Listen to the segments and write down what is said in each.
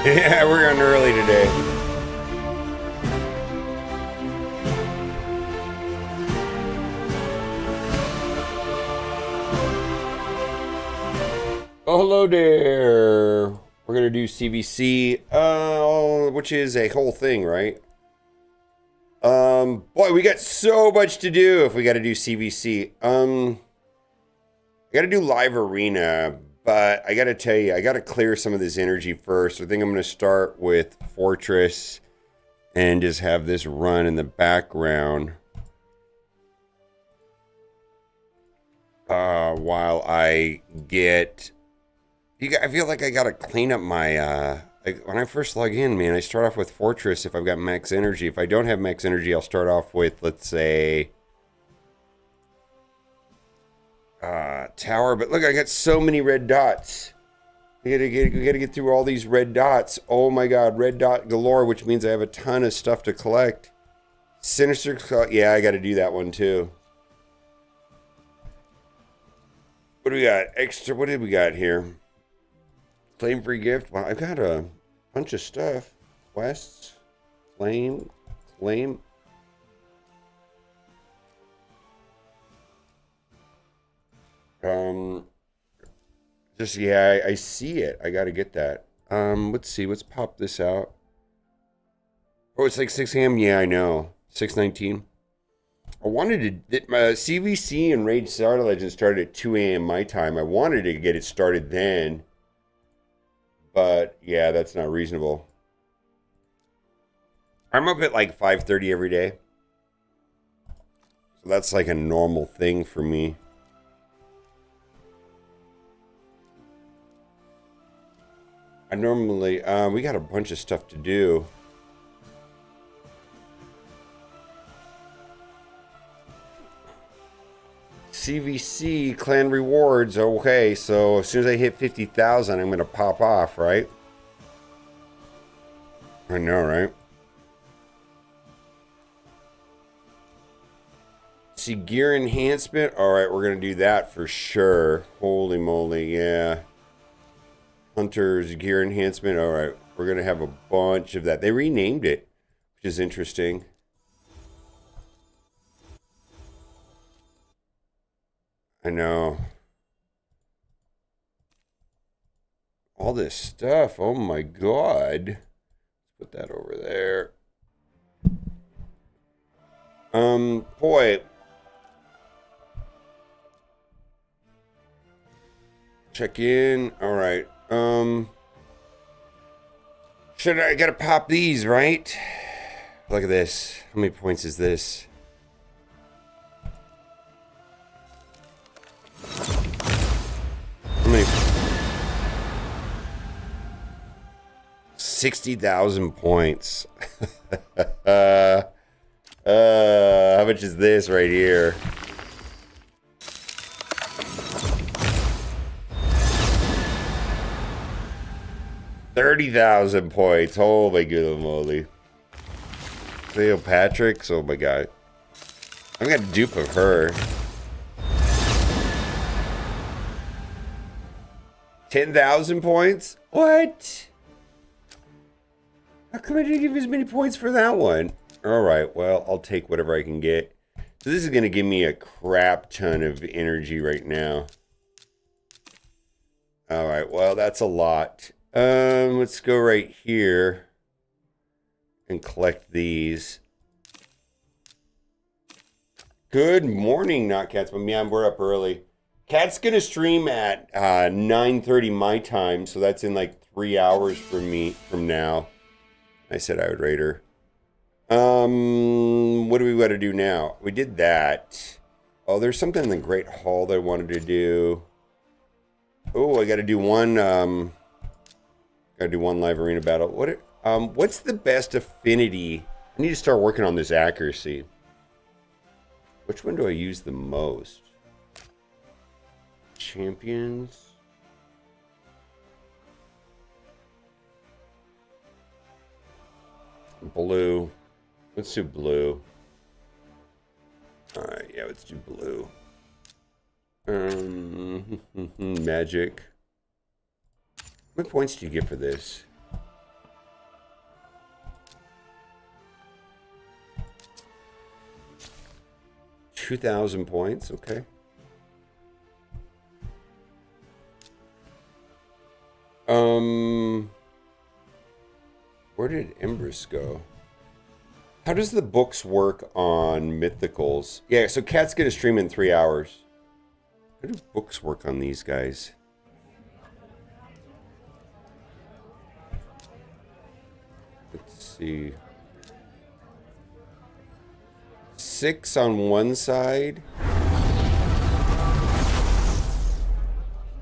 Yeah, we're on early today. Oh, hello there. We're gonna do CVC, which is a whole thing, right? Boy, we got so much to do if we got to do CVC. I got to do live arena, but I got to tell you, I got to clear some of this energy first. I think I'm going to start with Fortress and just have this run in the background while I get. I feel like I got to clean up my. Like when I first log in, man, I start off with Fortress if I've got max energy. If I don't have max energy, I'll start off with, let's say, Tower. But look, I got so many red dots. We gotta get through all these red dots. Oh my god, red dot galore, which means I have a ton of stuff to collect. Sinister, yeah, I gotta do that one too. What do we got? Extra, what did we got here? Claim free gift. Well, I've got a bunch of stuff. Quests. Claim. Just, yeah, I see it. I gotta get that. Let's see. Let's pop this out. Oh, it's like 6 a.m. Yeah, I know. 6:19. I wanted to. CVC and Raid Star Legends started at 2 a.m. my time. I wanted to get it started then. But yeah, that's not reasonable. I'm up at like 5:30 every day. So that's like a normal thing for me. I normally, we got a bunch of stuff to do. CVC clan rewards. Okay, so as soon as I hit 50,000, I'm gonna pop off, right? I know, right? See, gear enhancement. All right, we're gonna do that for sure. Holy moly, yeah. Hunter's gear enhancement. All right, we're gonna have a bunch of that. They renamed it, which is interesting. I know. All this stuff. Oh my god. Put that over there. Boy. Check in. All right. I gotta pop these, right? Look at this. How many points is this? How many? 60,000 points. much is this right here? $30,000 points. Oh my goodness moly. Cleopatrick's. Oh my god. I'm gonna dupe of her. 10,000 points? What? How come I didn't give as many points for that one? Alright, well, I'll take whatever I can get. So this is gonna give me a crap ton of energy right now. Alright, well, that's a lot. Let's go right here and collect these. Good morning, not cats, but man, we're up early. Cat's gonna stream at 9:30 my time, so that's in like 3 hours from now. I said I would raid her. What do we got to do now? We did that. Oh, there's something in the Great Hall that I wanted to do. Oh, I got to do one. Got to do one live arena battle. What's the best affinity? I need to start working on this accuracy. Which one do I use the most? Champions. Blue. Let's do blue. Alright, yeah, let's do blue. Magic. What points do you get for this? $2,000 points, okay. Where did Empress go? How does the books work on mythicals? Yeah, so Cat's gonna stream in 3 hours. How do books work on these guys? Let's see. 6 on one side.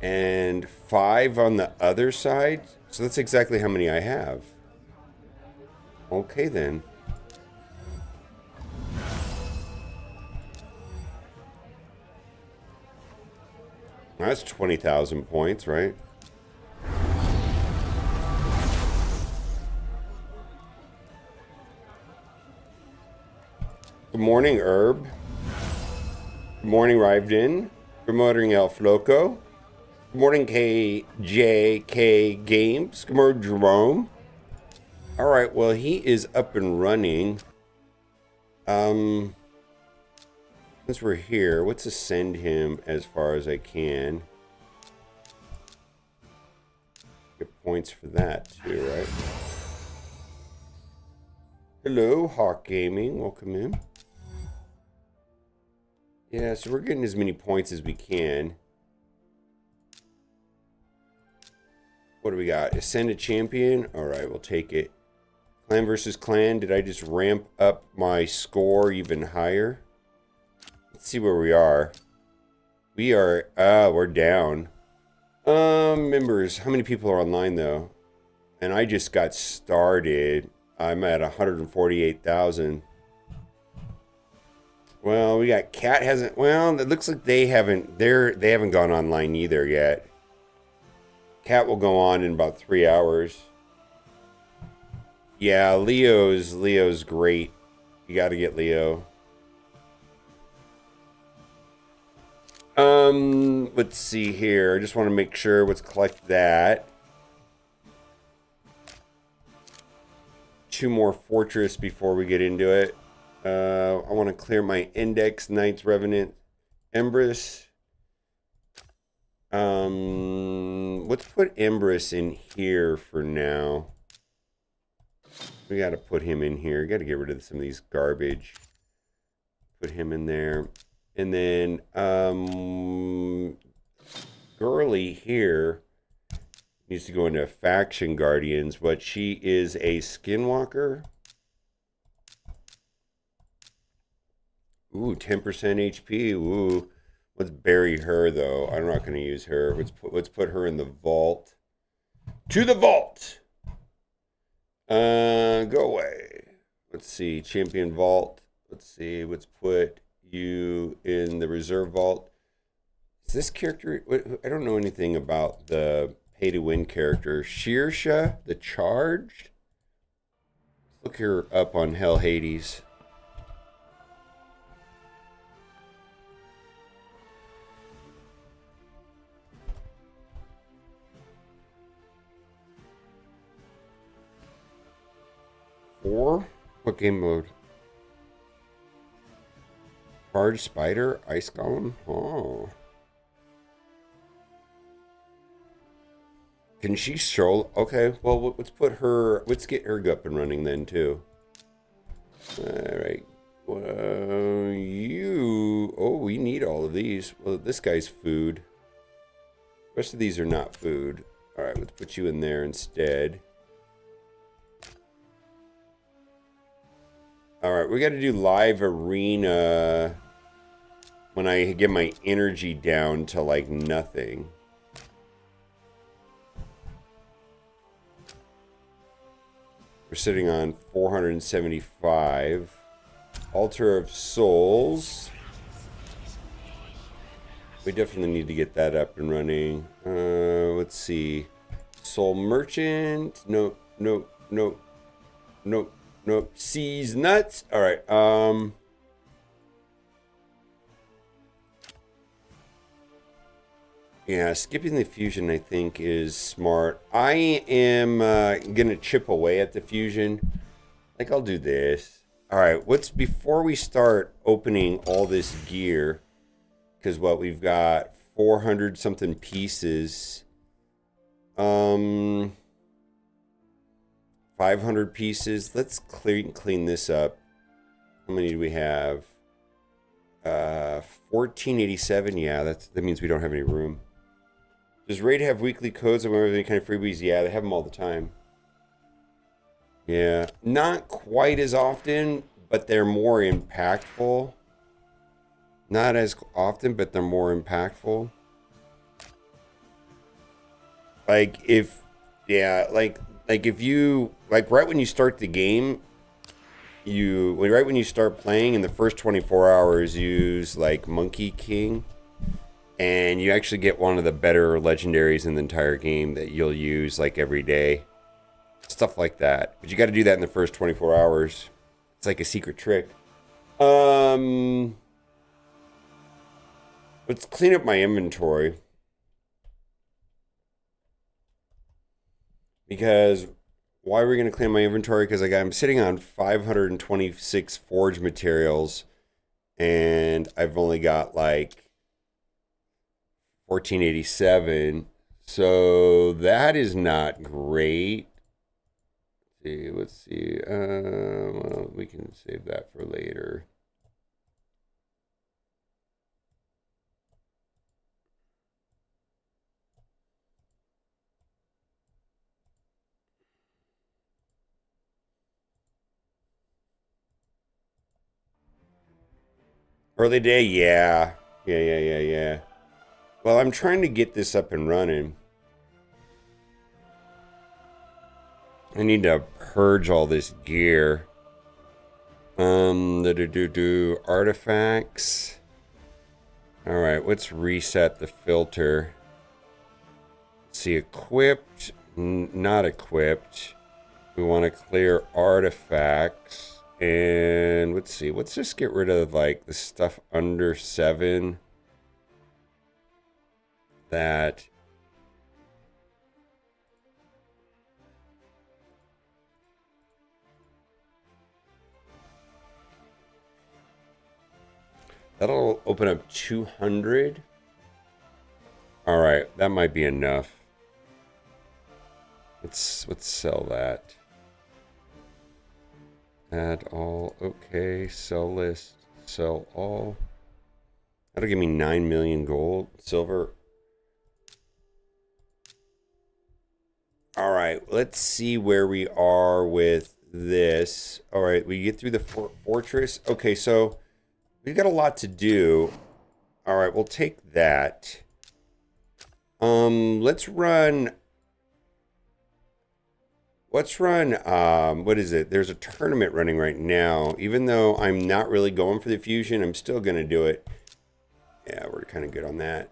And 5 on the other side. So that's exactly how many I have. Okay, then. That's 20,000 points, right? Good morning, Herb. Good morning, Rivedin. Good morning, Elf Loco. Good morning, KJK Games. Good morning, Jerome. All right, well, he is up and running. Since we're here, let's ascend him as far as I can. Get points for that too, right? Hello, Hawk Gaming. Welcome in. Yeah, so we're getting as many points as we can. What do we got? Ascend a champion. All right, we'll take it. Clan versus clan. Did I just ramp up my score even higher? Let's see where we are. We are, we're down. Members, how many people are online though? And I just got started. I'm at 148,000. Well, we got Cat hasn't, well, it looks like they haven't gone online either yet. Cat will go on in about 3 hours. Yeah, Leo's great. You got to get Leo. Let's see here. I just want to make sure. Let's collect that. 2 more fortress before we get into it. I want to clear my index, Knights Revenant, Empress. Let's put Empress in here for now. We got to put him in here. Got to get rid of some of these garbage. Put him in there. And then, Girly here needs to go into Faction Guardians, but she is a Skinwalker. Ooh, 10% HP. Ooh. Let's bury her, though. I'm not going to use her. Let's put her in the vault. To the vault! Go away. Let's see. Champion vault. Let's see. Let's put you in the reserve vault. Is this character? I don't know anything about the pay to win character. Shearsha, the Charged. Look her up on Hell Hades. Or what game mode? Charged Spider, Ice Golem. Oh. Can she stroll? Okay, well, let's put her. Let's get her up and running then too. All right. You. Oh, we need all of these. Well, this guy's food. The rest of these are not food. All right, let's put you in there instead. All right, we got to do live arena when I get my energy down to like nothing. We're sitting on 475. Altar of Souls. We definitely need to get that up and running. Let's see. Soul Merchant. Nope, nope, nope, nope. Nope. Seas nuts. All right. Yeah, skipping the fusion I think is smart. I am gonna chip away at the fusion. Like I'll do this. All right. What's before we start opening all this gear? Because what we've got 400 something pieces. 500 pieces. Let's clean this up. How many do we have? 1487. Yeah, that means we don't have any room. Does Raid have weekly codes and any kind of freebies? Yeah, they have them all the time. Yeah, not quite as often, but they're more impactful. Not as often, but they're more impactful. Like if, yeah, like if you, like right when you start the game, right when you start playing in the first 24 hours, use like Monkey King, and you actually get one of the better legendaries in the entire game that you'll use like every day. Stuff like that. But you got to do that in the first 24 hours. It's like a secret trick. Let's clean up my inventory. Because why are we going to clean my inventory? Because like I'm sitting on 526 forge materials and I've only got like 1487. So that is not great. Let's see. Well, we can save that for later. Early day, yeah. Yeah. Well, I'm trying to get this up and running. I need to purge all this gear. Artifacts. All right, let's reset the filter. Let's see, equipped, not equipped. We want to clear artifacts. And let's see, let's just get rid of like the stuff under 7. That'll open up 200. All right, that might be enough. Let's sell that. Add all. Okay, sell list. Sell all. That'll give me 9 million gold, silver. All right, let's see where we are with this. All right, we get through the fortress. Okay, so we've got a lot to do. All right, we'll take that. Let's run Let's run, what is it? There's a tournament running right now. Even though I'm not really going for the fusion, I'm still going to do it. Yeah, we're kind of good on that.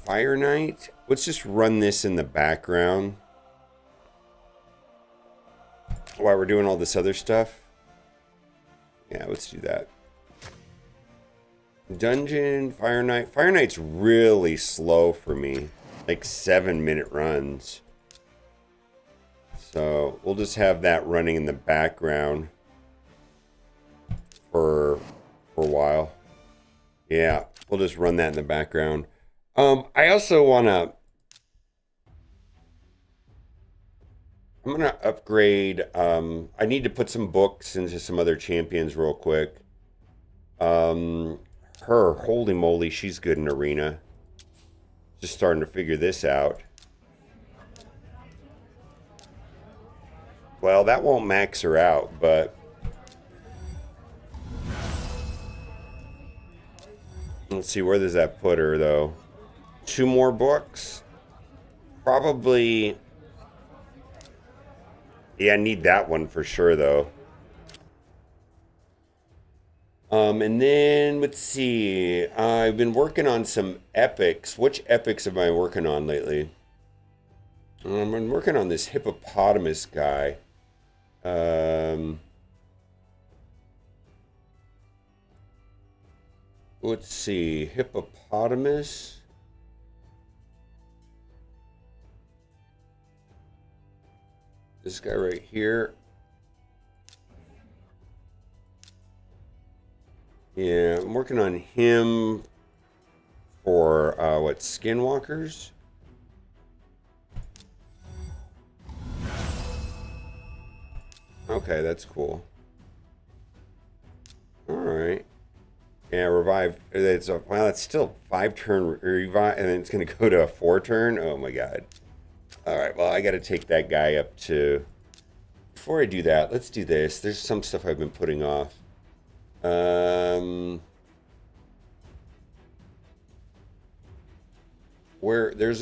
Fire Knight. Let's just run this in the background while we're doing all this other stuff. Yeah, let's do that. Dungeon, Fire Knight. Fire Knight's really slow for me. Like 7-minute runs. So we'll just have that running in the background for a while. Yeah, we'll just run that in the background. I also want to... I'm going to upgrade... I need to put some books into some other champions real quick. Holy moly, she's good in arena. Just starting to figure this out. Well, that won't max her out, but... Let's see, where does that put her, though? 2 more books? Probably... Yeah, I need that one for sure, though. And then, let's see. I've been working on some epics. Which epics have I been working on lately? I've been working on this hippopotamus guy. Let's see. Hippopotamus. This guy right here. Yeah, I'm working on him for, what, skinwalkers? Okay, that's cool. Alright. Yeah, revive. It's a, wow, it's still 5-turn revive, and then it's going to go to a 4-turn? Oh my god. Alright, well, I got to take that guy up to... Before I do that, let's do this. There's some stuff I've been putting off. Where there's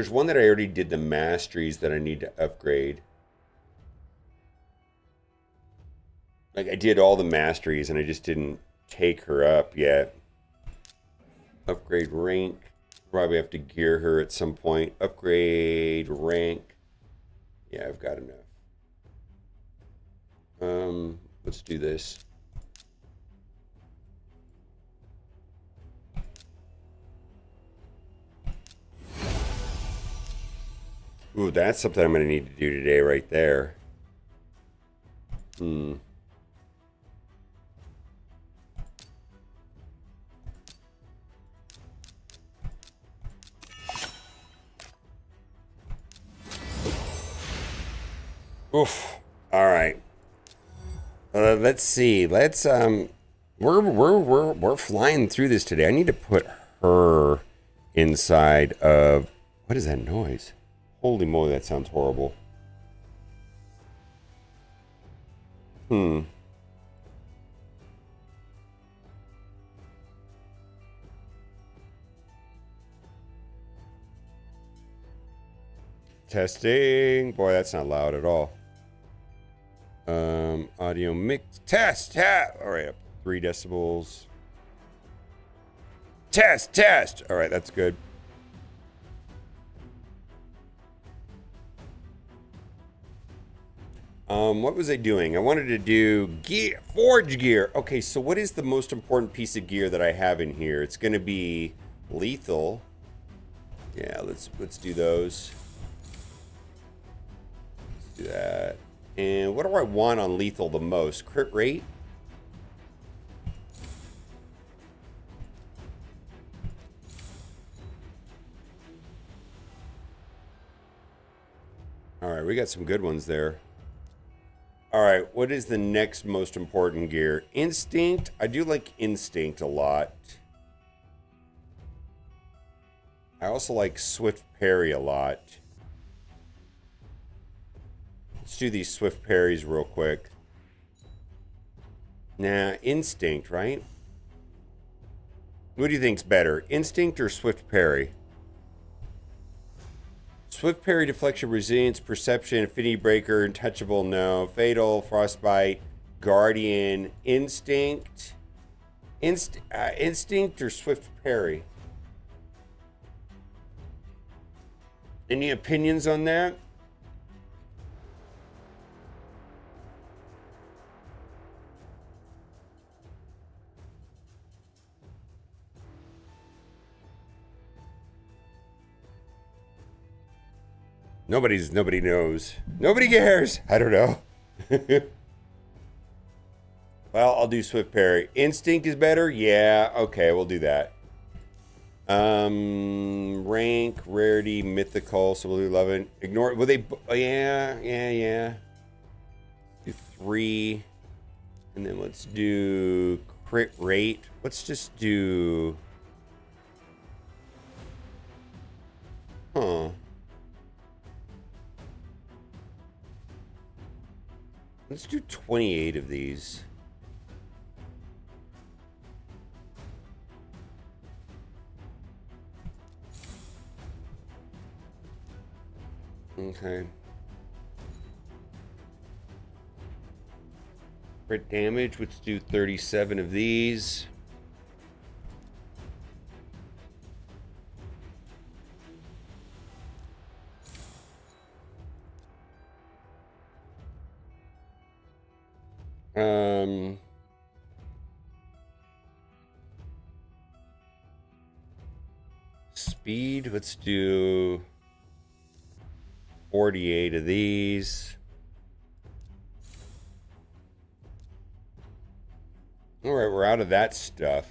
one that I already did the masteries that I need to upgrade. Like I did all the masteries and I just didn't take her up yet. Upgrade rank. Probably have to gear her at some point. Upgrade rank. Yeah, I've got enough. Let's do this. Ooh, that's something I'm going to need to do today right there. Oof. All right. Let's see. Let's we're flying through this today. I need to put her inside of what is that noise? Holy moly, that sounds horrible. Testing. Boy, that's not loud at all. Audio mix. Test. All right, up 3 decibels. Test. All right, that's good. What was I doing? I wanted to do gear, forge gear. Okay, so what is the most important piece of gear that I have in here? It's going to be lethal. Yeah, let's do those. Let's do that. And what do I want on lethal the most? Crit rate? All right, we got some good ones there. All right, what is the next most important gear? Instinct. I do like Instinct a lot. I also like Swift Parry a lot. Let's do these Swift Parries real quick. Nah, Instinct, right? What do you think's better, Instinct or Swift Parry? Swift parry, deflection, resilience, perception, affinity breaker, untouchable, no. Fatal, frostbite, guardian, instinct. Instinct or swift parry? Any opinions on that? Nobody knows. Nobody cares. I don't know. Well, I'll do swift parry. Instinct is better? Yeah, okay, we'll do that. Rank, rarity, mythical, so we'll do 11. Ignore, will they, yeah. Do 3. And then let's do crit rate. Let's just do, let's do 28 of these. Okay. Crit damage, let's do 37 of these. Speed, let's do 48 of these. All right, we're out of that stuff.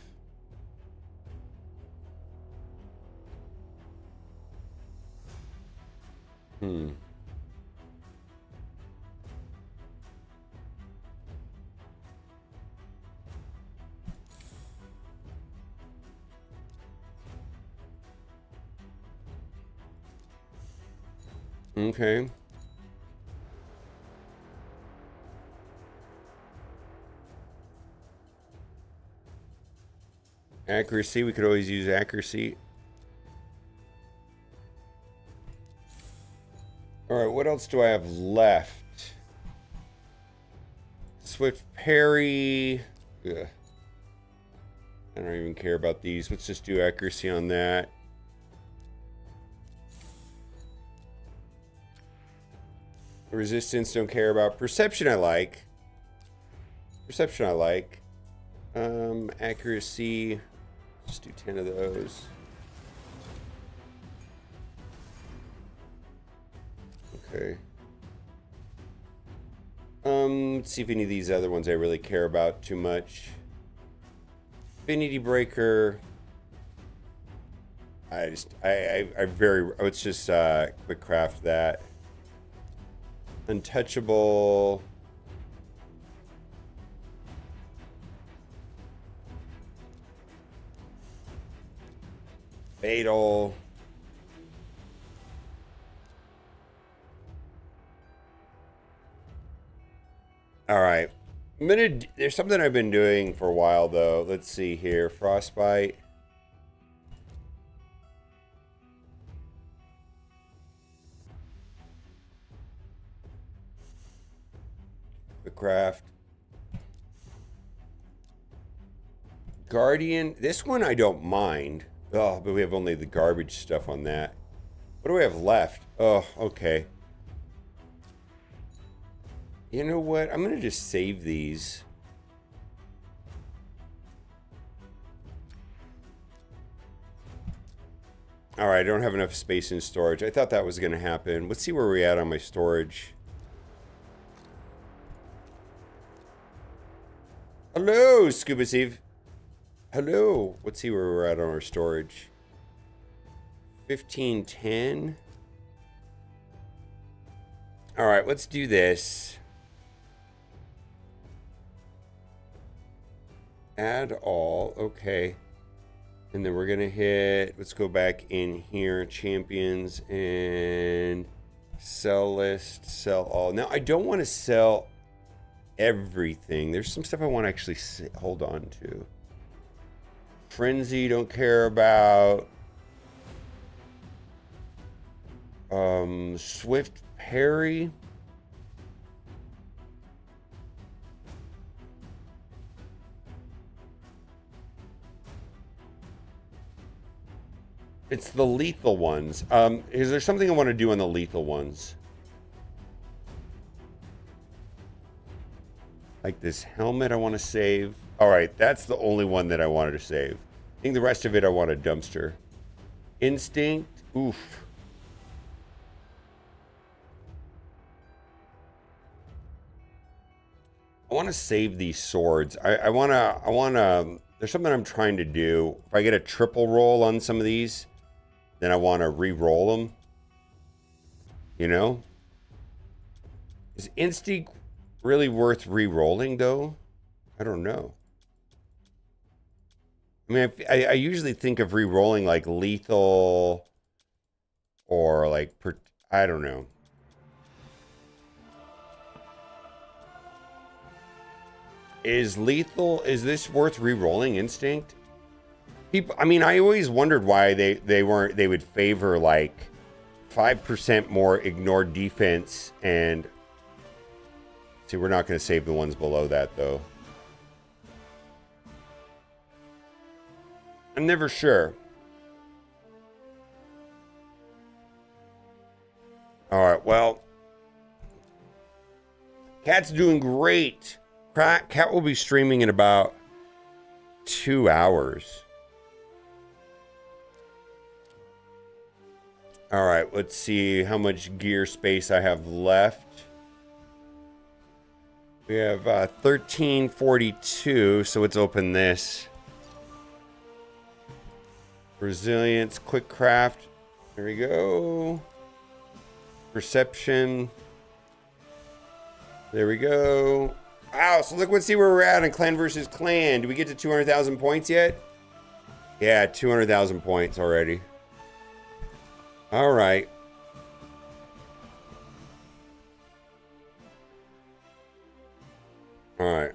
Okay. Accuracy, we could always use accuracy. All right, what else do I have left? Swift parry. Ugh. I don't even care about these. Let's just do accuracy on that. Resistance, don't care about. Perception, I like. Perception, I like. Accuracy. Just do 10 of those. Okay. Let's see if any of these other ones I really care about too much. Affinity breaker. Let's just quick craft that. Untouchable. Fatal. All right. There's something I've been doing for a while though. Let's see here. Frostbite. The craft. Guardian. This one I don't mind. Oh, but we have only the garbage stuff on that. What do we have left? Oh, okay. You know what? I'm going to just save these. All right, I don't have enough space in storage. I thought that was going to happen. Let's see where we're at on my storage. Hello, Scuba Steve. Hello. Let's see where we're at on our storage. 1510. All right, let's do this. Add all. Okay. And then we're going to hit, let's go back in here, champions, and sell list, sell all. Now, I don't want to sell everything. There's some stuff I want to actually hold on to. Frenzy, don't care about. Swift Parry. It's the lethal ones. Is there something I want to do on the lethal ones? Like this helmet I want to save. All right, that's the only one that I wanted to save. I think the rest of it I want a dumpster. Instinct. Oof. I want to save these swords. I want to, there's something I'm trying to do. If I get a triple roll on some of these, then I want to re-roll them. You know? Is instinct really worth re-rolling, though? I don't know. I mean, I usually think of re-rolling like lethal or like, I don't know. Is this worth re-rolling instinct? People, I mean, I always wondered why they would favor like 5% more ignored defense and see, we're not going to save the ones below that though. I'm never sure. All right, well, Cat's doing great. Cat will be streaming in about 2 hours. All right, let's see how much gear space I have left. We have 1342, so let's open this. Resilience, quick craft. There we go. Perception. There we go. Wow, so let's see where we're at in Clan versus Clan. Do we get to 200,000 points yet? Yeah, 200,000 points already. All right. All right.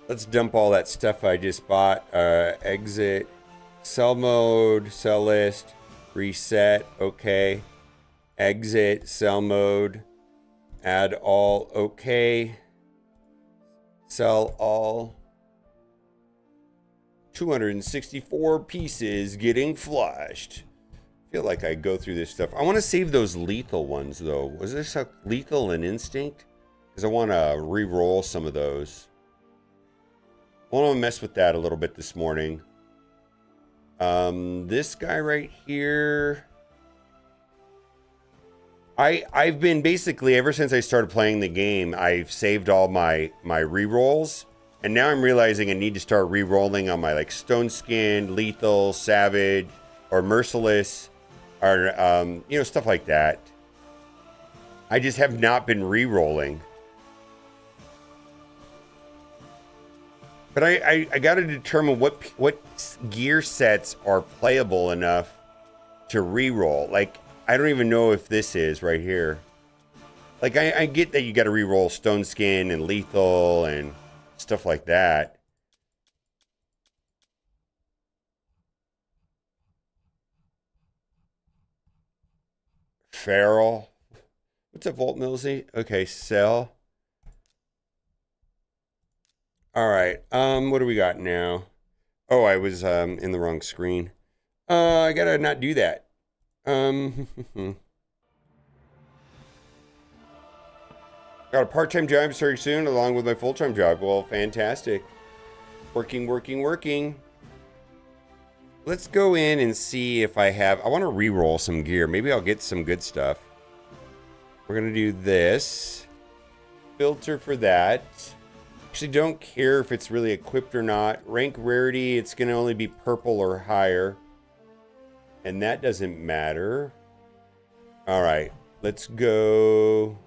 Let's dump all that stuff I just bought. Exit. Sell mode. Sell list. Reset. Okay. Exit. Sell mode. Add all. Okay. Sell all. 264 pieces getting flushed. I feel like I go through this stuff. I want to save those lethal ones though. Was this a lethal and instinct? Because I want to re-roll some of those. I want to mess with that a little bit this morning. This guy right here. I've been basically, ever since I started playing the game, I've saved all my re-rolls. And now I'm realizing I need to start re-rolling on my like stone skinned, lethal, savage, or merciless, or you know, stuff like that. I just have not been re-rolling. But I got to determine what gear sets are playable enough to re-roll. Like, I don't even know if this is right here. Like, I get that you got to re-roll stone skin and lethal and stuff like that. Feral. What's up, Volt Millsy? Okay, sell. All right. What do we got now? Oh, I was in the wrong screen. I gotta not do that. Got a part-time job starting soon, along with my full-time job. Well, fantastic. Working. Let's go in and see if I want to re-roll some gear. Maybe I'll get some good stuff. We're going to do this. Filter for that. Actually, don't care if it's really equipped or not. Rank rarity, it's going to only be purple or higher. And that doesn't matter. All right, let's go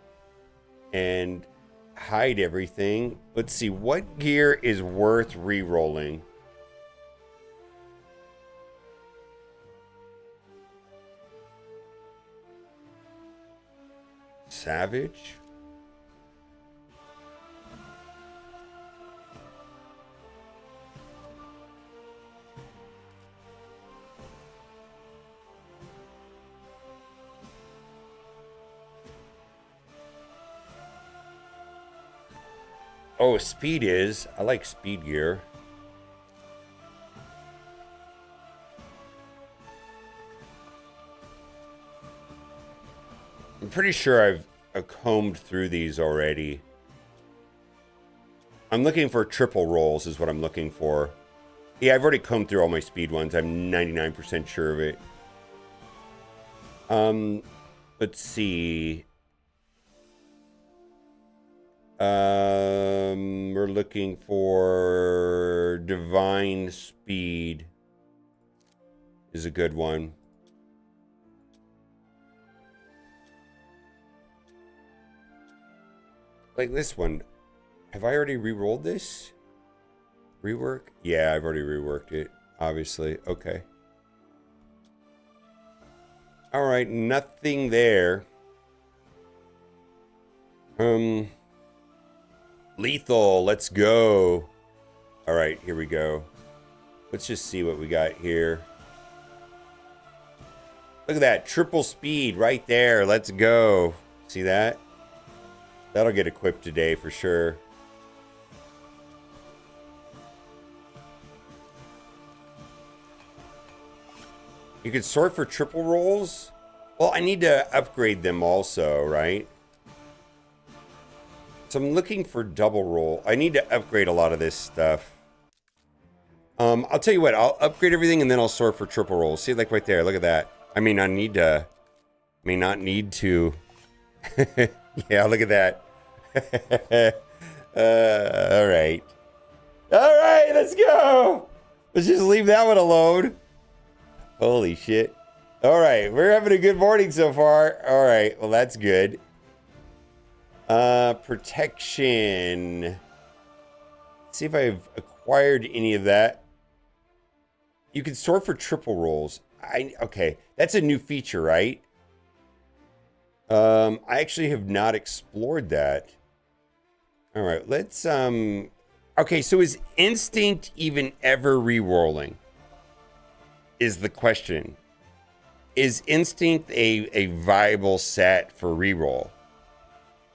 and hide everything. Let's see, what gear is worth re-rolling? Savage? Oh, speed is. I like speed gear. I'm pretty sure I've combed through these already. I'm looking for triple rolls is what I'm looking for. Yeah, I've already combed through all my speed ones. I'm 99% sure of it. Let's see. We're looking for divine speed is a good one. Like this one. Have I already re-rolled this? Rework? Yeah, I've already reworked it, obviously. Okay. All right, nothing there. Lethal, let's go. All right, here we go. Let's just see what we got here. Look at that, triple speed right there. Let's go. See that? That'll get equipped today for sure. You could sort for triple rolls? Well, I need to upgrade them also, right? So I'm looking for double roll. I need to upgrade a lot of this stuff. I'll tell you what, I'll upgrade everything and then I'll sort for triple rolls. See, like right there, look at that. I may not need to. Yeah, look at that. All right. All right, let's go. Let's just leave that one alone. Holy shit. All right, we're having a good morning so far. All right, well, that's good. Protection. Let's see if I've acquired any of that. You can sort for triple rolls. Okay, that's a new feature, right? I actually have not explored that. All right, let's okay, so is instinct even ever re-rolling? Is the question. Is instinct a viable set for re-roll?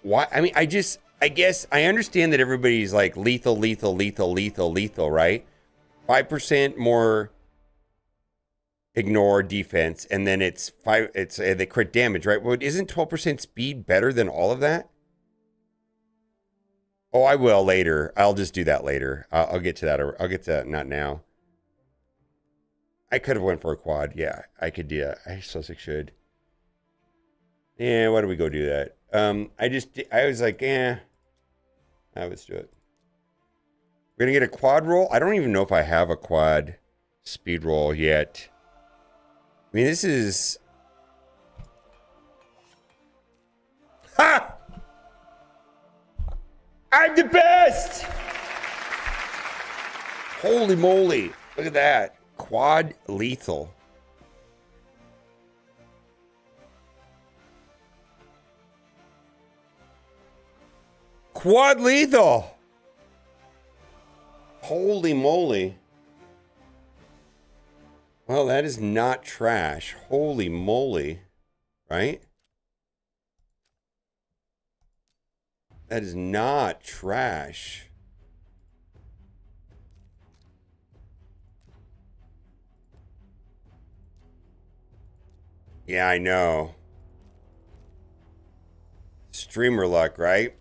Why? I mean, I guess I understand that everybody's like lethal, right? 5% more ignore defense, and then it's they crit damage, right? Well, isn't 12% speed better than all of that? Oh, I will later. I'll just do that later. I'll get to that. I'll get to that, not now. I could have went for a quad. Yeah, I could do that. I so should. Yeah, why do we go do that? I was like, let's do it. We're gonna get a quad roll. I don't even know if I have a quad speed roll yet. I mean, this is... Ha! I'm the best! Holy moly. Look at that. Quad lethal. Quad lethal. Holy moly. Well, that is not trash. Holy moly. Right? That is not trash. Yeah, I know. Streamer luck, right?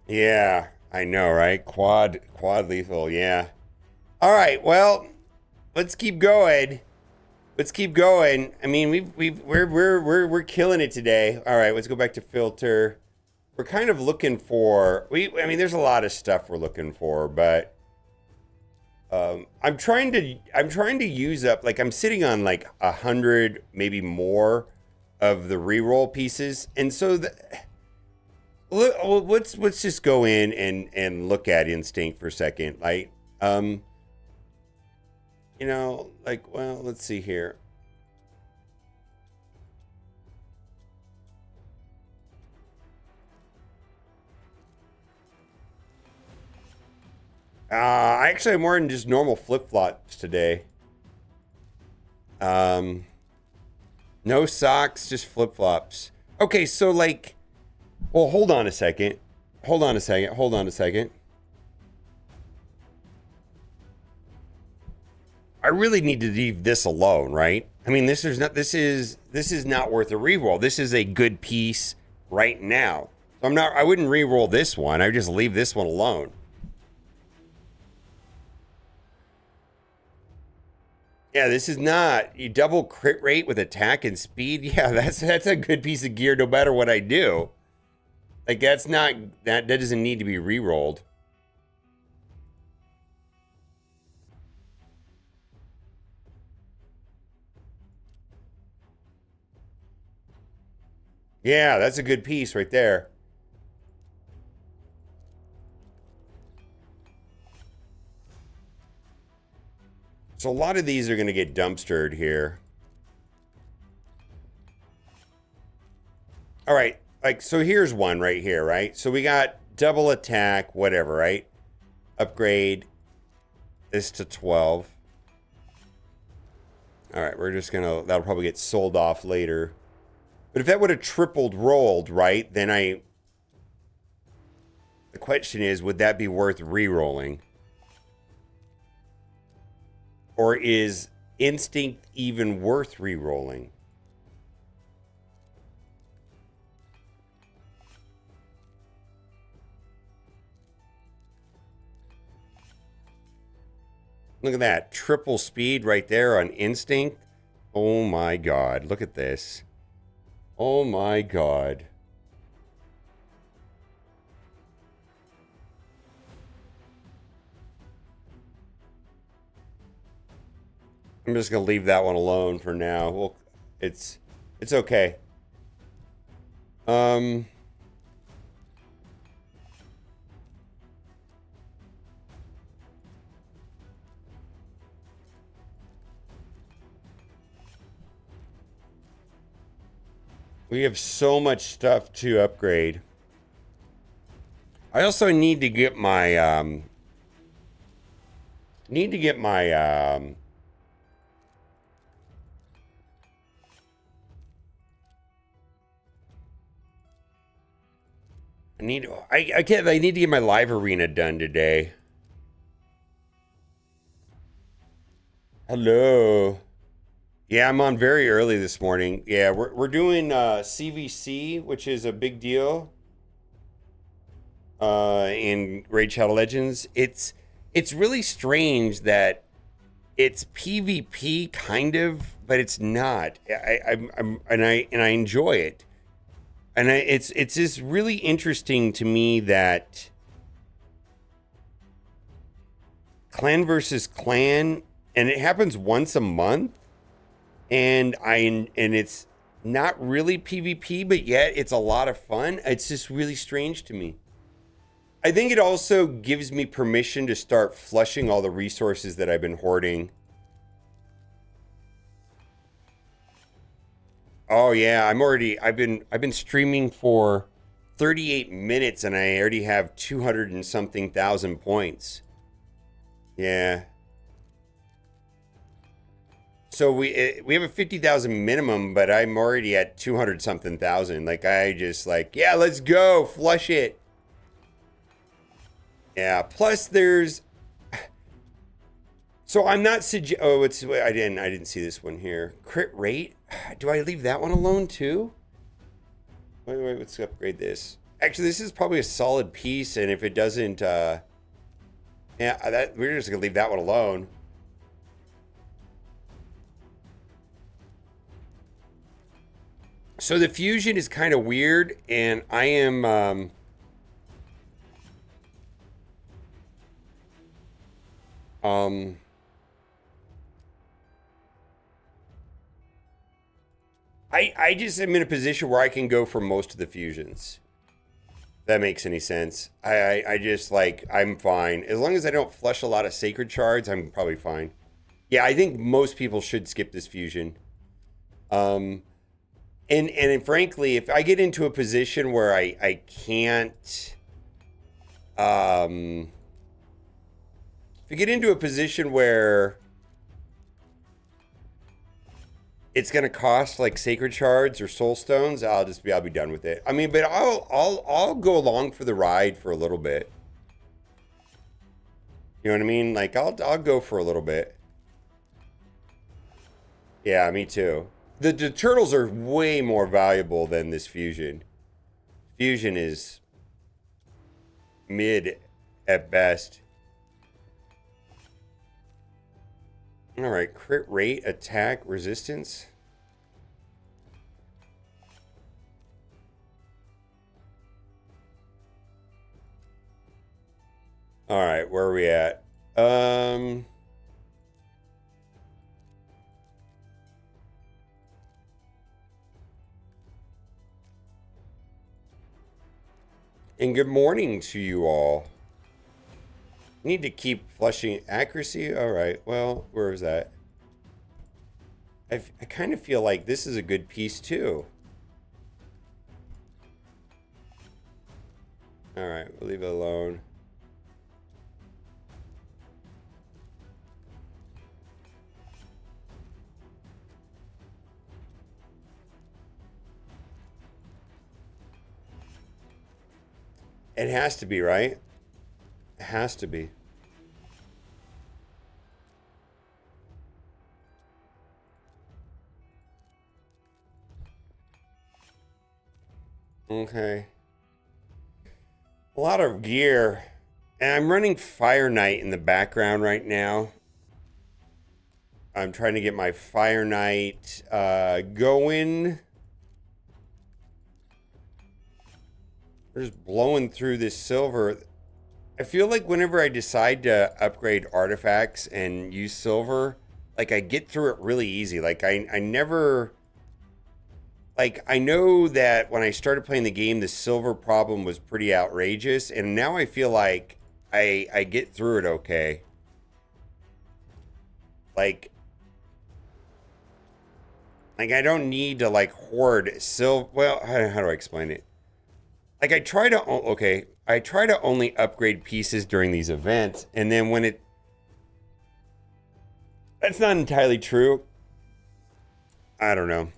Yeah, I know, right? Quad lethal, yeah. All right, well, let's keep going. Let's keep going. I mean, we're killing it today. All right, let's go back to filter. We're kind of looking for I mean, there's a lot of stuff we're looking for, but I'm trying to use up, like, I'm sitting on like 100, maybe more of the reroll pieces, and so let's just go in and look at instinct for a second. Like, you know, like, well, let's see here. I actually have more than just normal flip-flops today. No socks, just flip-flops. Okay, so like, well, hold on a second. Hold on a second. I really need to leave this alone, right? I mean, this is not worth a reroll. This is a good piece right now. So I wouldn't reroll this one. I would just leave this one alone. Yeah, this is not. You double crit rate with attack and speed. Yeah, that's a good piece of gear no matter what I do. Like that doesn't need to be re-rolled. Yeah, that's a good piece right there. So a lot of these are going to get dumpstered here. All right, like, so here's one right here, right? So we got double attack, whatever, right? Upgrade this to 12. All right, we're just gonna, that'll probably get sold off later. But if that would have tripled rolled, right, then the question is, would that be worth re-rolling? Or is instinct even worth re-rolling? Look at that. Triple speed right there on instinct. Oh my god. Look at this. Oh my god. I'm just going to leave that one alone for now. Well, it's okay. We have so much stuff to upgrade. I also need to get my I need I need to get my live arena done today. Hello. Yeah, I'm on very early this morning. Yeah, we're doing CVC, which is a big deal in Raid Shadow Legends. It's really strange that it's PvP kind of, but it's not. I enjoy it. And it's just really interesting to me that clan versus clan, and it happens once a month, and it's not really PvP, but yet it's a lot of fun. It's just really strange to me. I think it also gives me permission to start flushing all the resources that I've been hoarding. Oh yeah, I've been streaming for 38 minutes and I already have 200 and something thousand points. Yeah. So we have a 50,000 minimum, but I'm already at 200 something thousand. Like I just like, yeah, let's go, flush it. Yeah, plus there's so I'm not I didn't see this one here. Crit rate? Do I leave that one alone too? Wait, let's upgrade this. Actually, this is probably a solid piece, and if it doesn't yeah, we're just gonna leave that one alone. So the fusion is kind of weird, and I am I just am in a position where I can go for most of the fusions. If that makes any sense. I just like, I'm fine. As long as I don't flush a lot of sacred shards, I'm probably fine. Yeah, I think most people should skip this fusion. And frankly, if I get into a position where I can't, if you get into a position where it's gonna cost like sacred shards or soul stones, I'll be done with it. I mean, but I'll go along for the ride for a little bit. You know what I mean? Like I'll go for a little bit. Yeah, me too. The turtles are way more valuable than this fusion. Fusion is mid at best. All right, crit rate, attack, resistance. All right, where are we at? And good morning to you all. Need to keep flushing accuracy. All right, well, where is that? I kind of feel like this is a good piece too. All right, we'll leave it alone. It has to be, right? It has to be. Okay. A lot of gear. And I'm running Fire Knight in the background right now. I'm trying to get my Fire Knight going. We're just blowing through this silver. I feel like whenever I decide to upgrade artifacts and use silver, like I get through it really easy. Like I never... Like, I know that when I started playing the game, the silver problem was pretty outrageous, and now I feel like I get through it okay. Like I don't need to, like, hoard silver. Well, how do I explain it? Like, I try to only upgrade pieces during these events, and then when it... That's not entirely true. I don't know.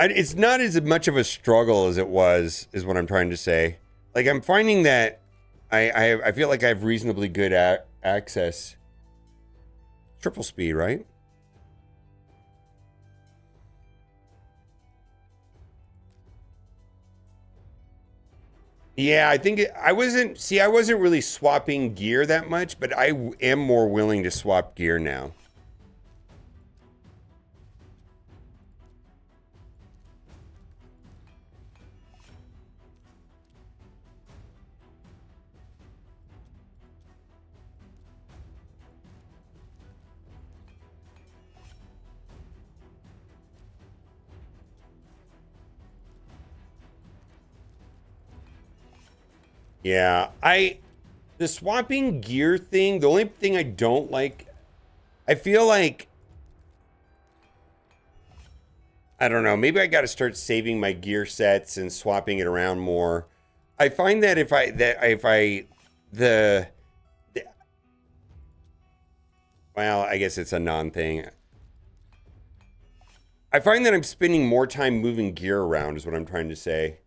It's not as much of a struggle as it was, is what I'm trying to say. Like, I'm finding that I feel like I have reasonably good access. Triple speed, right? Yeah, I think I wasn't really swapping gear that much, but I am more willing to swap gear now. Yeah, the swapping gear thing, the only thing I don't like, I feel like, I don't know, maybe I got to start saving my gear sets and swapping it around more. I find that well, I guess it's a non-thing. I find that I'm spending more time moving gear around is what I'm trying to say.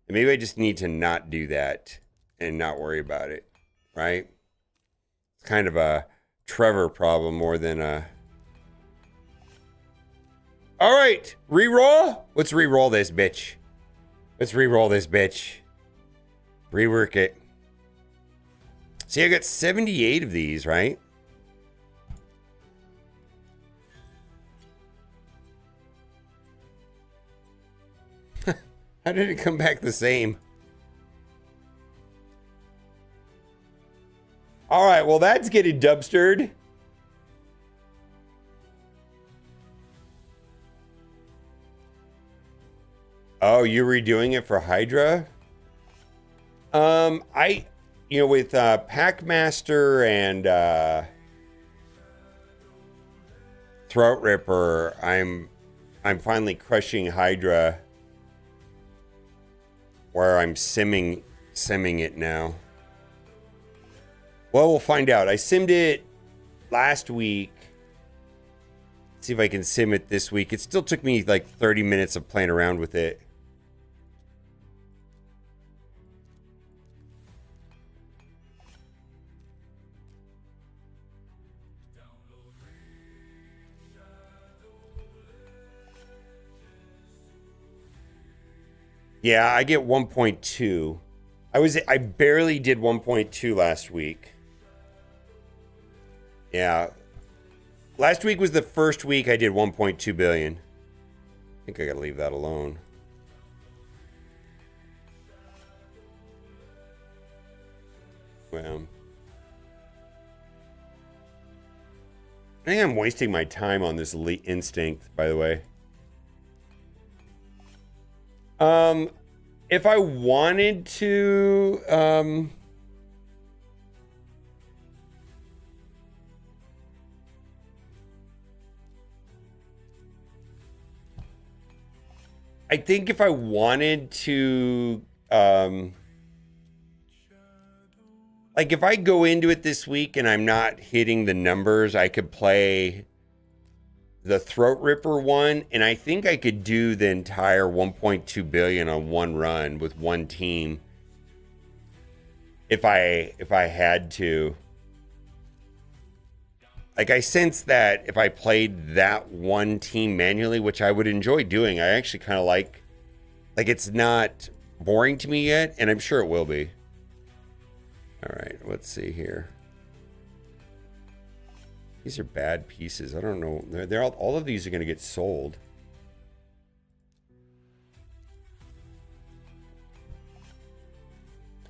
And maybe I just need to not do that and not worry about it, right? It's kind of a Trevor problem more than a... All right, reroll. Let's reroll this bitch. Let's reroll this bitch. Rework it. See, I got 78 of these, right? How did it come back the same? All right, well, that's getting dumpstered. Oh, you're redoing it for Hydra? With Packmaster and Throat Ripper, I'm finally crushing Hydra, where I'm simming it now. Well, we'll find out. I simmed it last week. See if I can sim it this week. It still took me like 30 minutes of playing around with it. Yeah, I get 1.2. I barely did 1.2 last week. Yeah. Last week was the first week I did 1.2 billion. I think I gotta leave that alone. Well, I think I'm wasting my time on this elite instinct, by the way. If I wanted to, I think if I wanted to, like if I go into it this week and I'm not hitting the numbers, I could play the Throat Ripper one, and I think I could do the entire 1.2 billion on one run with one team if I had to. Like I sense that if I played that one team manually, which I would enjoy doing, I actually kind of like it's not boring to me yet, and I'm sure it will be. All right, let's see here. These are bad pieces. I don't know. They're all of these are going to get sold.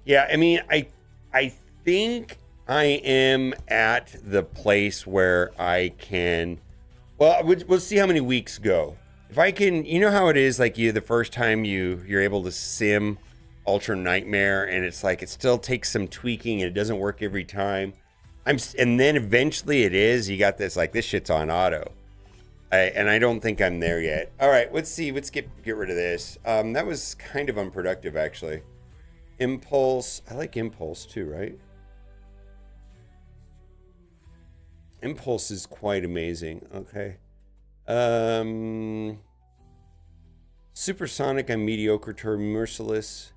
Yeah, I mean, I think I am at the place where I can. Well, we'll see how many weeks go. If I can, you know how it is. Like the first time you're able to sim Ultra Nightmare, and it's like it still takes some tweaking, and it doesn't work every time. And then eventually it is. You got this like this shit's on auto, and I don't think I'm there yet. All right, let's see. Let's get rid of this. That was kind of unproductive actually. Impulse. I like Impulse too, right? Impulse is quite amazing. Okay. Supersonic. I'm mediocre to merciless.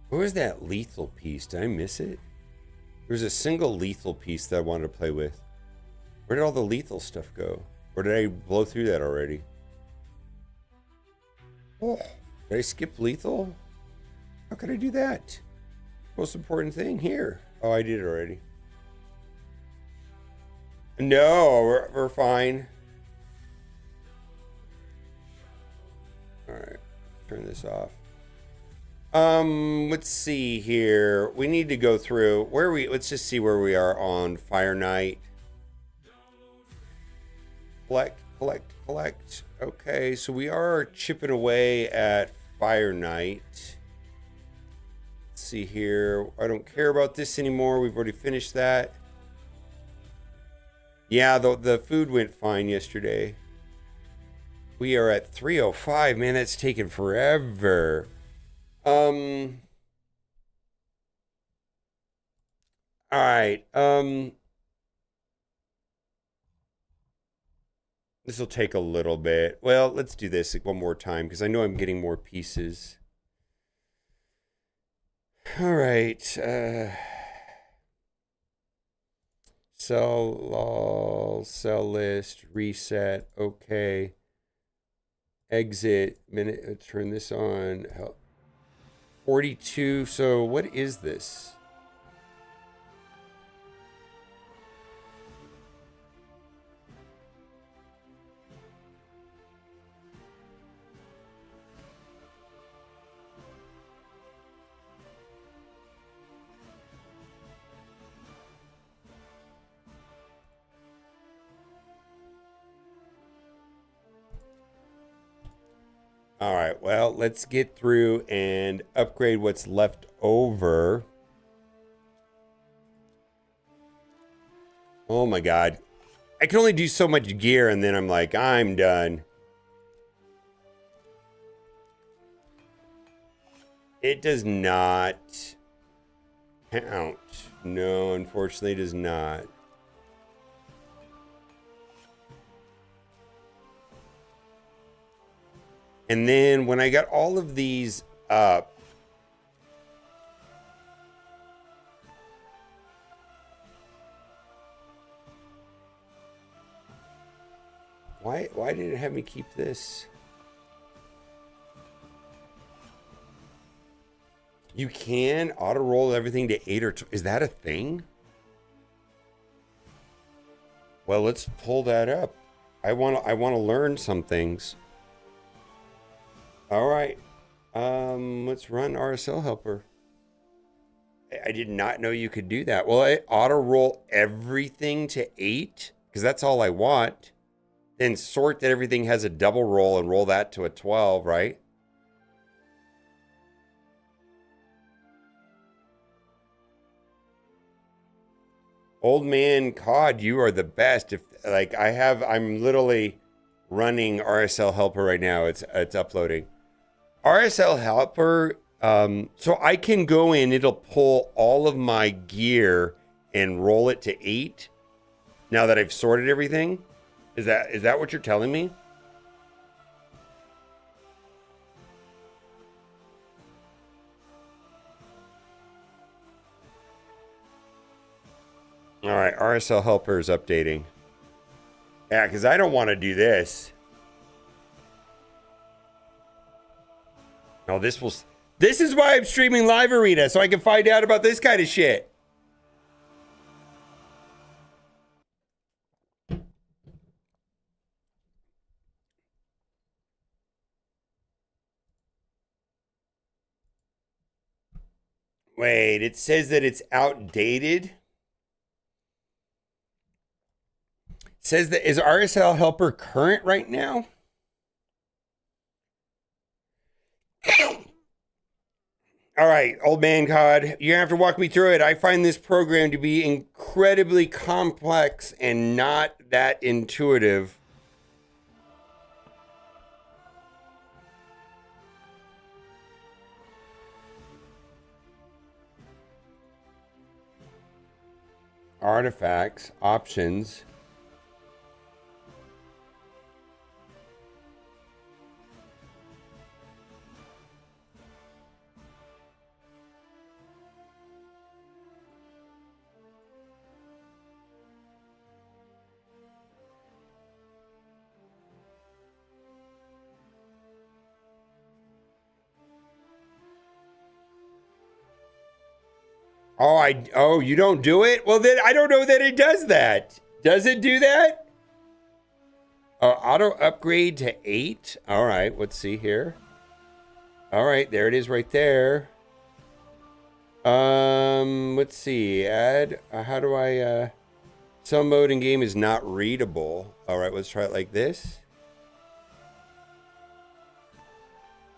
Where was that lethal piece? Did I miss it? There was a single lethal piece that I wanted to play with. Where did all the lethal stuff go? Or did I blow through that already? Oh, did I skip lethal? How could I do that? Most important thing here. Oh, I did it already. No, we're fine. All right, turn this off. Let's see here. We need to go through let's just see where we are on Fire Night. Collect. Okay, so we are chipping away at Fire Night. Let's see here. I don't care about this anymore. We've already finished that. Yeah, the food went fine yesterday. We are at 3:05. Man, that's taken forever. All right. This will take a little bit. Well, let's do this one more time because I know I'm getting more pieces. All right. Sell list, reset. Okay. Exit. Minute. Turn this on. 42. So what is this? All right, well, let's get through and upgrade what's left over. Oh my God. I can only do so much gear and then I'm like, I'm done. It does not count. No, unfortunately it does not. And then when I got all of these up, why did it have me keep this? You can auto roll everything to 8 or 12. Is that a thing? Well, let's pull that up. I want to learn some things. All right. Let's run RSL helper. I did not know you could do that. Well, I auto roll everything to 8 because that's all I want. Then sort that everything has a double roll and roll that to a 12, right? Old man COD, you are the best. If like I'm literally running RSL helper right now. It's uploading. RSL helper, so I can go in, it'll pull all of my gear and roll it to 8 now that I've sorted everything. Is that what you're telling me? All right, RSL helper is updating. Yeah, because I don't want to do this. No, this is why I'm streaming Live Arena, so I can find out about this kind of shit. Wait, it says that it's outdated. It says that is RSL helper current right now? All right, old man COD, you're gonna have to walk me through it. I find this program to be incredibly complex and not that intuitive. Artifacts, options. Oh, you don't do it? Well, then I don't know that it does that. Does it do that? Auto upgrade to 8. All right, let's see here. All right, there it is right there. Let's see. Add. How do I? Some mode in game is not readable. All right, let's try it like this.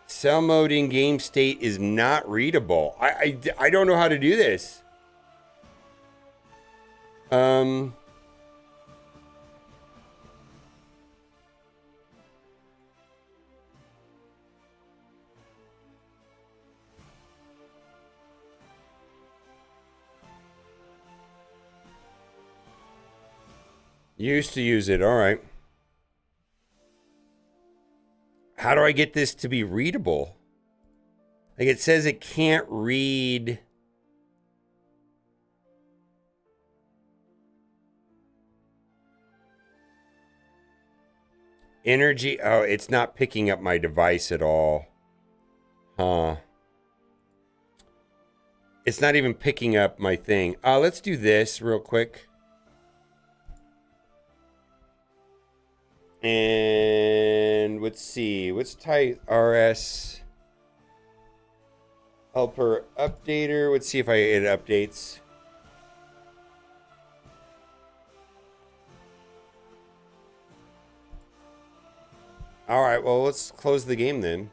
Cell mode in game state is not readable. I don't know how to do this. Used to use it. All right. How do I get this to be readable? Like it says it can't read. Energy. Oh, it's not picking up my device at all. Huh. It's not even picking up my thing. Let's do this real quick. And let's see. Let's type RS helper updater. Let's see if it updates. All right, well, let's close the game then.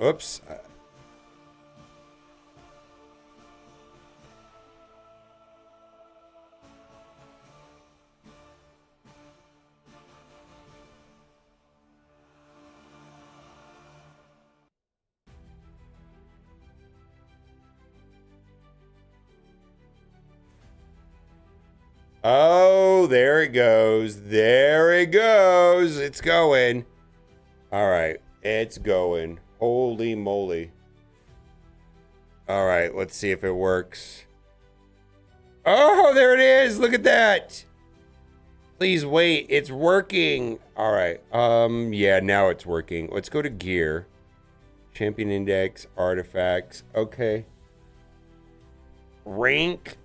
Oops. Oh, there it goes. There it goes. It's going. All right. It's going. Holy moly. All right. Let's see if it works. Oh, there it is. Look at that. Please wait. It's working. All right. Yeah, now it's working. Let's go to gear. Champion index, artifacts. Okay. Rank.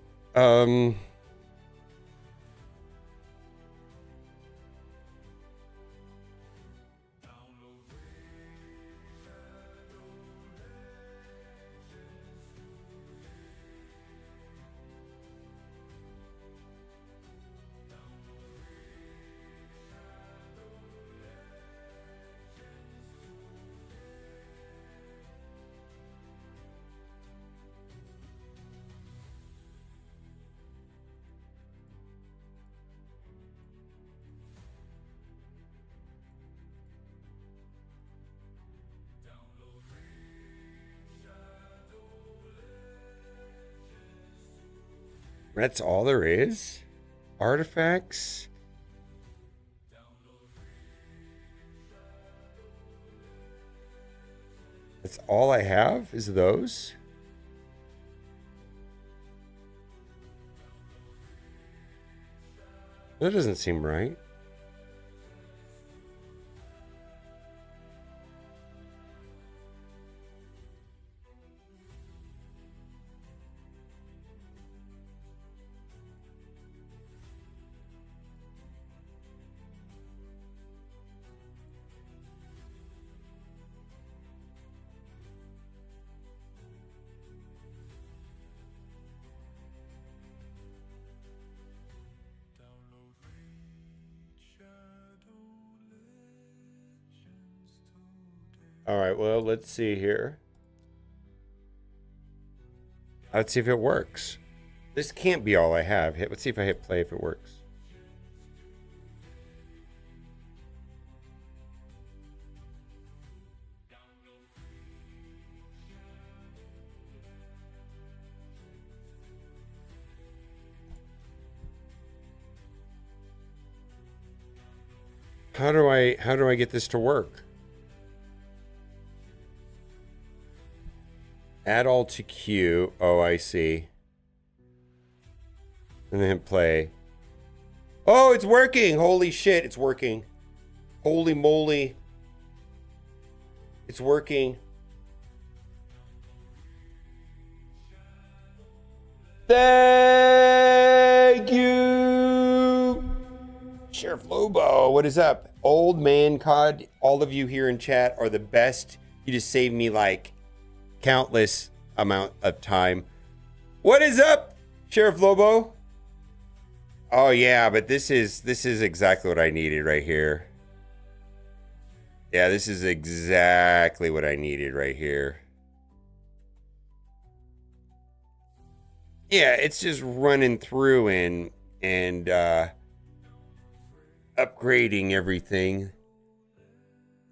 That's all there is? Artifacts? That's all I have is those? That doesn't seem right. All right, well, let's see here. Let's see if it works. This can't be all I have. Let's see if I hit play if it works. How do I get this to work? Add all to queue. Oh, I see. And then play. Oh, it's working. Holy shit, it's working. Holy moly. It's working. Thank you. Sheriff Lobo, what is up? Old man COD, all of you here in chat are the best. You just saved me like countless amount of time. What is up, Sheriff Lobo? Oh yeah, but this is exactly what I needed right here. Yeah, this is exactly what I needed right here. Yeah, it's just running through and upgrading everything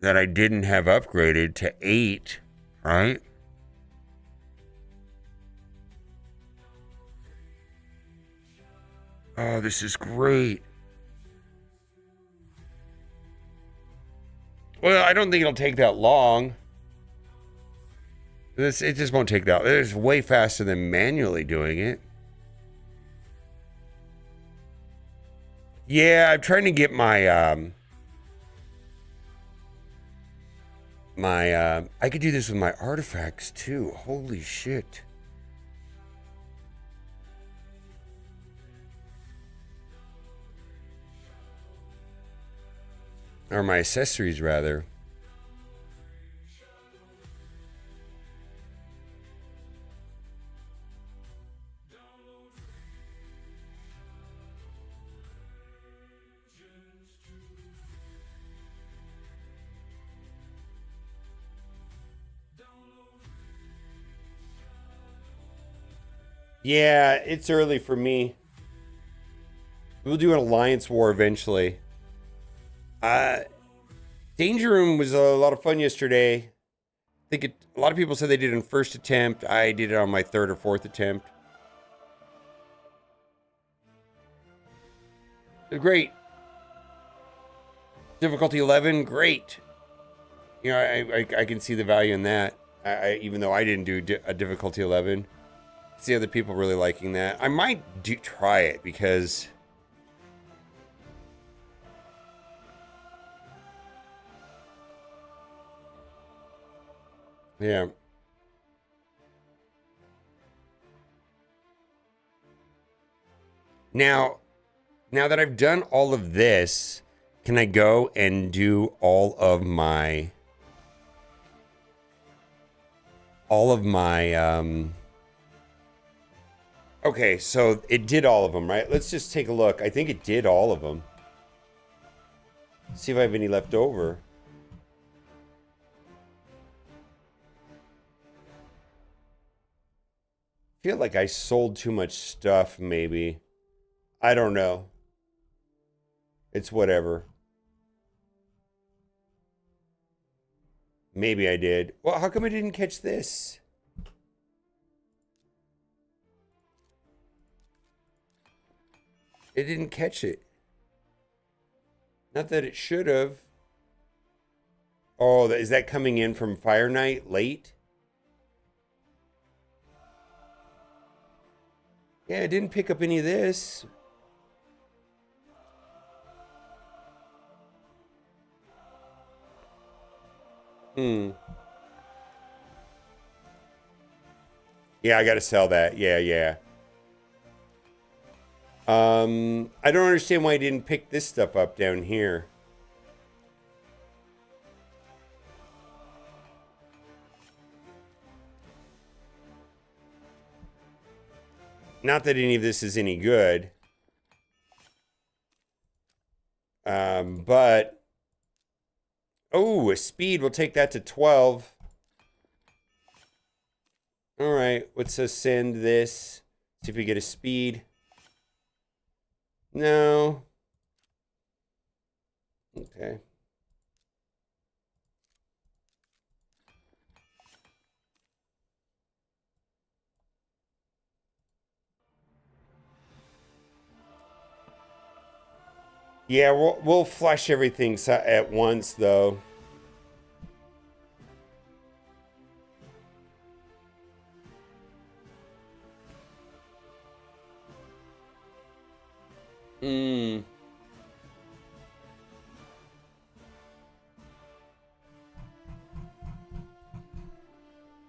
that I didn't have upgraded to 8, right? Oh, this is great. Well, I don't think it'll take that long. It just won't take that. It's way faster than manually doing it. Yeah, I'm trying to get my I could do this with my artifacts too. Holy shit. Or my accessories, rather. Yeah, it's early for me. We'll do an alliance war eventually. Danger Room was a lot of fun yesterday. I think a lot of people said they did it on first attempt. I did it on my third or fourth attempt. Great. Difficulty 11, great. You know, I can see the value in that. Even though I didn't do a difficulty 11. I see other people really liking that. I might try it because... Yeah. Now that I've done all of this, can I go and do all of my okay, so it did all of them, right? Let's just take a look. I think it did all of them. See if I have any left over. I feel like I sold too much stuff, maybe. I don't know. It's whatever. Maybe I did. Well, how come I didn't catch this? It didn't catch it. Not that it should have. Oh, is that coming in from Fire Night late? Yeah, I didn't pick up any of this. Yeah, I gotta sell that. Yeah. I don't understand why I didn't pick this stuff up down here. Not that any of this is any good. But... Oh, a speed. We'll take that to 12. Alright, let's send this. See if we get a speed. No. Okay. Yeah, we'll flush everything at once, though.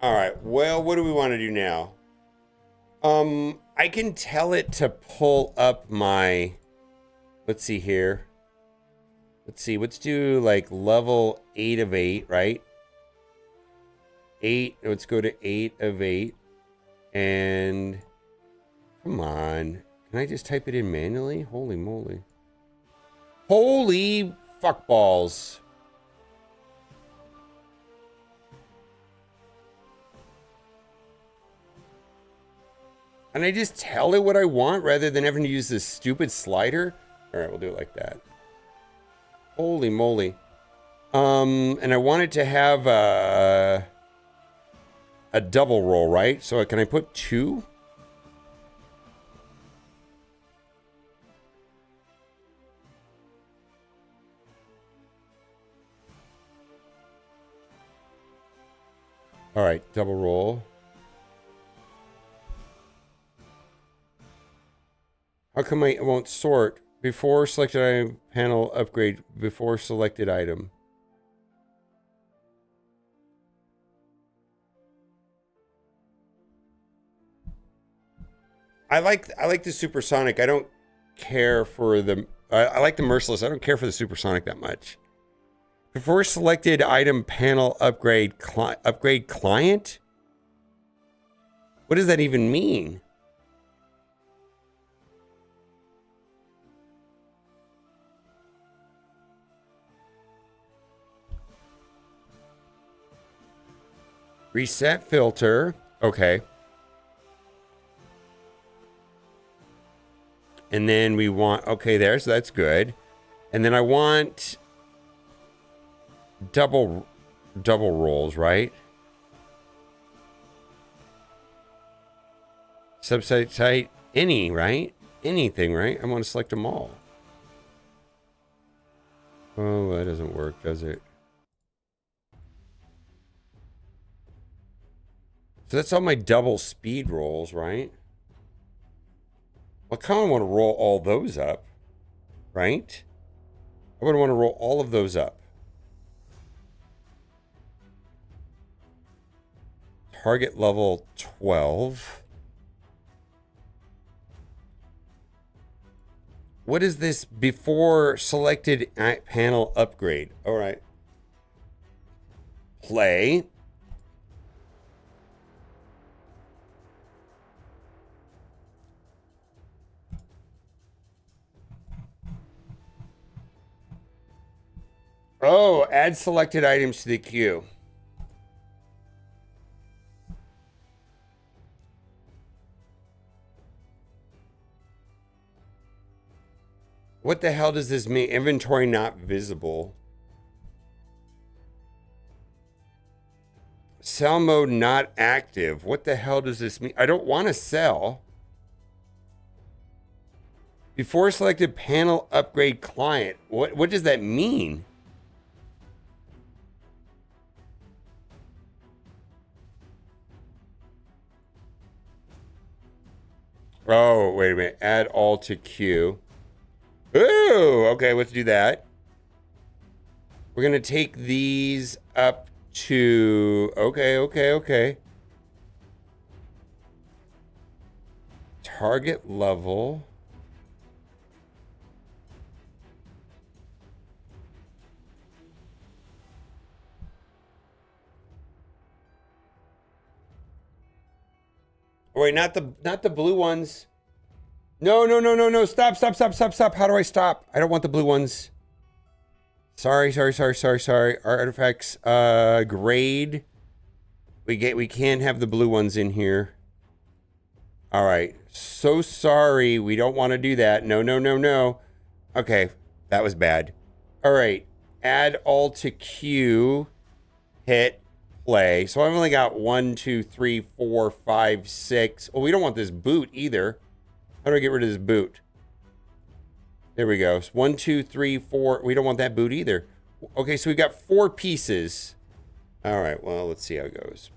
All right. Well, what do we want to do now? I can tell it to pull up my... Let's see here. Let's do like level 8 of 8, right? 8, let's go to 8 of 8. And come on. Can I just type it in manually? Holy moly. Holy fuck balls. And I just tell it what I want rather than having to use this stupid slider? All right, we'll do it like that. Holy moly. And I want it to have a double roll, right? So can I put 2? All right, double roll. How come it won't sort? Before selected item panel upgrade, before selected item. I like the supersonic. I don't care for the I like the merciless. I don't care for the supersonic that much. Before selected item panel upgrade upgrade client? What does that even mean? Reset filter. Okay. And then we want, okay, there, so that's good. And then I want double rolls, right? Subsite type, any, right? Anything, right? I want to select them all. Oh, that doesn't work, does it? So that's all my double speed rolls, right? I kind of want to roll all those up, right? I would want to roll all of those up. Target level 12. What is this before selected panel upgrade? All right. Play. Oh, add selected items to the queue. What the hell does this mean? Inventory not visible. Sell mode not active. What the hell does this mean? I don't want to sell. Before selected panel upgrade client. What does that mean? Oh, wait a minute. Add all to queue. Ooh, okay, let's do that. We're going to take these up to... Okay. Target level. Oh, wait, not the blue ones. No. Stop. How do I stop? I don't want the blue ones. Sorry. Our artifacts, grade. We can't have the blue ones in here. All right. So sorry. We don't want to do that. No. Okay. That was bad. All right. Add all to queue. Hit play. So I've only got 1, 2, 3, 4, 5, 6. Oh, we don't want this boot either. How do I get rid of this boot? There we go. 1, 2, 3, 4. We don't want that boot either. Okay, so we've got 4 pieces. All right, well, let's see how it goes.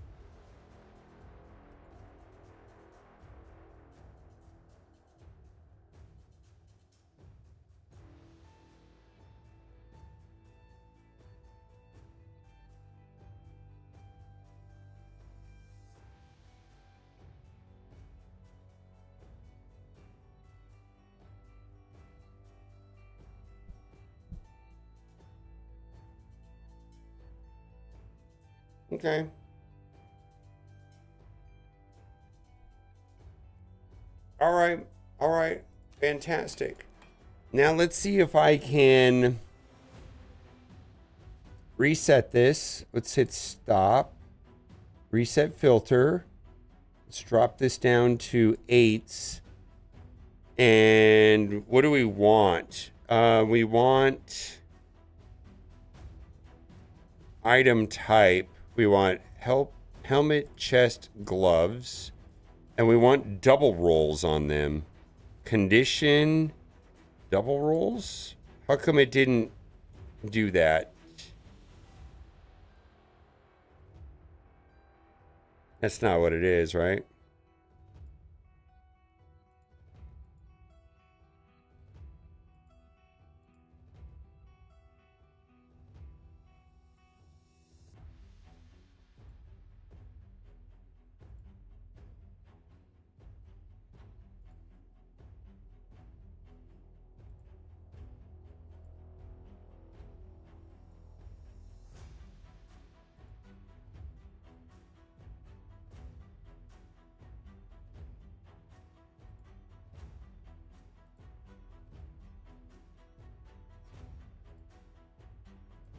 Okay. All right. Fantastic. Now let's see if I can reset this. Let's hit stop. Reset filter. Let's drop this down to 8s. And what do we want? We want item type. We want helmet, chest, gloves. And we want double rolls on them. Condition, double rolls? How come it didn't do that? That's not what it is, right?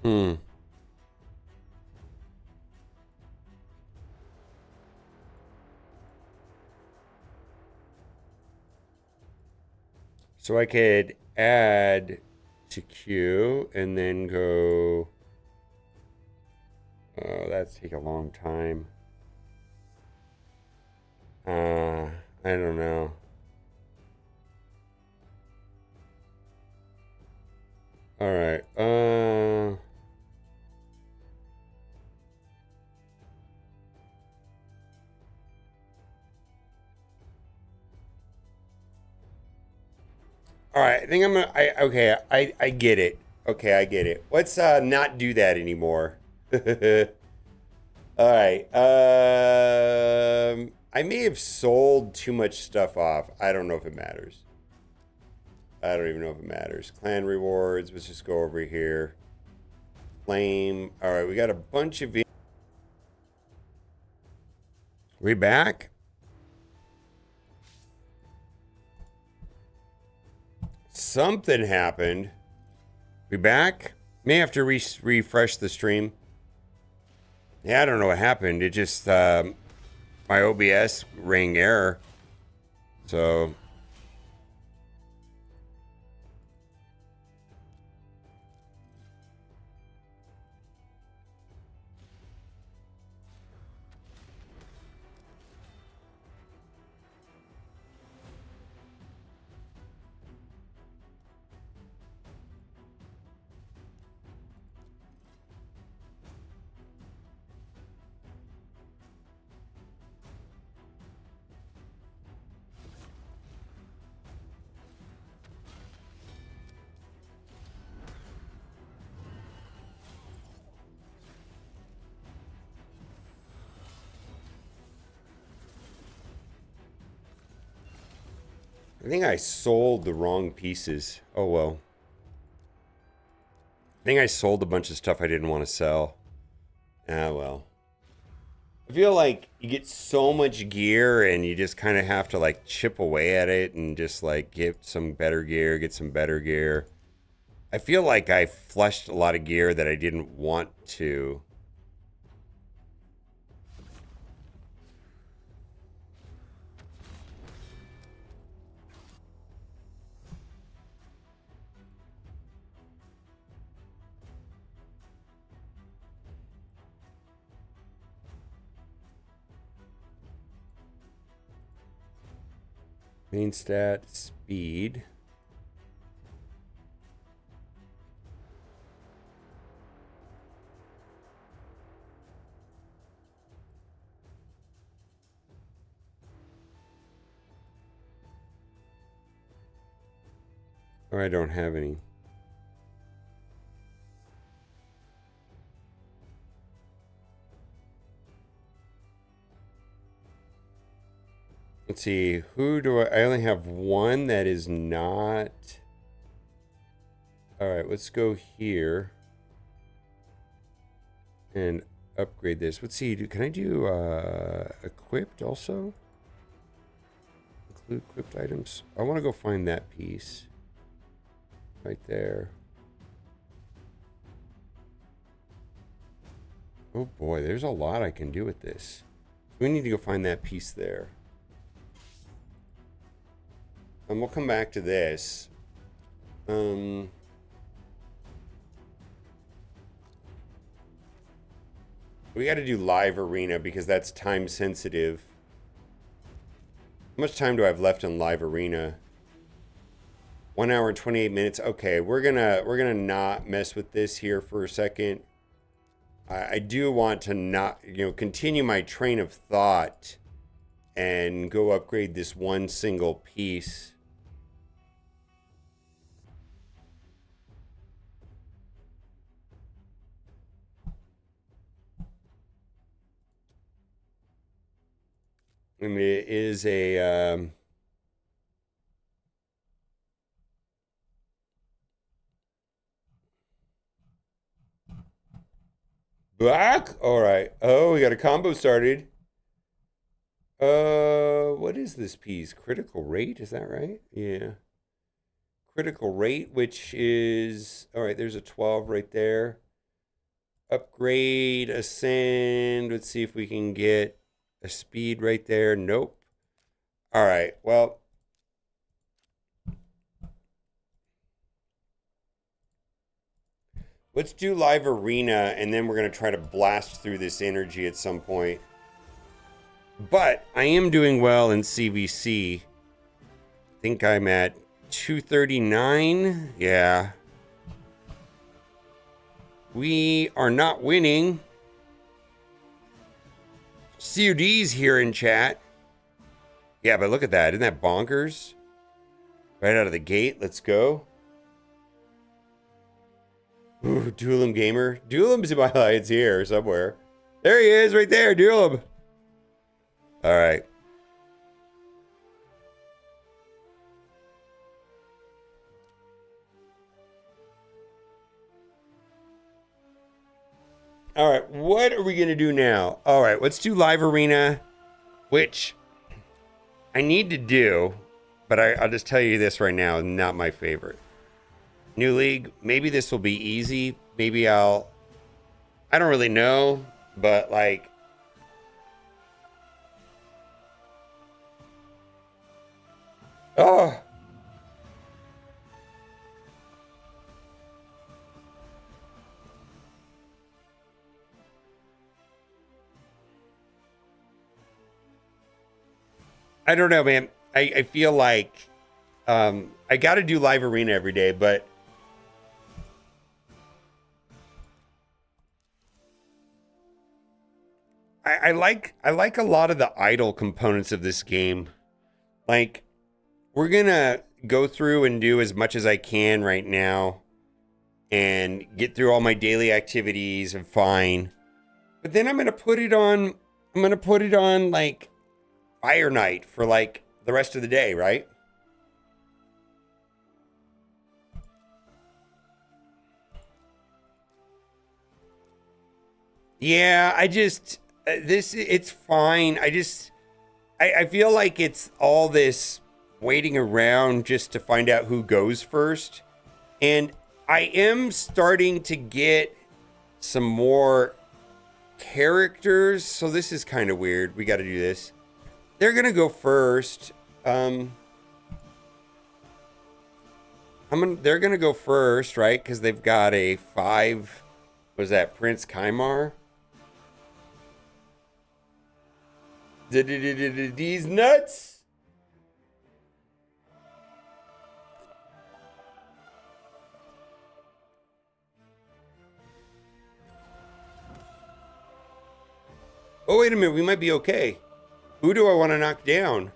Hmm. So I could add to queue and then go... Oh, that's take a long time. I don't know. All right. All right, I think I'm gonna. Okay, I get it. Okay, I get it. Let's not do that anymore. All right. I may have sold too much stuff off. I don't know if it matters. I don't even know if it matters. Clan rewards. Let's just go over here. Flame. All right, we got a bunch of. We back? Something happened. We back? May have to refresh the stream. Yeah, I don't know what happened. It just my OBS rang error. So I think I sold the wrong pieces. Oh well. I think I sold a bunch of stuff I didn't want to sell. Ah well. I feel like you get so much gear and you just kind of have to like chip away at it and just like get some better gear, get some better gear. I feel like I flushed a lot of gear that I didn't want to. Main stat, speed. Or I don't have any. Let's see, who do I only have one that is not. All right, let's go here and upgrade this. Let's see, can I do equipped also? Include equipped items. I want to go find that piece right there. Oh boy, there's a lot I can do with this. We need to go find that piece there. And we'll come back to this. We got to do live arena because that's time sensitive. How much time do I have left in live arena? 1 hour and 28 minutes. Okay, we're gonna not mess with this here for a second. I do want to not, continue my train of thought and go upgrade this one single piece. I mean, it is a black. All right. Oh, we got a combo started. What is this piece? Critical rate, is that right? Yeah. Critical rate, which is all right. There's a 12 right there. Upgrade, ascend. Let's see if we can get a speed right there. Nope. All right. Well, let's do live arena, and then we're going to try to blast through this energy at some point. But I am doing well in CVC. I think I'm at 239. Yeah. We are not winning. CUD's here in chat. Yeah, but look at that. Isn't that bonkers? Right out of the gate. Let's go. Ooh, Duelim Gamer. Duelim's in my lights here somewhere. There he is, right there, Duelim. All right. All right, what are we going to do now? All right, let's do Live Arena, which I need to do, but I'll just tell you this right now, not my favorite. New League, maybe this will be easy. Maybe I don't really know, but like, oh. I don't know, man. I feel like I got to do Live Arena every day, but I like a lot of the idle components of this game. Like, we're gonna go through and do as much as I can right now and get through all my daily activities and fine. But then I'm gonna put it on like Fire Night for like the rest of the day, right? Yeah, I just it's fine. I feel like it's all this waiting around just to find out who goes first. And I am starting to get some more characters, so this is kind of weird. We got to do this. They're gonna go first. They're gonna go first, right? Because they've got a 5. Was that Prince Kaimar? These nuts. Oh, wait a minute. We might be okay. Who do I want to knock down?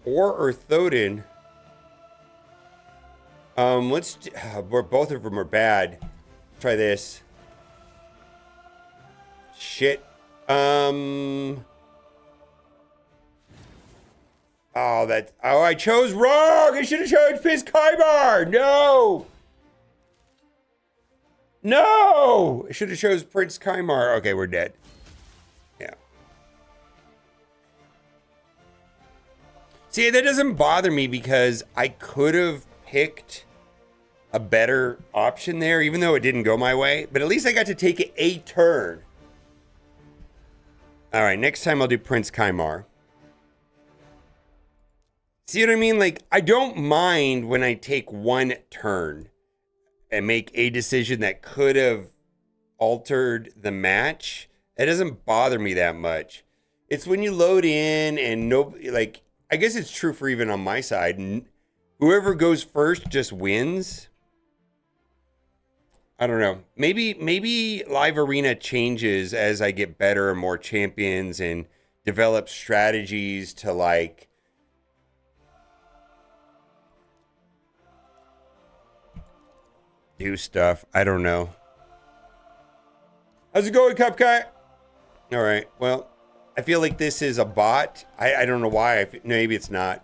Or Thoden? Both of them are bad. Try this. Shit. Oh, I chose wrong. I should have chosen Prince Kaimar. No. No. I should have chose Prince Kaimar. Okay, we're dead. Yeah. See, that doesn't bother me because I could have picked a better option there, even though it didn't go my way. But at least I got to take a turn. All right, next time I'll do Prince Kaimar. See what I mean? Like, I don't mind when I take one turn and make a decision that could have altered the match. It doesn't bother me that much. It's when you load in and nobody, like, I guess it's true for even on my side. And whoever goes first just wins. I don't know. Maybe Live Arena changes as I get better and more champions and develop strategies to like do stuff. I don't know. How's it going, Cupcat? All right. Well, I feel like this is a bot. I don't know why. Maybe it's not.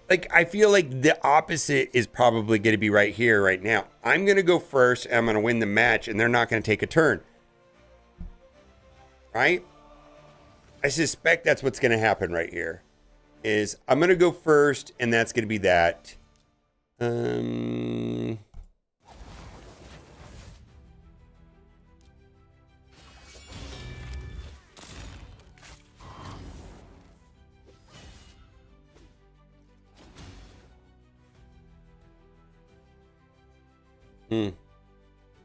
Like, I feel like the opposite is probably going to be right here, right now. I'm going to go first, and I'm going to win the match, and they're not going to take a turn. Right? I suspect that's what's going to happen right here. Is I'm going to go first, and that's going to be that.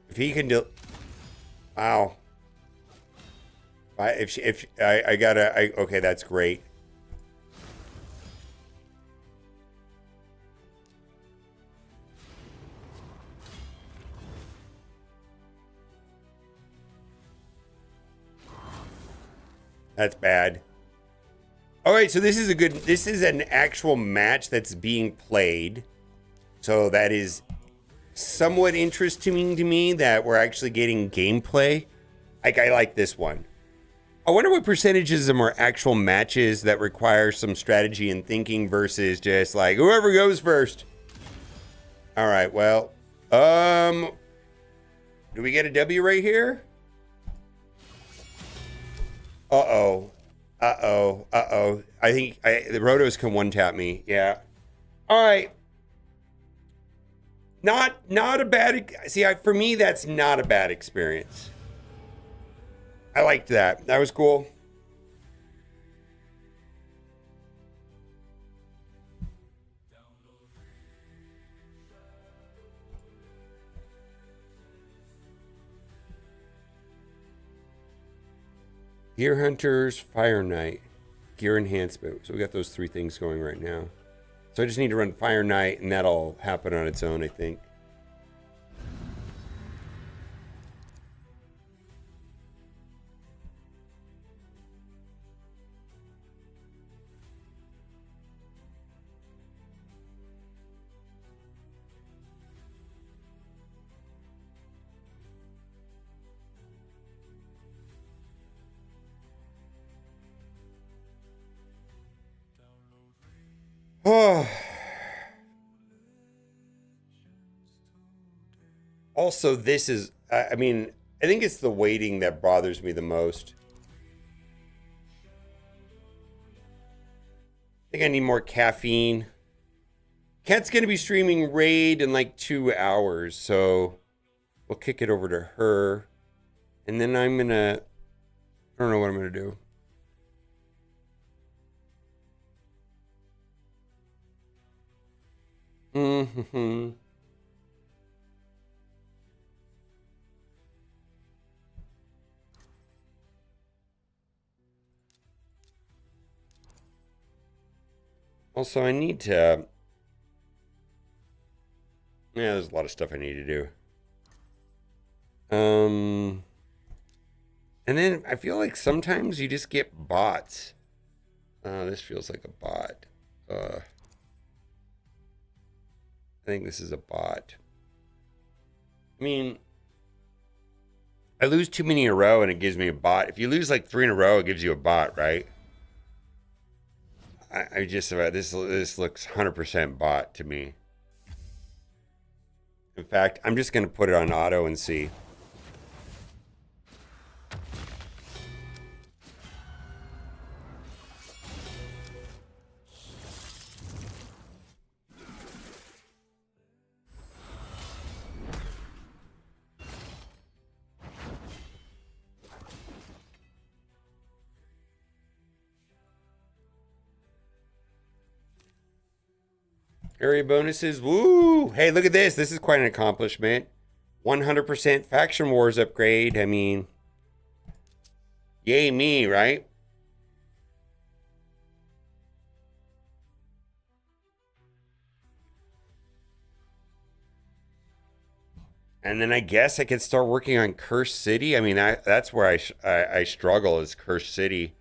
If he can do, wow. Okay, that's great. That's bad. All right, so this is an actual match that's being played. So that is somewhat interesting to me that we're actually getting gameplay. Like, I like this one. I wonder what percentages of them are actual matches that require some strategy and thinking versus just like whoever goes first. All right, well, do we get a W right here? Uh-oh. Uh-oh. Uh-oh. I think the Rotos can one-tap me. Yeah. All right. Not a bad... See, for me, that's not a bad experience. I liked that. That was cool. Gear Hunters, Fire Knight, Gear Enhancement. So we got those 3 things going right now. So I just need to run Fire Knight, and that'll happen on its own, I think. Oh. Also, this is, I mean, I think it's the waiting that bothers me the most. I think I need more caffeine. Kat's going to be streaming Raid in like 2 hours, so we'll kick it over to her. And then I'm going to, I don't know what I'm going to do. Mm-hmm. Also, I need to... Yeah, there's a lot of stuff I need to do. And then I feel like sometimes you just get bots. This feels like a bot. I think this is a bot. I mean, I lose too many in a row and it gives me a bot. If you lose like 3 in a row, it gives you a bot, right? I just about this looks 100% bot to me. In fact, I'm just gonna put it on auto and see. Area bonuses, woo! Hey, look at this. This is quite an accomplishment. 100% faction wars upgrade. I mean, yay me, right? And then I guess I could start working on Cursed City. I mean, that's where I struggle is Cursed City.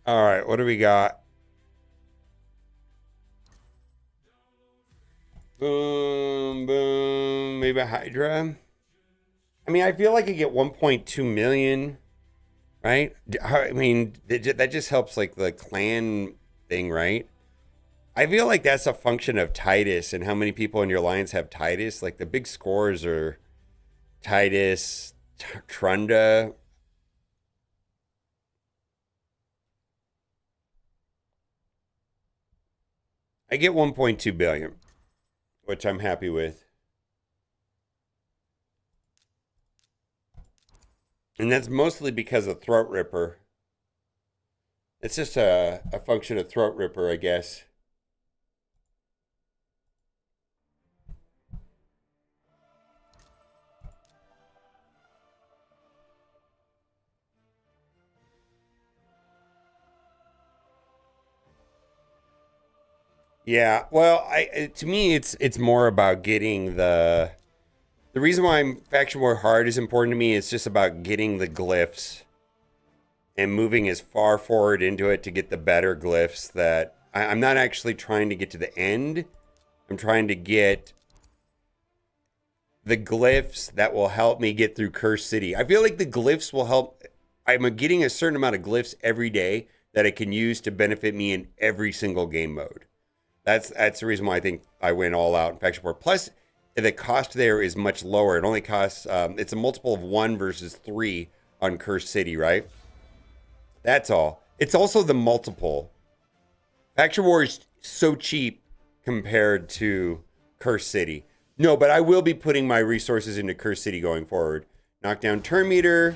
All right, what do we got? Boom, boom. Maybe a Hydra. I mean, I feel like I get 1.2 million, right? I mean, that just helps like the clan thing, right? I feel like that's a function of Titus and how many people in your alliance have Titus. Like the big scores are Titus, Trunda. I get 1.2 billion, which I'm happy with. And that's mostly because of Throat Ripper. It's just a function of Throat Ripper, I guess. Yeah, well, to me it's more about getting the reason why faction war hard is important to me is just about getting the glyphs and moving as far forward into it to get the better glyphs that I'm not actually trying to get to the end. I'm trying to get the glyphs that will help me get through Curse City. I feel like the glyphs will help. I'm getting a certain amount of glyphs every day that I can use to benefit me in every single game mode. That's the reason why I think I went all out in Faction 4. Plus, the cost there is much lower. It only costs, it's a multiple of 1 versus 3 on Curse City, right? That's all. It's also the multiple. Faction War is so cheap compared to Curse City. No, but I will be putting my resources into Curse City going forward. Knock down turn meter.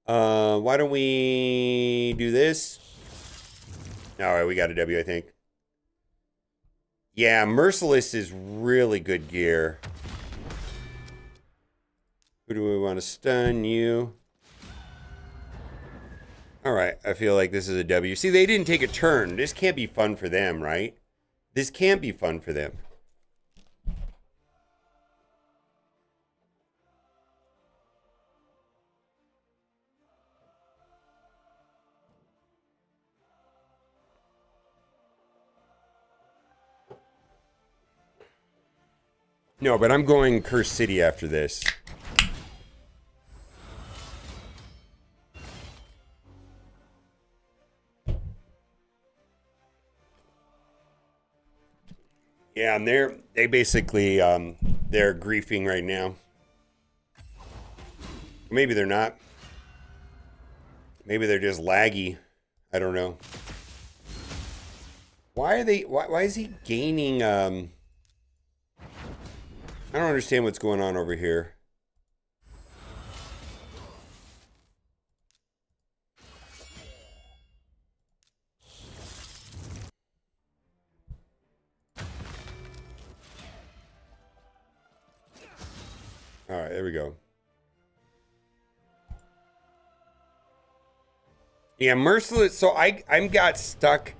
Why don't we do this? All right, we got a W, I think. Yeah, Merciless is really good gear. Who do we want to stun? You. All right, I feel like this is a W. See, they didn't take a turn. This can't be fun for them, right? This can't be fun for them. No, but I'm going Curse City after this. Yeah, and they basically they're griefing right now. Maybe they're not. Maybe they're just laggy. I don't know. Why are they? Why is he gaining? I don't understand what's going on over here. All right, there we go. Yeah, Merciless. So I'm got stuck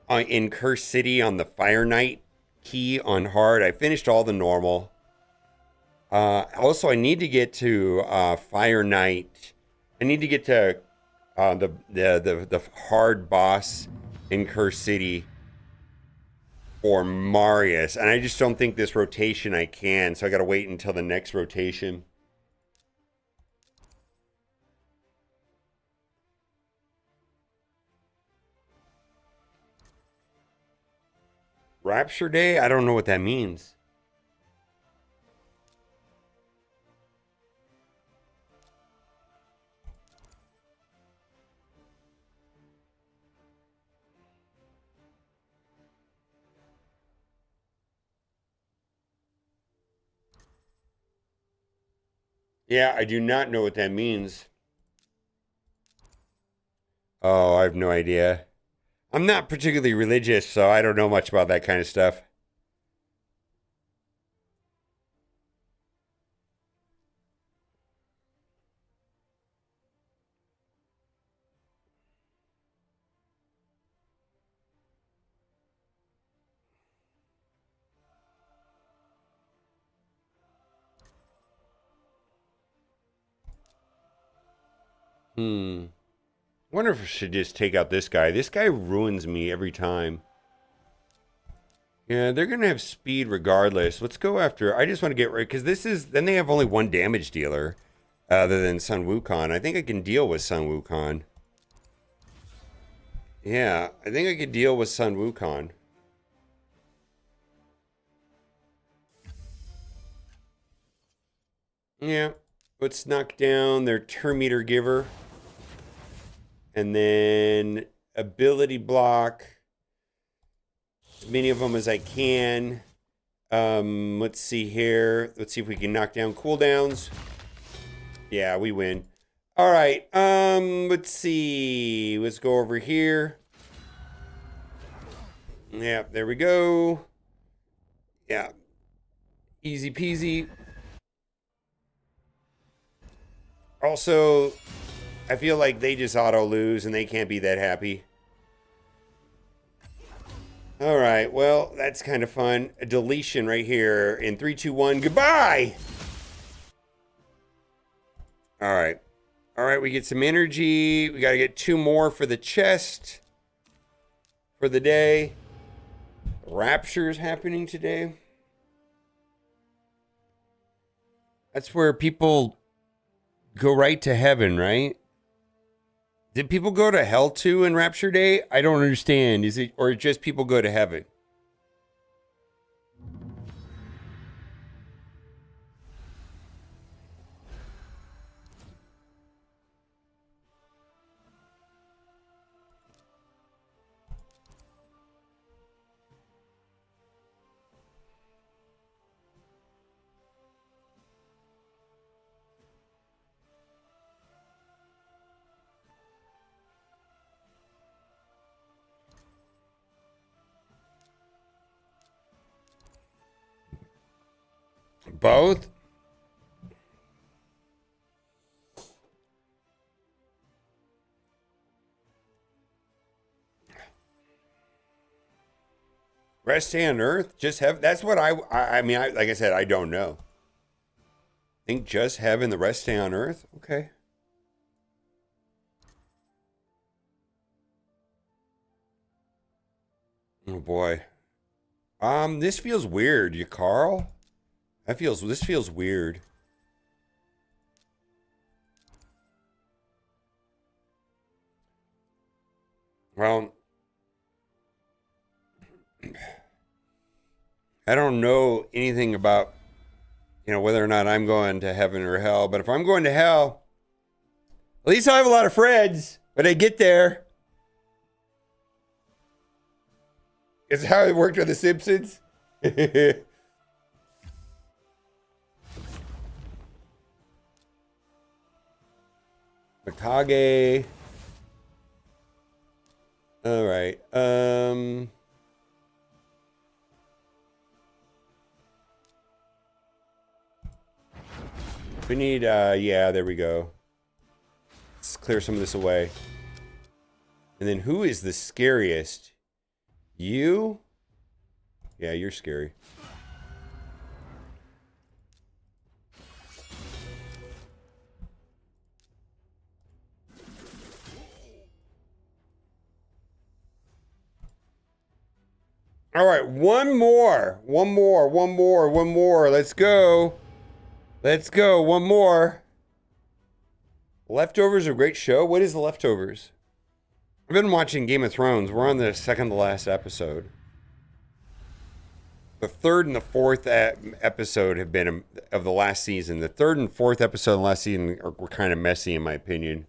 in Curse City on the Fire Knight key on hard. I finished all the normal. Also, I need to get to Fire Knight. I need to get to the hard boss in Curse City for Marius, and I just don't think this rotation I can. So I got to wait until the next rotation. Rapture Day? I don't know what that means. Yeah, I do not know what that means. Oh, I have no idea. I'm not particularly religious, so I don't know much about that kind of stuff. Hmm. Wonder if I should just take out this guy. This guy ruins me every time. Yeah, they're gonna have speed regardless. Let's go after. I just want to get rid because this is. Then they have only one damage dealer, other than Sun Wukong. I think I can deal with Sun Wukong. Yeah, I think I could deal with Sun Wukong. Yeah, let's knock down their turn meter giver, and then ability block as many of them as I can. Let's see here. Let's see if we can knock down cooldowns. Yeah, we win. All right. Let's see. Let's go over here. Yeah, there we go. Yeah. Easy peasy. Also, I feel like they just auto lose and they can't be that happy. All right, well, that's kind of fun. A deletion right here in 3, 2, 1. Goodbye. All right. All right, we get some energy. We got to get 2 more for the chest for the day. Rapture is happening today. That's where people go right to heaven, right? Did people go to hell too in Rapture Day? I don't understand. Is it, or just people go to heaven? Both? Rest day on earth? Just heaven? That's what I mean, like I said, I don't know. Think just heaven, the rest day on earth? Okay. Oh boy. This feels weird. You, Carl? This feels weird. Well, I don't know anything about, whether or not I'm going to heaven or hell. But if I'm going to hell, at least I have a lot of friends when I get there. It's how it worked with The Simpsons. Mikage. All right. We need, yeah, there we go. Let's clear some of this away. And then who is the scariest? You? Yeah, you're scary. All right, one more. Let's go. One more. Leftovers are a great show. What is The Leftovers? I've been watching Game of Thrones. We're on the second to last episode. The third and the fourth episode have been of the last season. The third and fourth episode of the last season were kind of messy, in my opinion.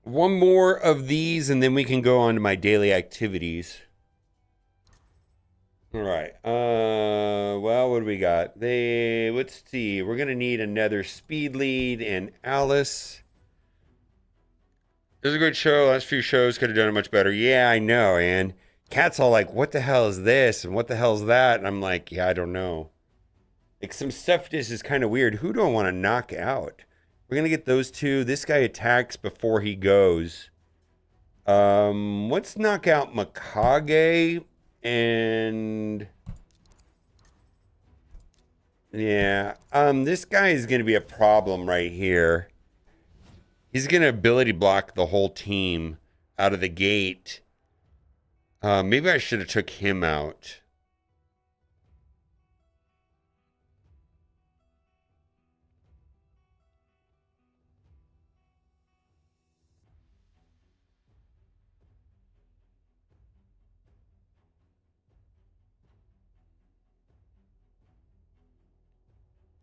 One more of these, and then we can go on to my daily activities. All right. Well, what do we got? Let's see. We're gonna need another speed lead and Alice. It was a good show. Last few shows could have done it much better. Yeah, I know. And Cat's all like, "What the hell is this? And what the hell is that?" And I'm like, "Yeah, I don't know." Like some stuff just is kind of weird. Who do I want to knock out? We're gonna get those two. This guy attacks before he goes. Let's knock out Mikage and yeah. This guy is gonna be a problem right here. He's gonna ability block the whole team out of the gate. Maybe I should have took him out.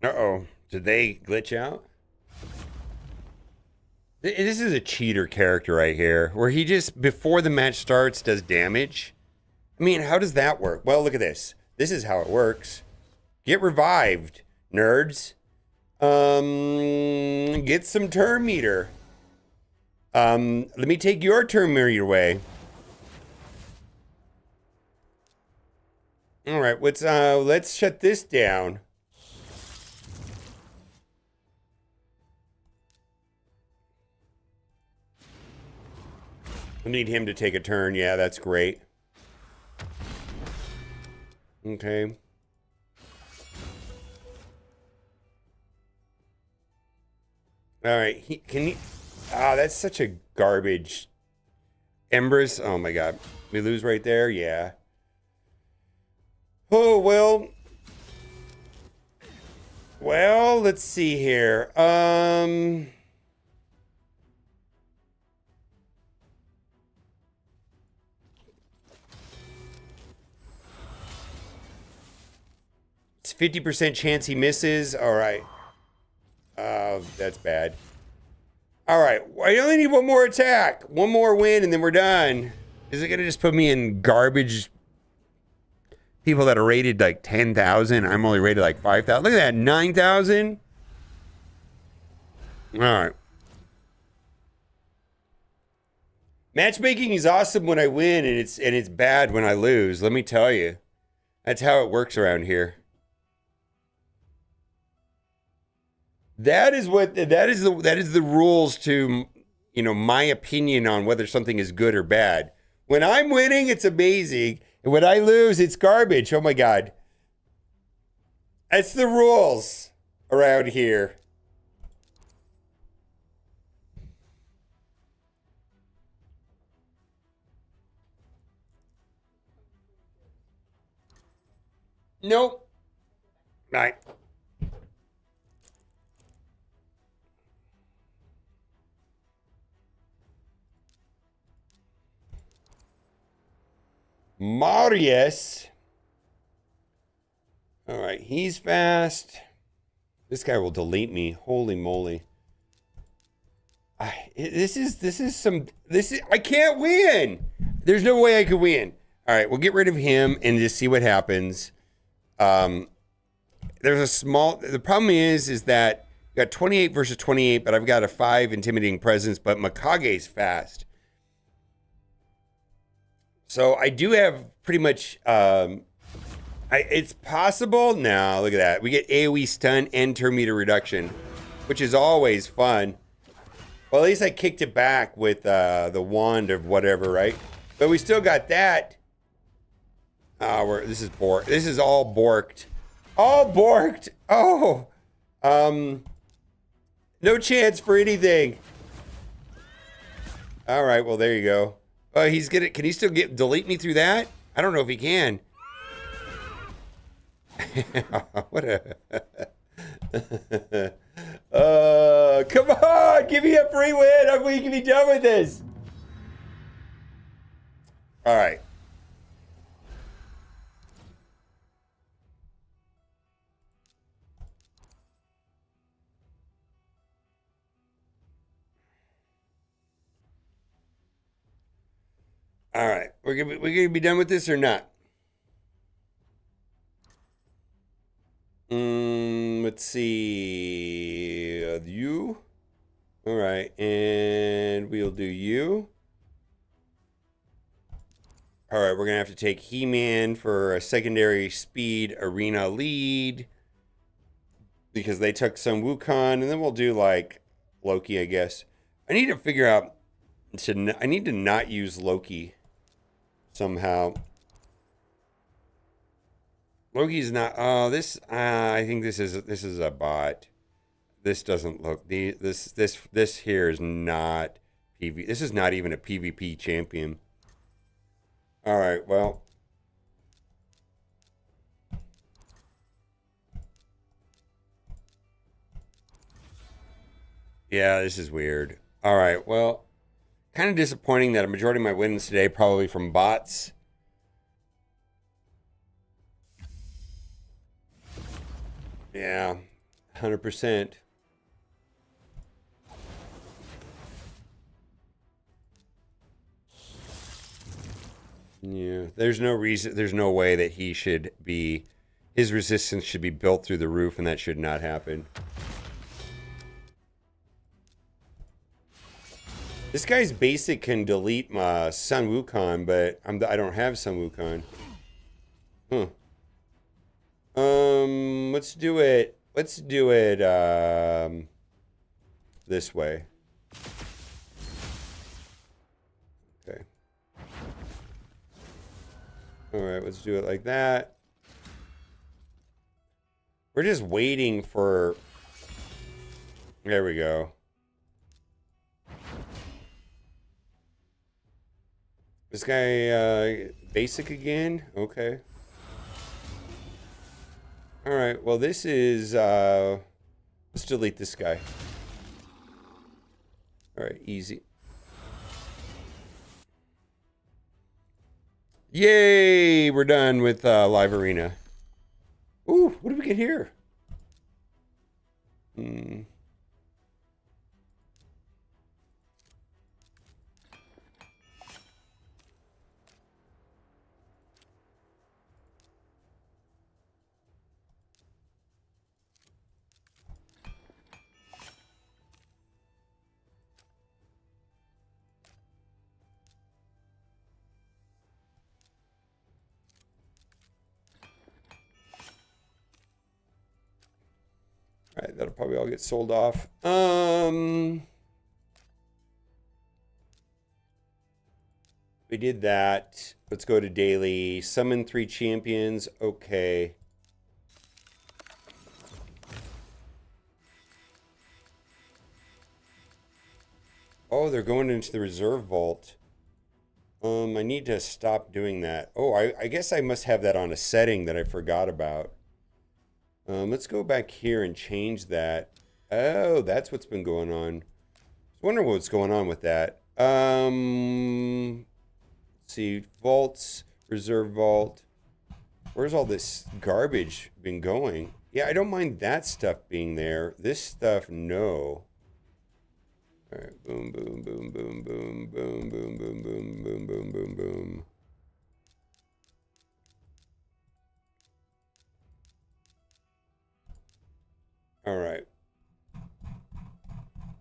Uh-oh. Did they glitch out? This is a cheater character right here, where he just, before the match starts, does damage. I mean, how does that work? Well, look at this. This is how it works. Get revived, nerds. Get some turn meter. Let me take your turn your way. All right, let's shut this down. I need him to take a turn. Yeah, that's great. Okay. All right. That's such a garbage. Embers. Oh my God. We lose right there. Yeah. Oh, well. Well, let's see here. It's 50% chance he misses. All right. That's bad. All right. I only need one more attack. One more win, and then we're done. Is it going to just put me in garbage? People that are rated like 10,000. I'm only rated like 5,000. Look at that. 9,000. All right. Matchmaking is awesome when I win, and it's bad when I lose. Let me tell you. That's how it works around here. That is the rules to, my opinion on whether something is good or bad. When I'm winning, it's amazing. And when I lose, it's garbage. Oh my God. That's the rules around here. Nope. All right. Marius. All right, he's fast. This guy will delete me. Holy moly. I can't win. There's no way I could win. All right, we'll get rid of him and just see what happens. The problem is that you got 28 versus 28, but I've got a 5 intimidating presence, but Mikage's fast. So I do have pretty much, it's possible. No, look at that. We get AoE stun and turn meter reduction, which is always fun. Well, at least I kicked it back with the wand of whatever, right? But we still got that. This is borked. This is all borked. All borked. Oh. No chance for anything. All right, well, there you go. He's gonna. Can he still delete me through that? I don't know if he can. What a. Come on, give me a free win. We can be done with this. All right. All right, we're gonna be done with this or not? Let's see. You. All right, and we'll do you. All right, we're gonna have to take He-Man for a secondary speed arena lead because they took some Wukong, and then we'll do like Loki, I guess. I need to figure out. I need to not use Loki. Somehow, Loki's not. Oh, this. I think this is a bot. This doesn't look. This here is not PV. This is not even a PvP champion. All right. Well. Yeah, this is weird. All right. Well. Kind of disappointing that a majority of my wins today probably from bots. Yeah, 100%. Yeah, there's no reason, there's no way that his resistance should be built through the roof, and that should not happen. This guy's basic can delete my Sun Wukong, but I don't have Sun Wukong. Huh. Let's do it. Let's do it this way. Okay. All right, let's do it like that. We're just waiting for... There we go. This guy, basic again? Okay. Alright, well this is, let's delete this guy. Alright, easy. Yay! We're done with Live Arena. Ooh, what did we get here? Alright, that'll probably all get sold off. We did that. Let's go to daily. Summon 3 champions. Okay. Oh, they're going into the reserve vault. I need to stop doing that. Oh, I guess I must have that on a setting that I forgot about. Let's go back here and change that. Oh, that's what's been going on. I was wondering what's going on with that. Let's see, vaults, reserve vault. Where's all this garbage been going? Yeah, I don't mind that stuff being there. This stuff, no. All right, boom, boom, boom, boom, boom, boom, boom, boom, boom, boom, boom, boom, boom. All right.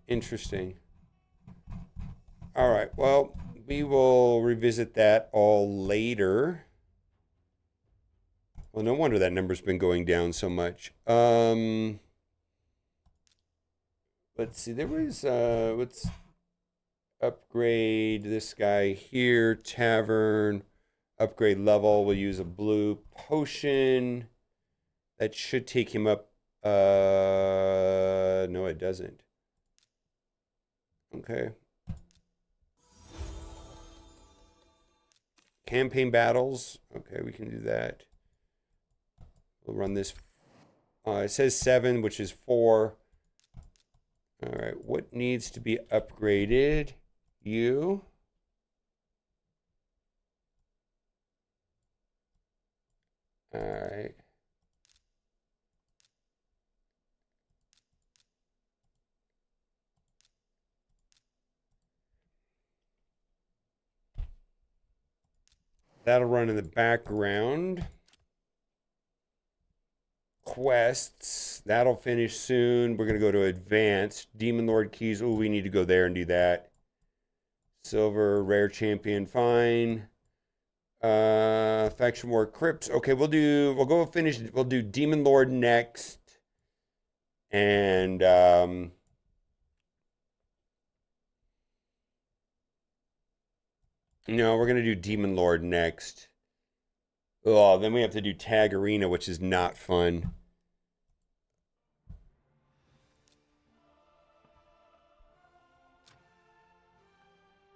Interesting. All right, well, we will revisit that all later. Well, no wonder that number's been going down so much. Let's see, there was, let's upgrade this guy here, tavern, upgrade level. We'll use a blue potion. That should take him up. No, it doesn't. Okay. Campaign battles. Okay, we can do that. We'll run this. It says 7, which is 4. All right, what needs to be upgraded? You. All right. That'll run in the background. Quests. That'll finish soon. We're going to go to advanced. Demon Lord keys. Oh, we need to go there and do that. Silver, rare champion, fine. Faction war crypts. Okay, we'll go finish. We'll do Demon Lord next. And, no, we're going to do Demon Lord next. Oh, then we have to do Tag Arena, which is not fun.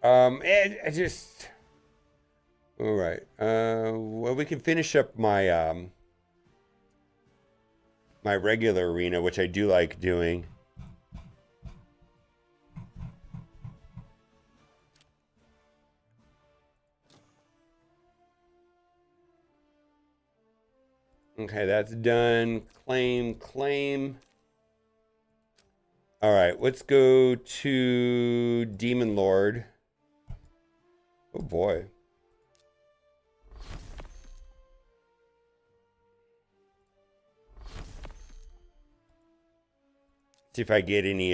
And I just... All right. Well, we can finish up my, my regular arena, which I do like doing. Okay, that's done. Claim, claim. All right, let's go to Demon Lord. Oh boy. See if I get any,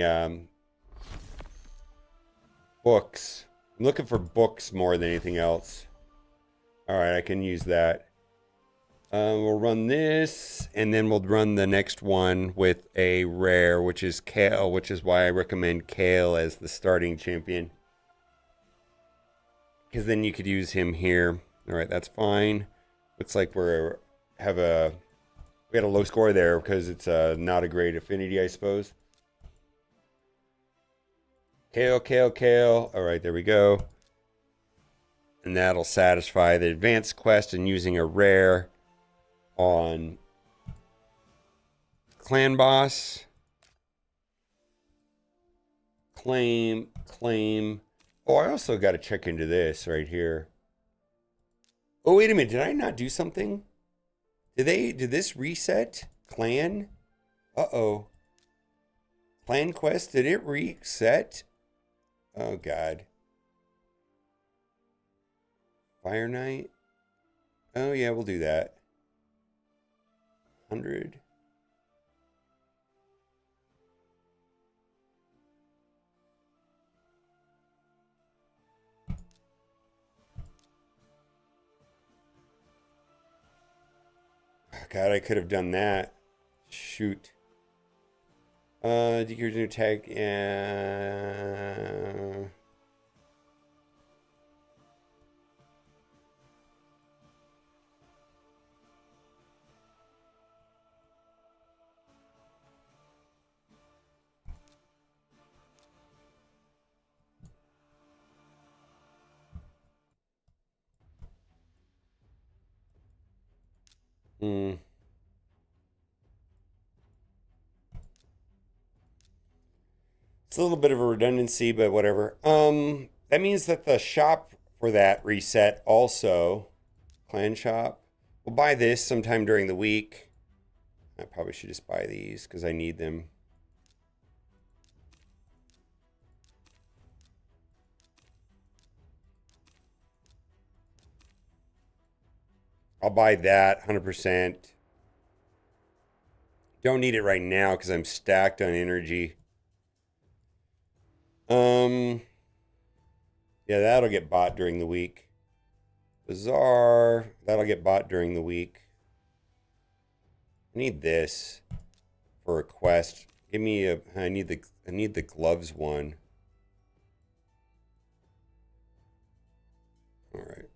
Books. I'm looking for books more than anything else. All right, I can use that. We'll run this, and then we'll run the next one with a rare, which is Kale, which is why I recommend Kale as the starting champion. Because then you could use him here. All right, that's fine. Looks like we had a low score there because it's not a great affinity, I suppose. Kale, Kale, Kale. All right, there we go. And that'll satisfy the advanced quest and using a rare on clan boss. Claim. Oh, I also got to check into this right here. Oh, wait a minute. Did I not do something? Did this reset? Clan? Uh-oh. Clan quest, did it reset? Oh, God. Fire Knight? Oh, yeah, we'll do that. 100. God, I could have done that. Shoot. Decrease new attack. Yeah. It's a little bit of a redundancy, but whatever. That means that the shop for that reset also. Clan shop. We'll buy this sometime during the week. I probably should just buy these because I need them. I'll buy that 100%. Don't need it right now because I'm stacked on energy. Yeah, that'll get bought during the week. Bazaar, that'll get bought during the week. I need this for a quest. Give me a. I need the gloves one. All right.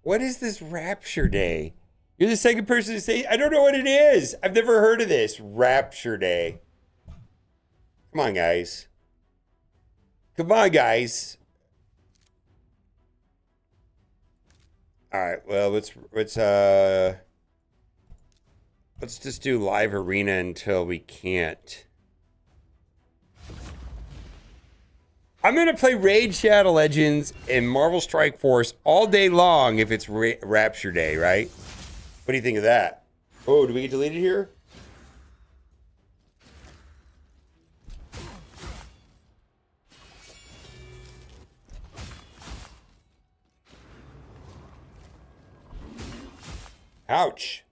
What is this Rapture Day? You're the second person to say. I don't know what it is. I've never heard of this Rapture Day. Come on, guys. Come on, guys. All right. Well, let's just do live arena until we can't. I'm gonna play Raid Shadow Legends and Marvel Strike Force all day long if it's Rapture Day, right? What do you think of that? Oh, do we get deleted here? Ouch.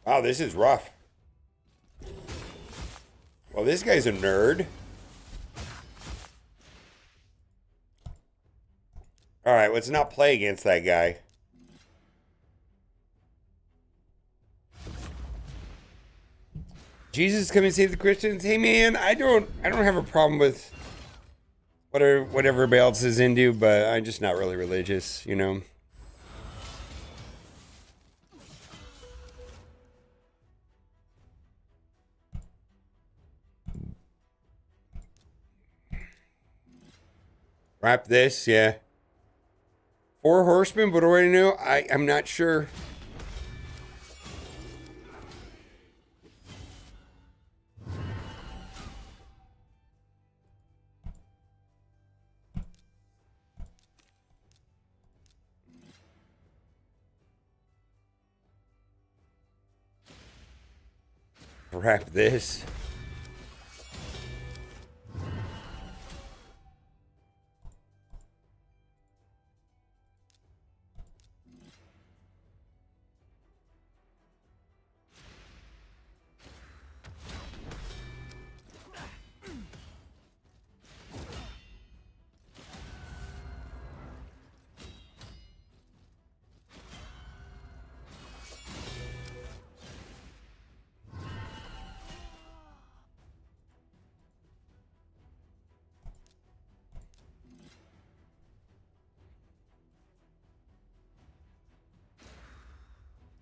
Wow, this is rough. Well, this guy's a nerd. All right, let's not play against that guy. Jesus, come and save the Christians. Hey, man, I don't have a problem with whatever everybody else is into, but I'm just not really religious, you know. Wrap this, yeah. 4 horsemen, but what do I know? I'm not sure. Wrap this.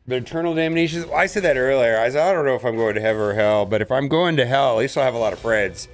The eternal damnation. I said that earlier. I said I don't know if I'm going to heaven or hell, but if I'm going to hell, at least I'll have a lot of friends.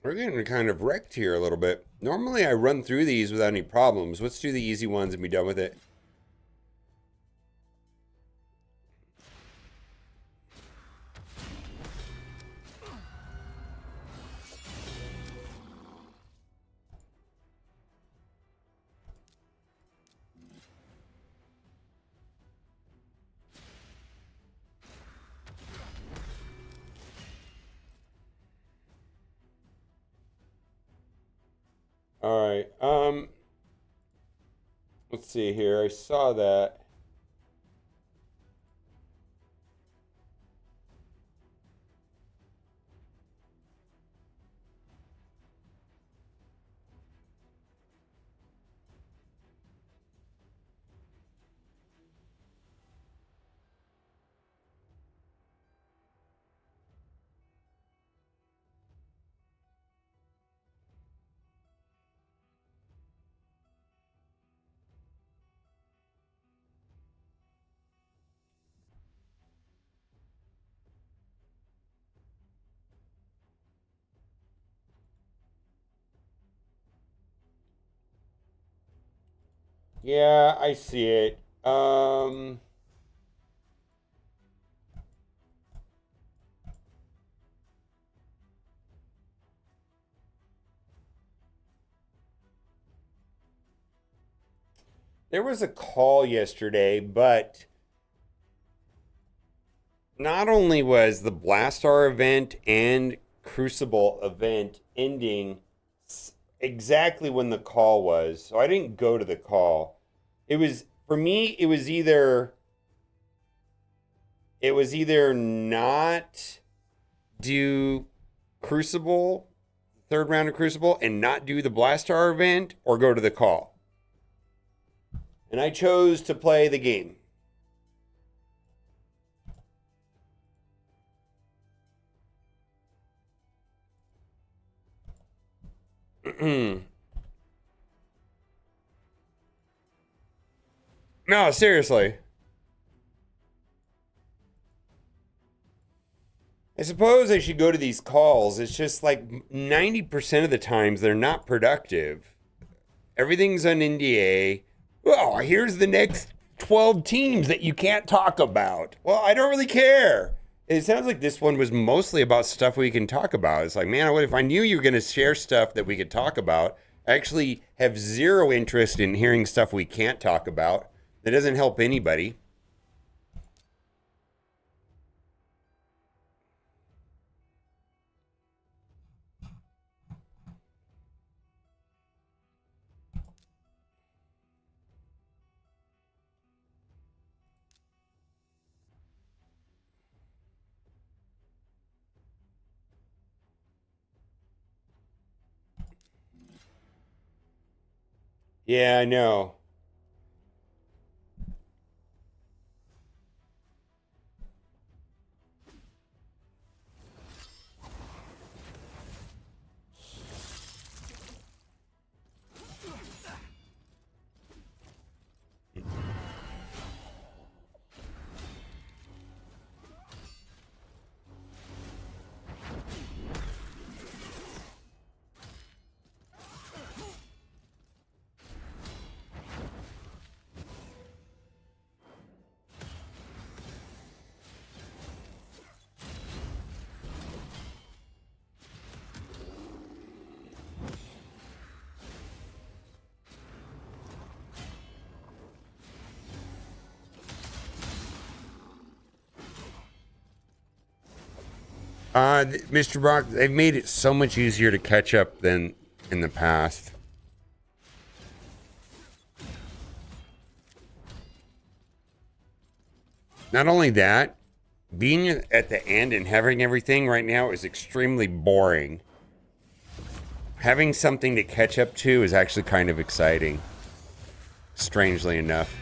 We're getting kind of wrecked here a little bit. Normally I run through these without any problems. Let's do the easy ones and be done with it. All right. Let's see here. I saw that. Yeah, I see it. There was a call yesterday, but not only was the Blastar event and Crucible event ending exactly when the call was, so I didn't go to the call. It was for me. It was either not do Crucible, third round of Crucible, and not do the Blastar event, or go to the call. And I chose to play the game. No, seriously. I suppose I should go to these calls. It's just like 90% of the times they're not productive. Everything's on NDA. Well, here's the next 12 teams that you can't talk about. Well, I don't really care. It sounds like this one was mostly about stuff we can talk about. It's like, man, what if I knew you were going to share stuff that we could talk about? I actually have zero interest in hearing stuff we can't talk about. That doesn't help anybody. Yeah, I know. Mr. Brock, they've made it so much easier to catch up than in the past. Not only that, being at the end and having everything right now is extremely boring. Having something to catch up to is actually kind of exciting, strangely enough.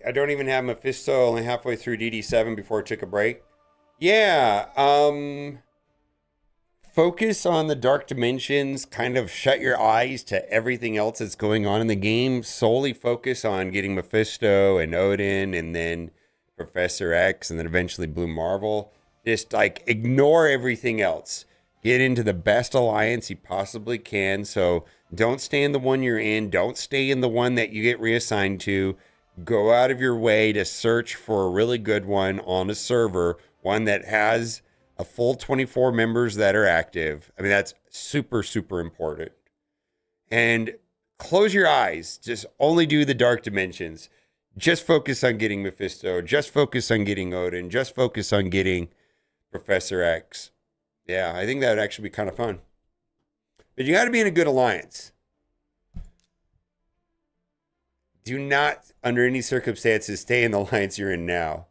I don't even have Mephisto, only halfway through DD7 before I took a break. Yeah, focus on the dark dimensions, kind of shut your eyes to everything else that's going on in the game. Solely focus on getting Mephisto and Odin and then Professor X and then eventually Blue Marvel. Just like ignore everything else. Get into the best alliance you possibly can. So don't stay in the one you're in. Don't stay in the one that you get reassigned to. Go out of your way to search for a really good one on a server, one that has a full 24 members that are active. I mean, that's super, super important. And close your eyes. Just only do the dark dimensions. Just focus on getting Mephisto. Just focus on getting Odin. Just focus on getting Professor X. Yeah, I think that would actually be kind of fun. But you got to be in a good alliance. Do not, under any circumstances, stay in the alliance you're in now.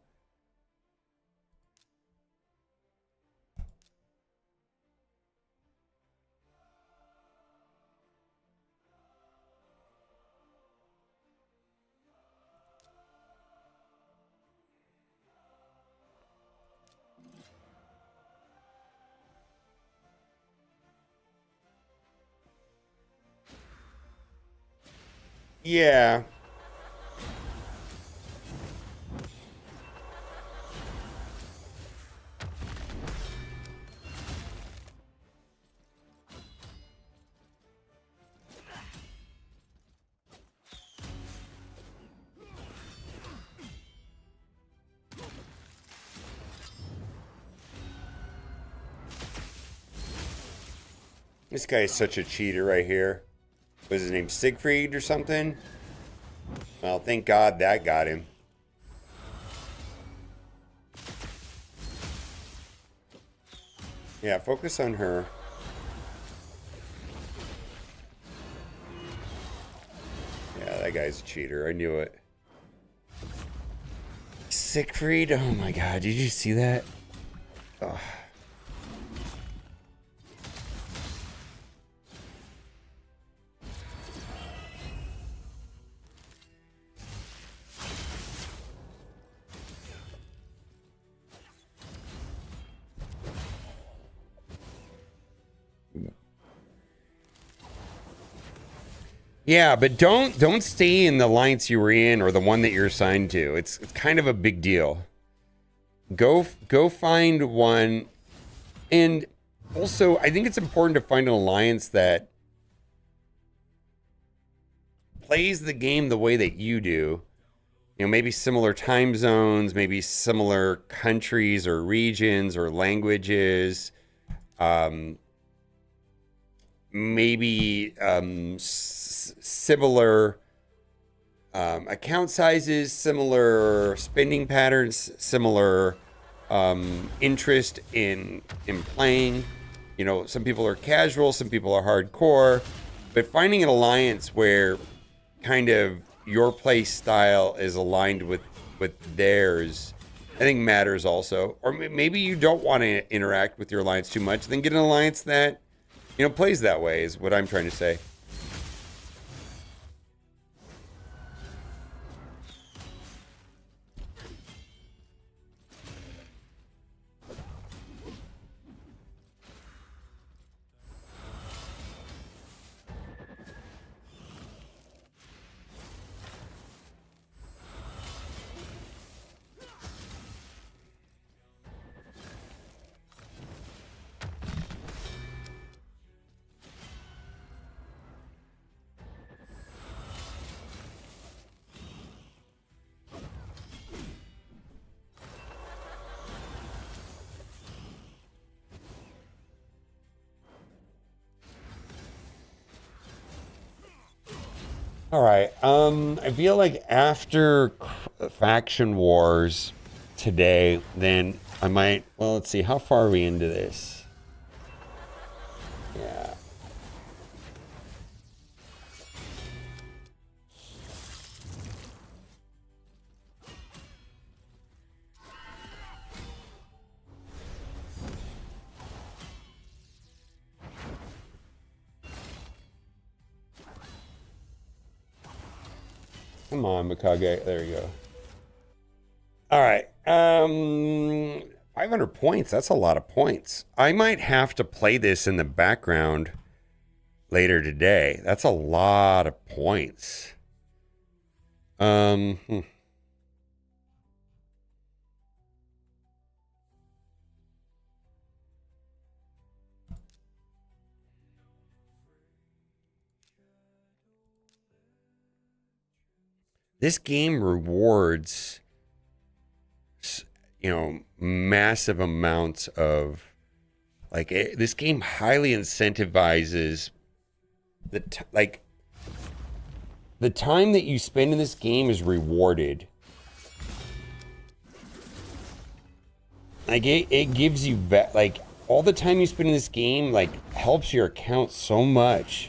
Yeah. This guy is such a cheater right here. Was his name Siegfried or something? Well, thank God that got him. Yeah, focus on her. Yeah, that guy's a cheater. I knew it. Siegfried? Oh my God, did you see that? Oh. Yeah, but don't stay in the alliance you were in or the one that you're assigned to. It's kind of a big deal. Go find one, and also I think it's important to find an alliance that plays the game the way that you do. You know, maybe similar time zones, maybe similar countries or regions or languages. Maybe similar account sizes, similar spending patterns, similar interest in playing. You know, some people are casual, some people are hardcore, but finding an alliance where kind of your play style is aligned with theirs, I think matters also. Or maybe you don't want to interact with your alliance too much, then get an alliance that, you know, plays that way is what I'm trying to say. All right. I feel like after faction wars today, then I might. Well, let's see. How far are we into this? Yeah. Come on, Mikage. There you go. All right. 500 points. That's a lot of points. I might have to play this in the background later today. That's a lot of points. Um, hmm. This game rewards, you know, massive amounts of like this game highly incentivizes like the time that you spend in this game is rewarded. Like it gives you like all the time you spend in this game like helps your account so much.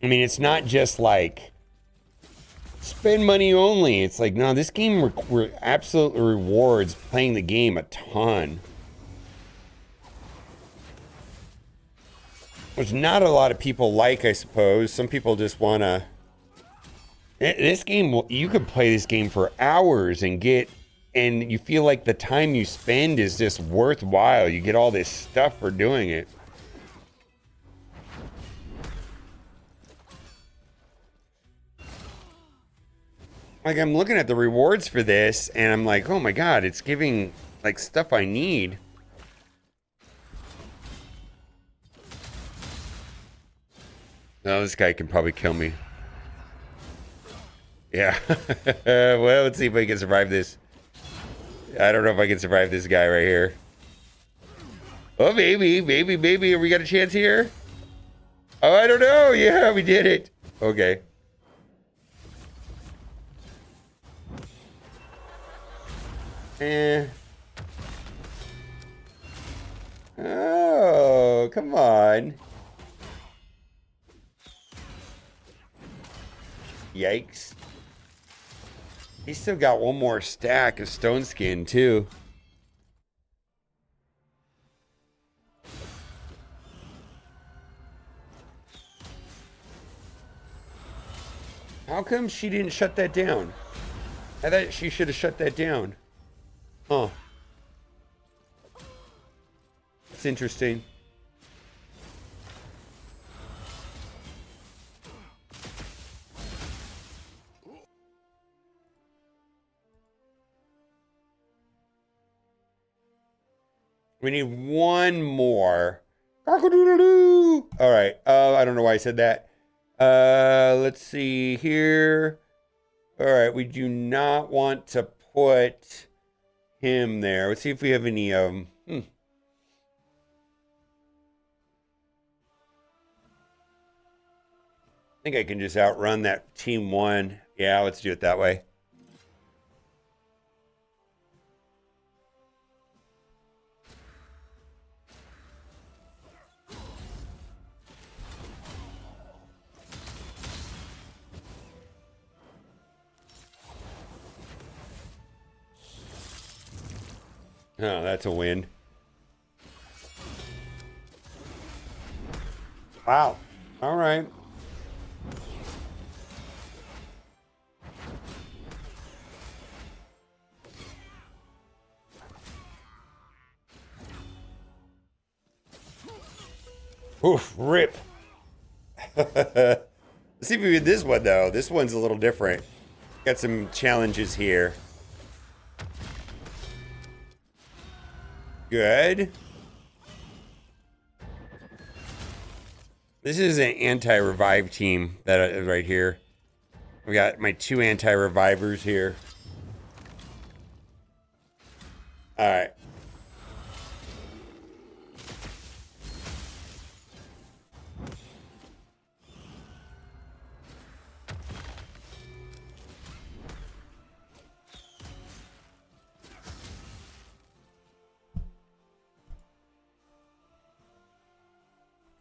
I mean, it's not just like spend money only. It's like, no, this game absolutely rewards playing the game a ton. Which not a lot of people like, I suppose. Some people just want to... This game, you could play this game for hours and get... And you feel like the time you spend is just worthwhile. You get all this stuff for doing it. Like, I'm looking at the rewards for this, and I'm like, oh my god, it's giving, like, stuff I need. No, this guy can probably kill me. Yeah. Well, let's see if I can survive this. I don't know if I can survive this guy right here. Oh, maybe. Have we got a chance here? Oh, I don't know. Yeah, we did it. Okay. Oh, come on. Yikes. He's still got one more stack of stone skin, too. How come she didn't shut that down? I thought she should have shut that down. Huh. It's interesting. We need one more. All right. I don't know why I said that. Let's see here. All right. We do not want to put him there. Let's see if we have any of them. think I can just outrun that team one. Yeah, let's do it that way. Oh, that's a win. Wow. All right. Oof, rip. Let's see if we win this one, though. This one's a little different. Got some challenges here. Good. This is an anti-revive team that right here. We got my 2 anti-revivers here. All right.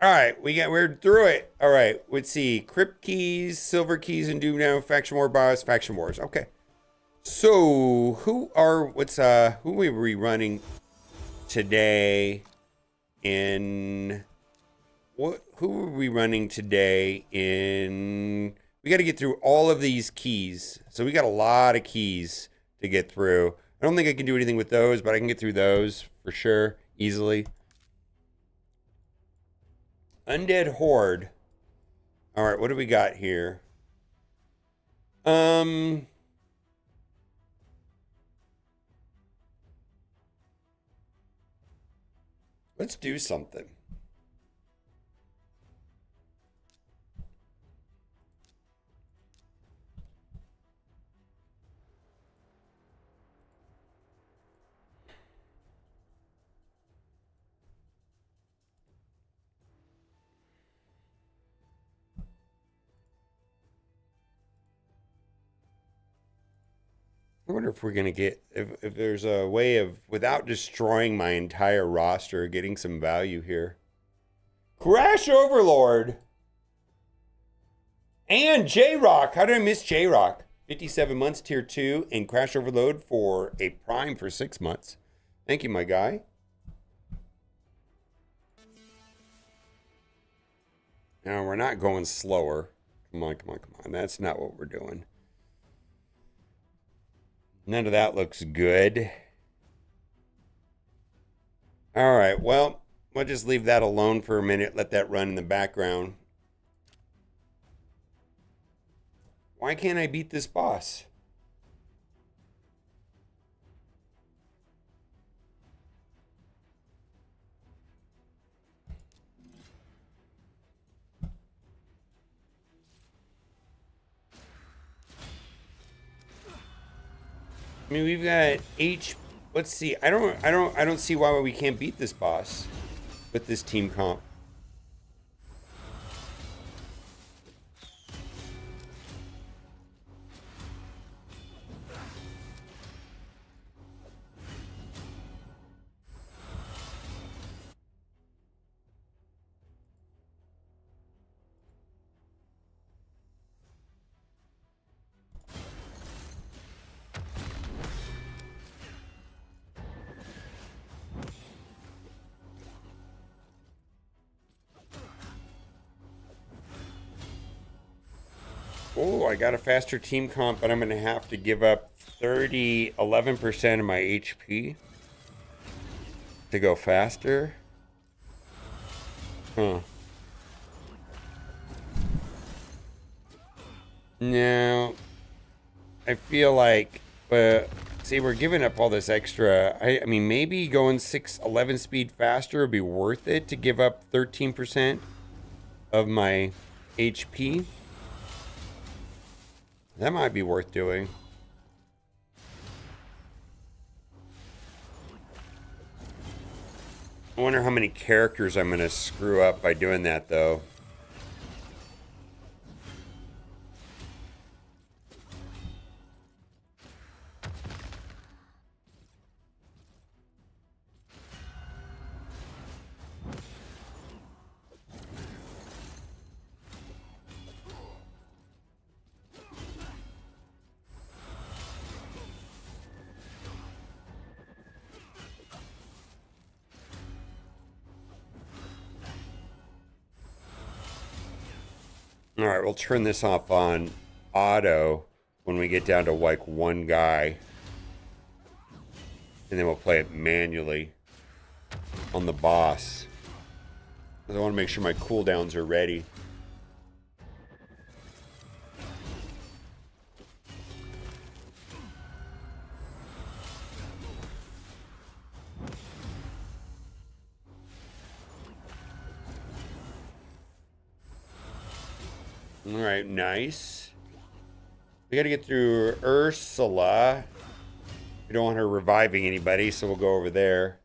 All right, we're through it. All right, let's see. Crypt keys, silver keys, and Doom now. Faction war boss, faction wars. Okay. So who are we running today in who are we running today in we got to get through all of these keys. So we got a lot of keys to get through. I don't think I can do anything with those, but I can get through those for sure easily. Undead Horde. All right, what do we got here? Let's do something. I wonder if we're going to get, if there's a way of, without destroying my entire roster, getting some value here. Crash Overlord. And J-Rock. How did I miss J-Rock? 57 months, tier 2, and Crash Overload for a prime for 6 months. Thank you, my guy. Now, we're not going slower. Come on, come on, come on. That's not what we're doing. None of that looks good. All right, well, we'll just leave that alone for a minute. Let that run in the background. Why can't I beat this boss? I mean, we've got H. Let's see. I don't see why we can't beat this boss with this team comp. Oh, I got a faster team comp, but I'm going to have to give up 11% of my HP to go faster. Huh. Now, I feel like, see, we're giving up all this extra. I mean, maybe going 11 speed faster would be worth it to give up 13% of my HP. That might be worth doing. I wonder how many characters I'm going to screw up by doing that, though. All right, we'll turn this off on auto when we get down to like one guy. And then we'll play it manually on the boss. I want to make sure my cooldowns are ready. All right, nice. We got to get through Ursula. We don't want her reviving anybody, so we'll go over there.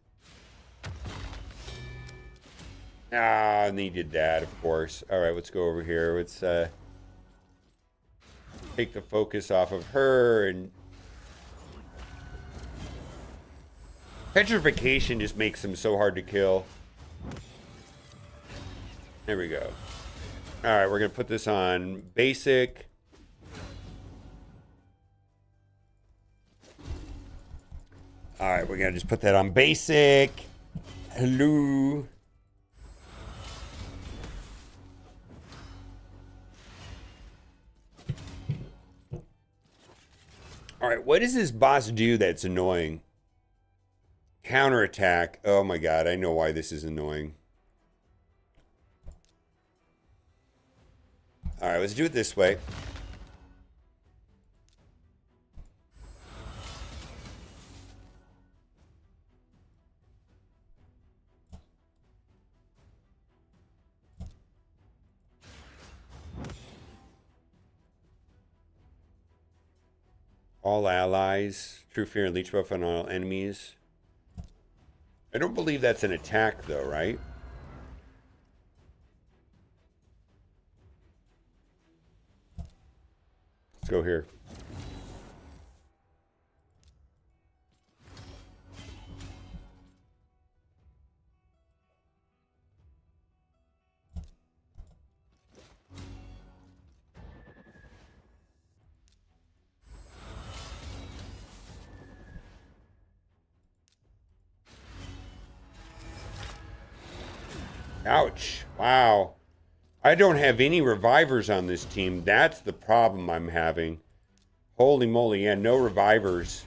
Ah, needed that, of course. All right, let's go over here. Let's take the focus off of her. And petrification just makes them so hard to kill. There we go. All right, we're going to put this on basic. All right, we're going to just put that on basic. Hello. All right, what does this boss do that's annoying? Counterattack. Oh my god, I know why this is annoying. All right, let's do it this way. All allies. True fear and leech buff on all enemies. I don't believe that's an attack though, right? Let's go here. Ouch. Wow. I don't have any revivers on this team. That's the problem I'm having. Holy moly, yeah, no revivers.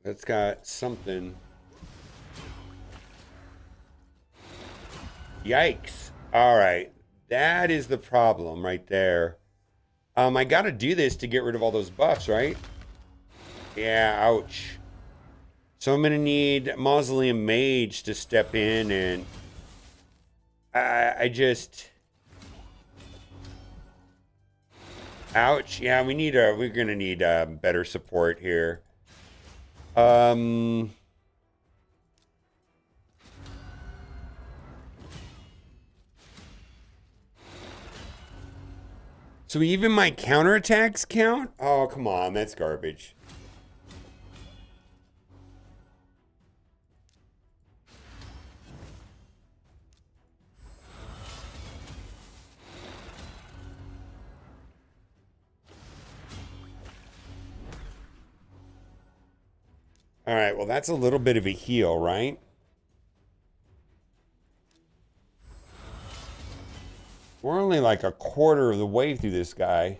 That's got something. Yikes. All right. That is the problem right there. I got to do this to get rid of all those buffs, right? Yeah, ouch. So I'm going to need Mausoleum Mage to step in and I just... Ouch. Yeah, we're going to need better support here. So even my counterattacks count? Oh, come on. That's garbage. All right, well, that's a little bit of a heal, right? We're only like a quarter of the way through this guy.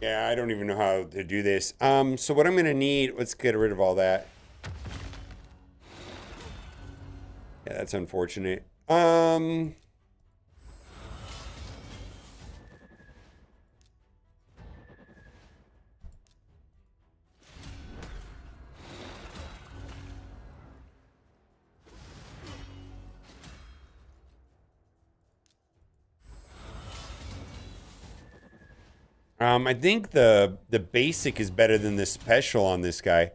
Yeah, I don't even know how to do this. So what I'm gonna need, let's get rid of all that. Yeah, that's unfortunate. I think the basic is better than the special on this guy.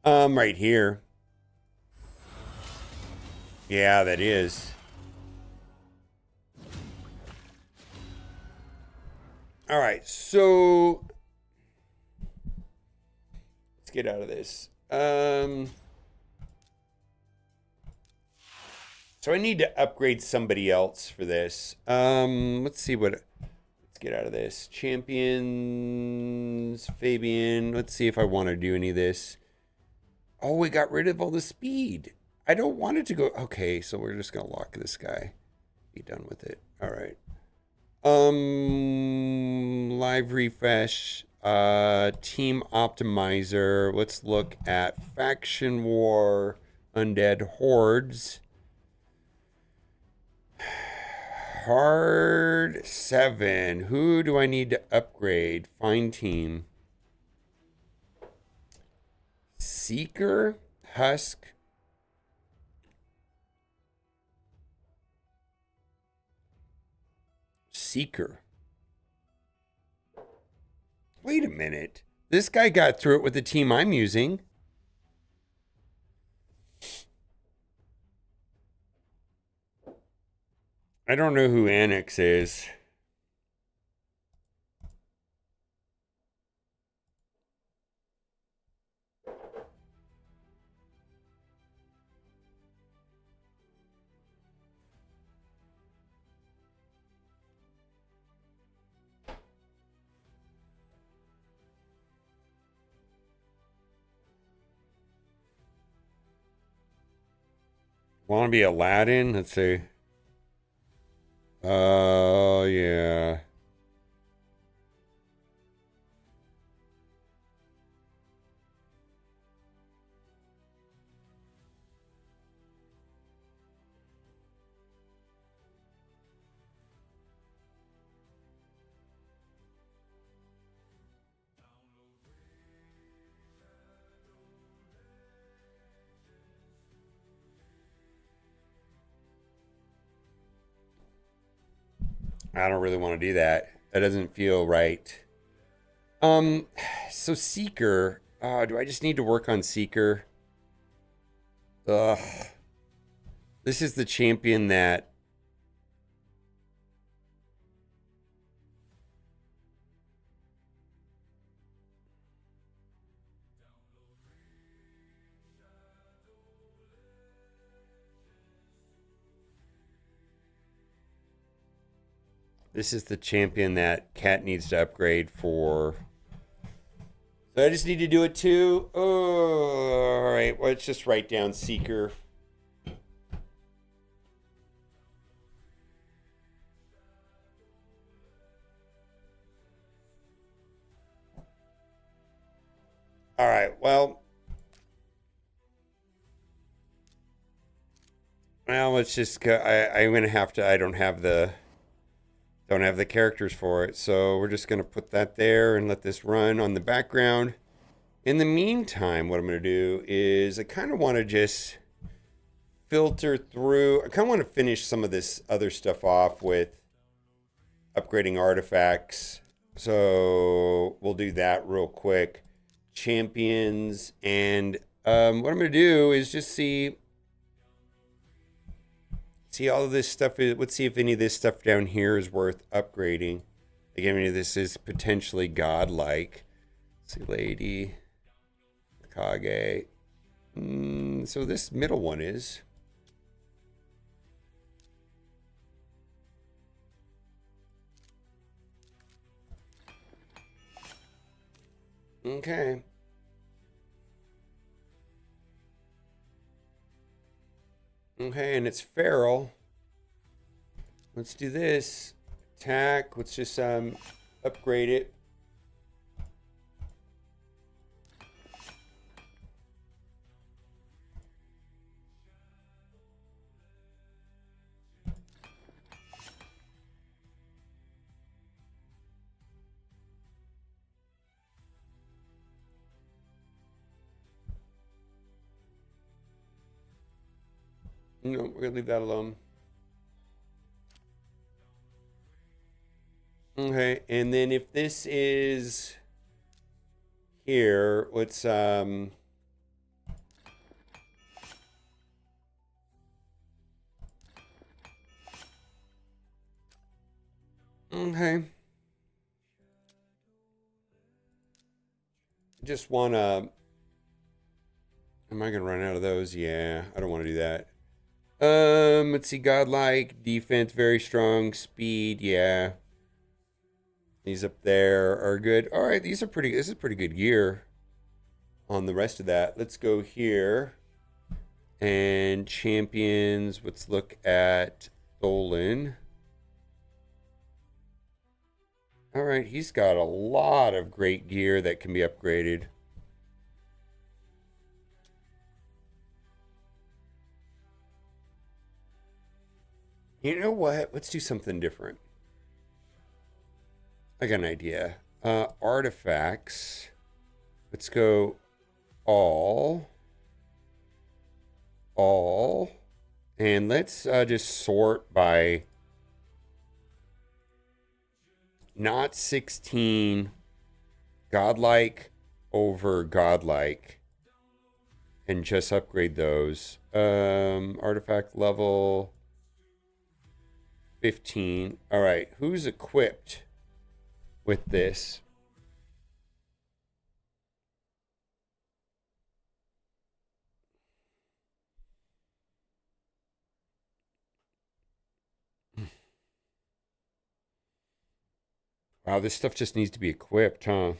Right here. Yeah, that is. All right, so let's get out of this. So I need to upgrade somebody else for this. Let's see what. Let's get out of this. Champions, Fabian. Let's see if I want to do any of this. Oh, we got rid of all the speed. I don't want it to go. Okay, so we're just gonna lock this guy. Be done with it. All right. Live refresh. Team optimizer. Let's look at faction war, undead hordes. Hard 7. Who do I need to upgrade? Find team. Seeker, Husk. Seeker. Wait a minute. This guy got through it with the team I'm using. I don't know who Annex is. Want to be Aladdin? Let's see. Oh, yeah. I don't really want to do that. That doesn't feel right. So Seeker. Do I just need to work on Seeker? Ugh. This is the champion that. This is the champion that Cat needs to upgrade for. So I just need to do it too. Oh, all right. Well, let's just write down Seeker. All right. Well, let's just go. I'm gonna have to. I don't have the characters for it, so we're just gonna put that there and let this run on the background. In the meantime, what I'm gonna do is I kind of want to just filter through. I kind of want to finish some of this other stuff off with upgrading artifacts. So we'll do that real quick. Champions, and what I'm gonna do is just see all of this stuff. Let's see if any of this stuff down here is worth upgrading. Like any of this is potentially godlike. Let's see, Lady Kage. So this middle one is. Okay. Okay, and it's feral. Let's do this. Attack. Let's just upgrade it. No, we're gonna leave that alone. Okay, and then if this is here, let's okay. Just wanna, am I gonna run out of those? Yeah, I don't want to do that. Let's see, godlike, defense, very strong, speed, yeah. These up there are good. All right, these are pretty, this is pretty good gear on the rest of that. Let's go here. And champions, let's look at Dolan. All right, he's got a lot of great gear that can be upgraded. You know what? Let's do something different. I got an idea. Artifacts. Let's go all. And let's just sort by not 16, godlike over godlike, and just upgrade those. Artifact level 15. All right, who's equipped with this? Wow, this stuff just needs to be equipped, huh?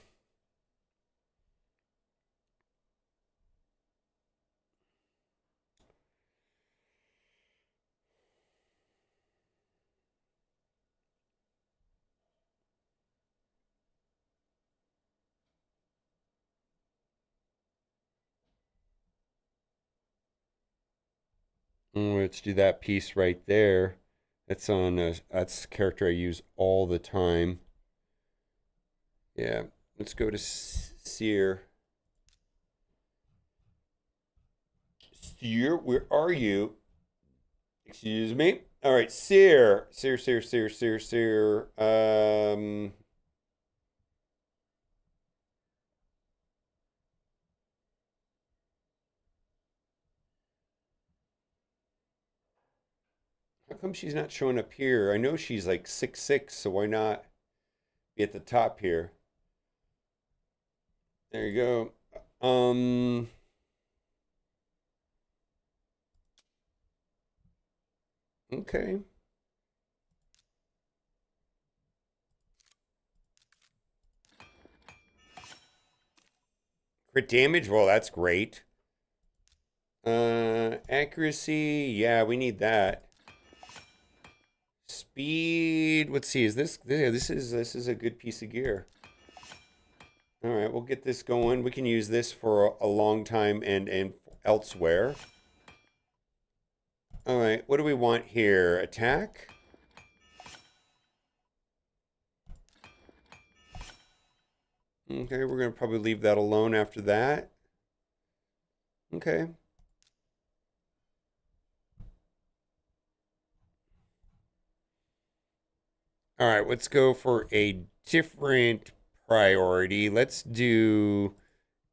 Let's do that piece right there. That's on. That's a character I use all the time. Yeah. Let's go to Seer. Seer, where are you? Excuse me. All right, Seer. Seer. How come she's not showing up here? I know she's like 6'6", so why not be at the top here? There you go. Okay. Crit damage? Well, that's great. Accuracy. Yeah, we need that. Speed. Let's see. Is this? Yeah, this is a good piece of gear. All right, we'll get this going. We can use this for a long time and elsewhere. All right, what do we want here? Attack. Okay, we're gonna probably leave that alone after that. Okay. All right, let's go for a different priority. Let's do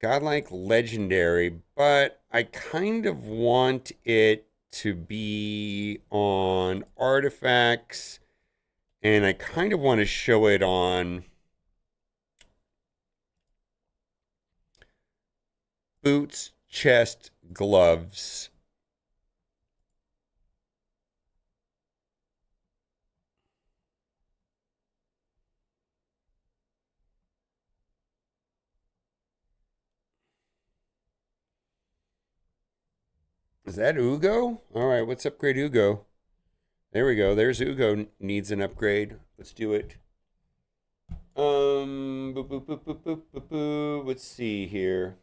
godlike legendary, but I kind of want it to be on artifacts, and I kind of want to show it on boots, chest, gloves. Is that Ugo? All right, let's upgrade Ugo. There we go. There's Ugo needs an upgrade. Let's do it. Boop, boop, boop, boop, boop, boop, boop. Let's see here.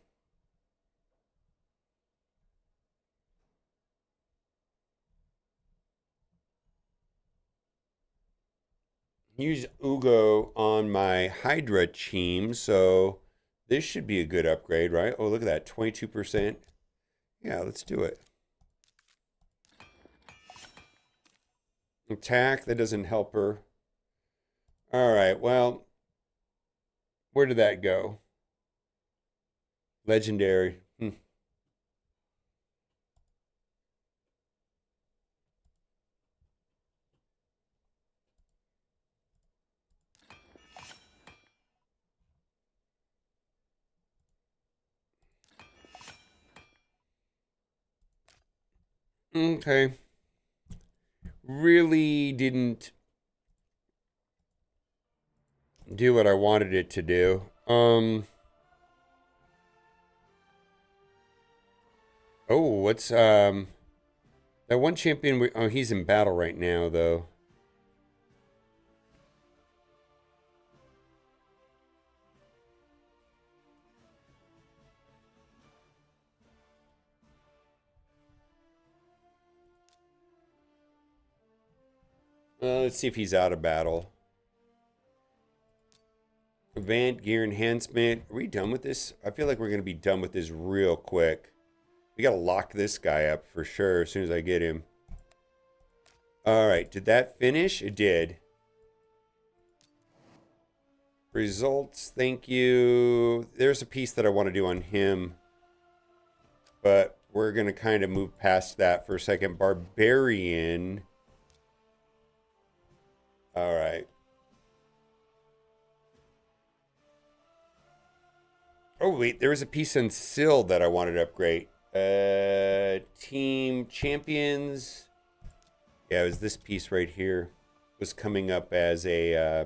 Use Ugo on my Hydra team, so this should be a good upgrade, right? Oh, look at that, 22%. Yeah, let's do it. Attack, that doesn't help her. All right, well, where did that go? Legendary. Okay. Really didn't do what I wanted it to do. Oh, what's that one champion oh, he's in battle right now though. Let's see if he's out of battle. Event, gear enhancement. Are we done with this? I feel like we're going to be done with this real quick. We got to lock this guy up for sure as soon as I get him. All right. Did that finish? It did. Results. Thank you. There's a piece that I want to do on him. But we're going to kind of move past that for a second. Barbarian. All right. Oh, wait. There was a piece on Sill that I wanted to upgrade. Team champions. Yeah, it was this piece right here. Was coming up as a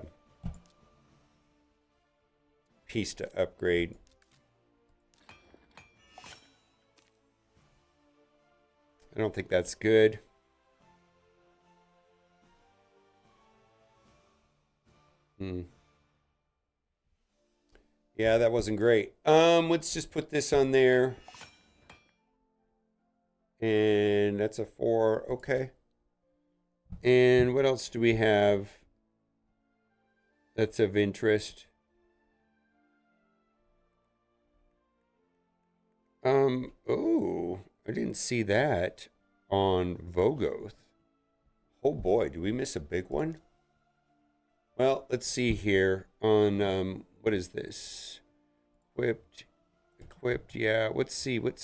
piece to upgrade. I don't think that's good. Yeah, that wasn't great. Let's just put this on there. And that's a 4. Okay. And what else do we have that's of interest? Oh, I didn't see that on Vogoth. Oh boy, do we miss a big one? Well, let's see here on what is this? Equipped, yeah. Let's see. What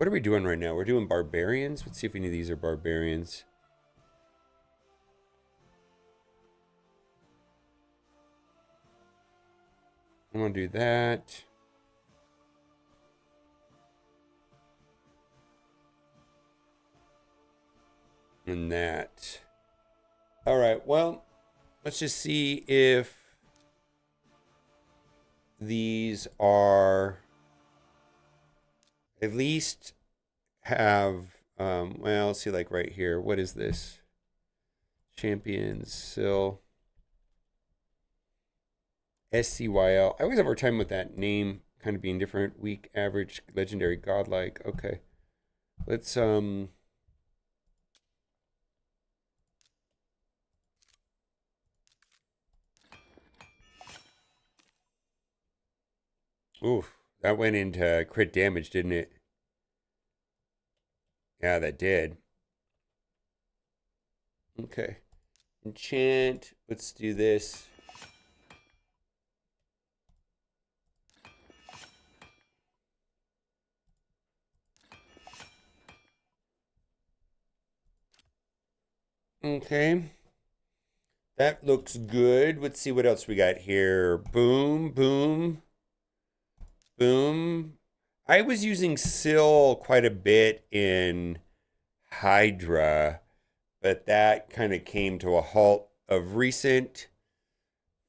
are we doing right now? We're doing barbarians. Let's see if any of these are barbarians. I'm gonna do that. And that. All right, well, let's just see if these are at least have, well, let's see, like right here. What is this? Champions, Sill. SCYL. I always have a hard time with that name kind of being different. Weak, average, legendary, godlike. Okay. Let's, oof, that went into crit damage, didn't it? Yeah, that did. Okay. Enchant. Let's do this. Okay. That looks good. Let's see what else we got here. Boom, boom, boom. I was using Sill quite a bit in Hydra, but that kind of came to a halt of recent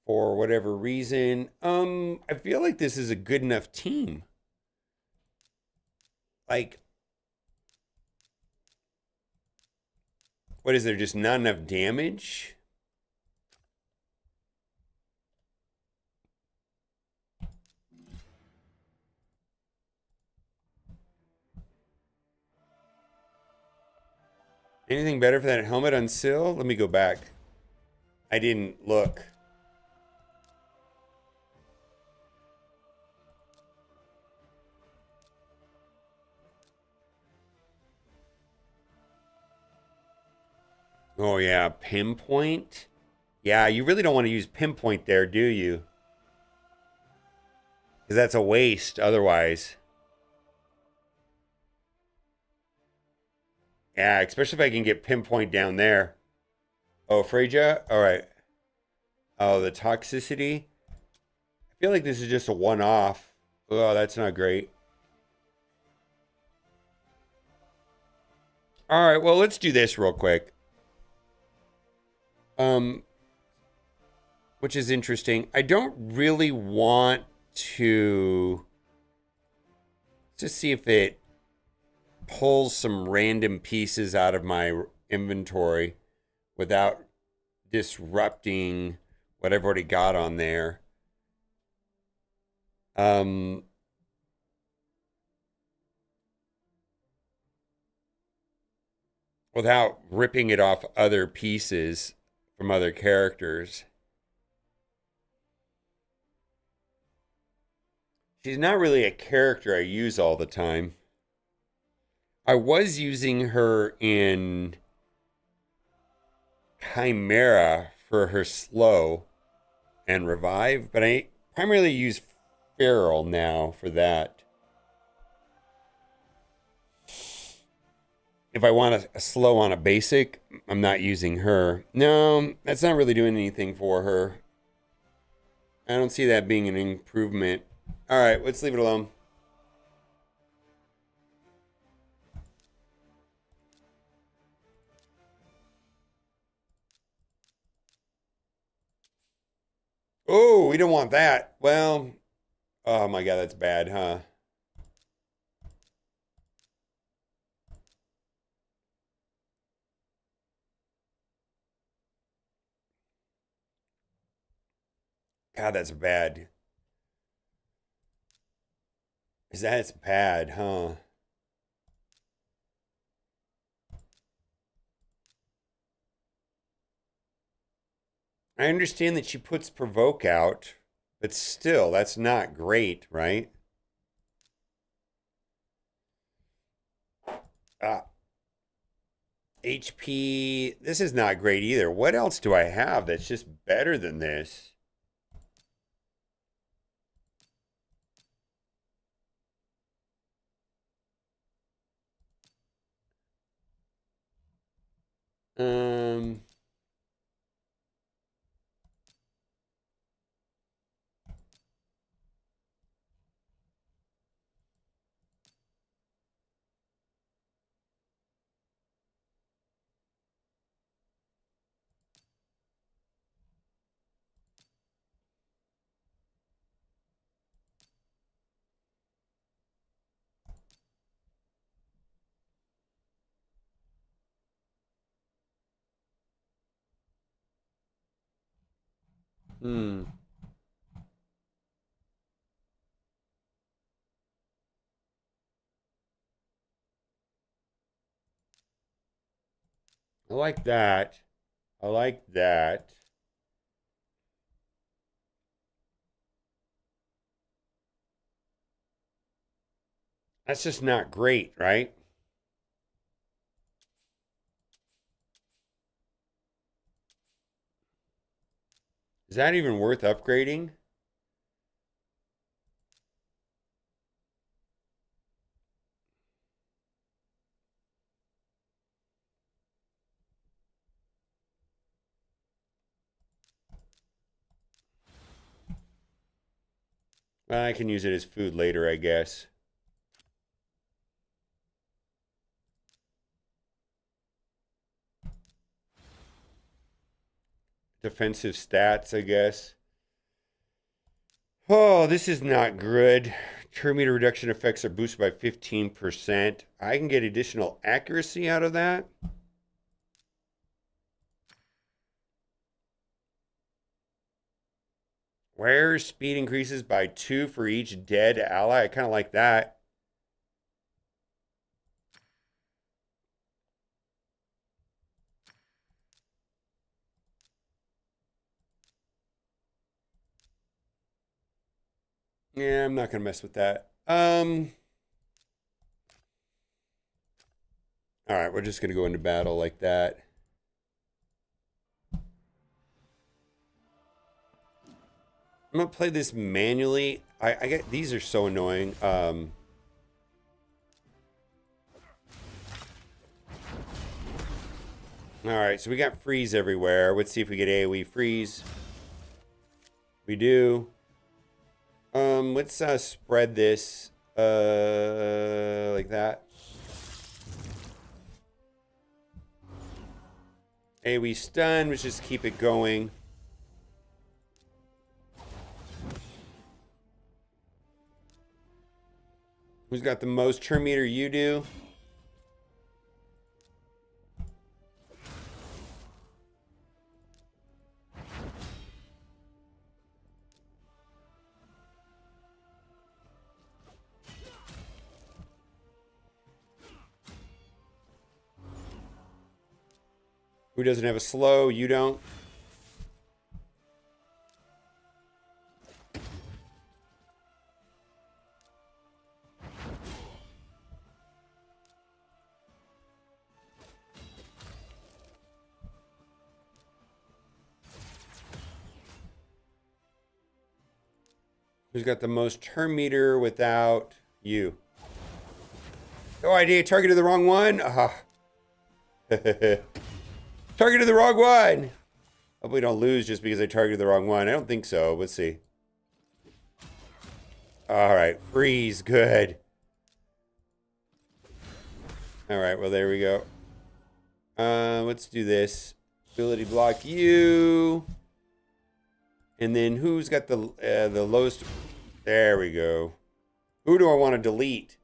for whatever reason. I feel like this is a good enough team. Like, what is there? Just not enough damage? Anything better for that helmet on Sill? Let me go back. I didn't look. Oh yeah, pinpoint. Yeah, you really don't want to use pinpoint there, do you? Because that's a waste otherwise. Yeah, especially if I can get pinpoint down there. Oh, Freja? All right. Oh, the toxicity? I feel like this is just a one-off. Oh, that's not great. All right, well, let's do this real quick. Um, which is interesting. I don't really want to just see if it pulls some random pieces out of my inventory without disrupting what I've already got on there. Um, Without ripping it off other pieces from other characters. She's not really a character I use all the time. I was using her in Chimera for her slow and revive, but I primarily use Feral now for that. If I want a slow on a basic, I'm not using her. No, that's not really doing anything for her. I don't see that being an improvement. All right, let's leave it alone. Oh, we don't want that. Well, oh my God, that's bad, huh? God, that's bad. That's bad, huh? I understand that she puts provoke out, but still, that's not great, right? Uh, HP, this is not great either. What else do I have that's just better than this? Um, hmm. I like that. I like that. That's just not great, right? Is that even worth upgrading? Well, I can use it as food later, I guess. Defensive stats, I guess. Oh, this is not good. Turn meter reduction effects are boosted by 15%. I can get additional accuracy out of that. Where speed increases by 2 for each dead ally. I kind of like that. Yeah, I'm not going to mess with that. All right, we're just going to go into battle like that. I'm gonna play this manually. I get these are so annoying. All right, so we got freeze everywhere. Let's see if we get AoE freeze. We do. Let's spread this like that. AoE stun. Let's just keep it going. Who's got the most turn meter? You do. Who doesn't have a slow? You don't. Who's got the most turn meter without you? Oh, I did. Targeted the wrong one. Targeted the wrong one. Hope we don't lose just because I targeted the wrong one. I don't think so. Let's see. All right. Freeze. Good. All right. Well, there we go. Let's do this. Ability block you. And then who's got the lowest? There we go. Who do I want to delete?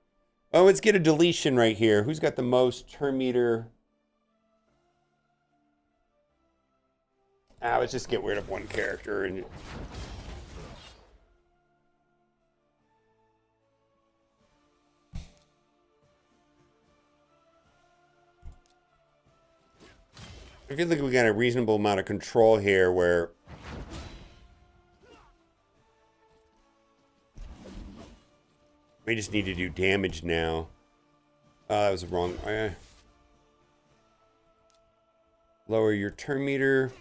Oh, let's get a deletion right here. Who's got the most turn meter? Let's just get rid of one character. And I feel like we got a reasonable amount of control here where we just need to do damage now. That was wrong. Lower your turn meter.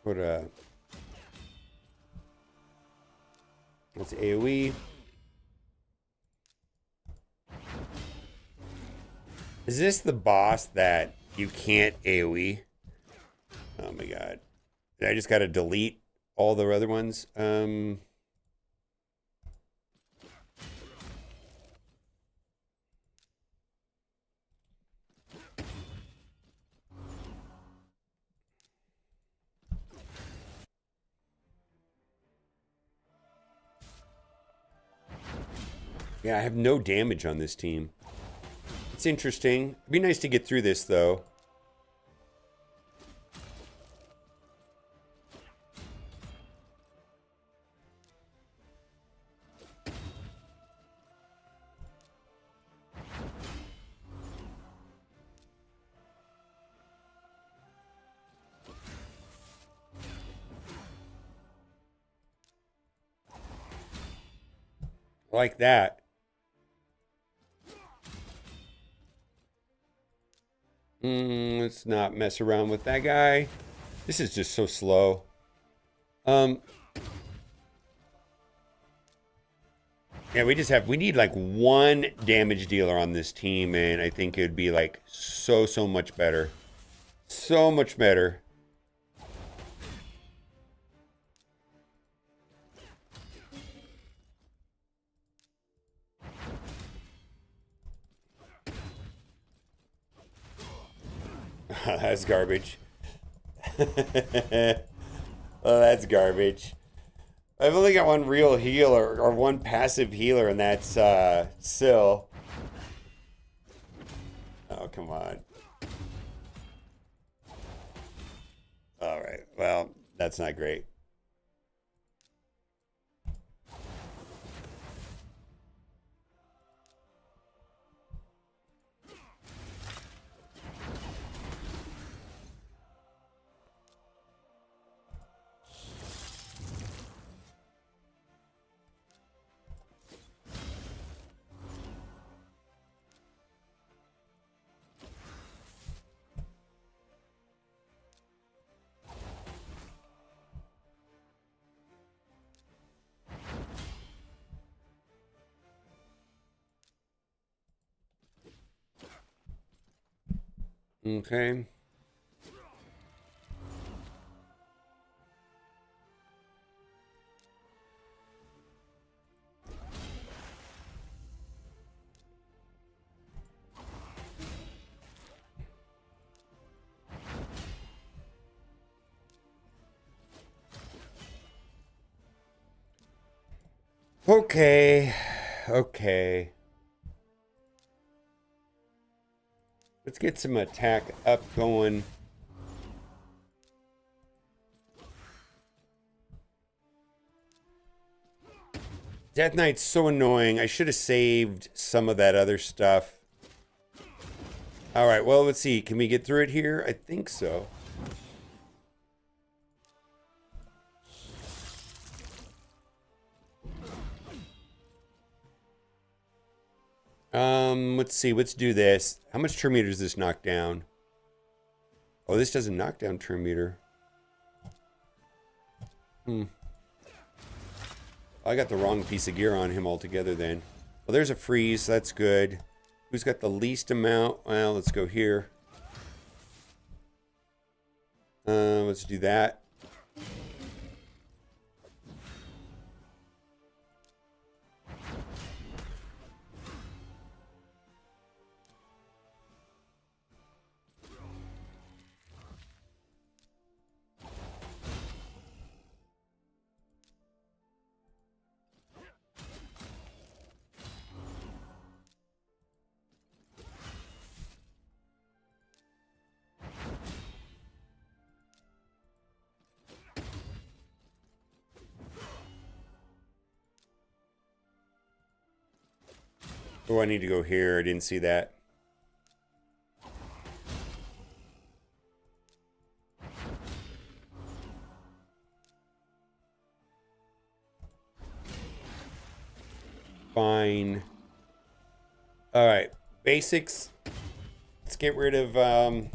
Put that's AoE. Is this the boss that you can't AoE? Oh my god. I just gotta delete all the other ones. Yeah, I have no damage on this team. It's interesting. It'd be nice to get through this, though. Like that. Let's not mess around with that guy. This is just so slow. Yeah, we need like one damage dealer on this team, and I think it would be like so much better. So much better. That's garbage. Oh, that's garbage. I've only got one real healer, or one passive healer, and that's Syl. Oh, come on. Alright, well, that's not great. Okay. Okay. Okay. Let's get some attack up going. Death Knight's so annoying. I should have saved some of that other stuff. All right, well, let's see. Can we get through it here? I think so. Let's see. Let's do this. How much turn meter does this knock down? Oh, this doesn't knock down turn meter. I got the wrong piece of gear on him altogether then. Well, there's a freeze. That's good. Who's got the least amount? Well, let's go here. Let's do that. Oh, I need to go here. I didn't see that. Fine. All right. Basics. Let's get rid of...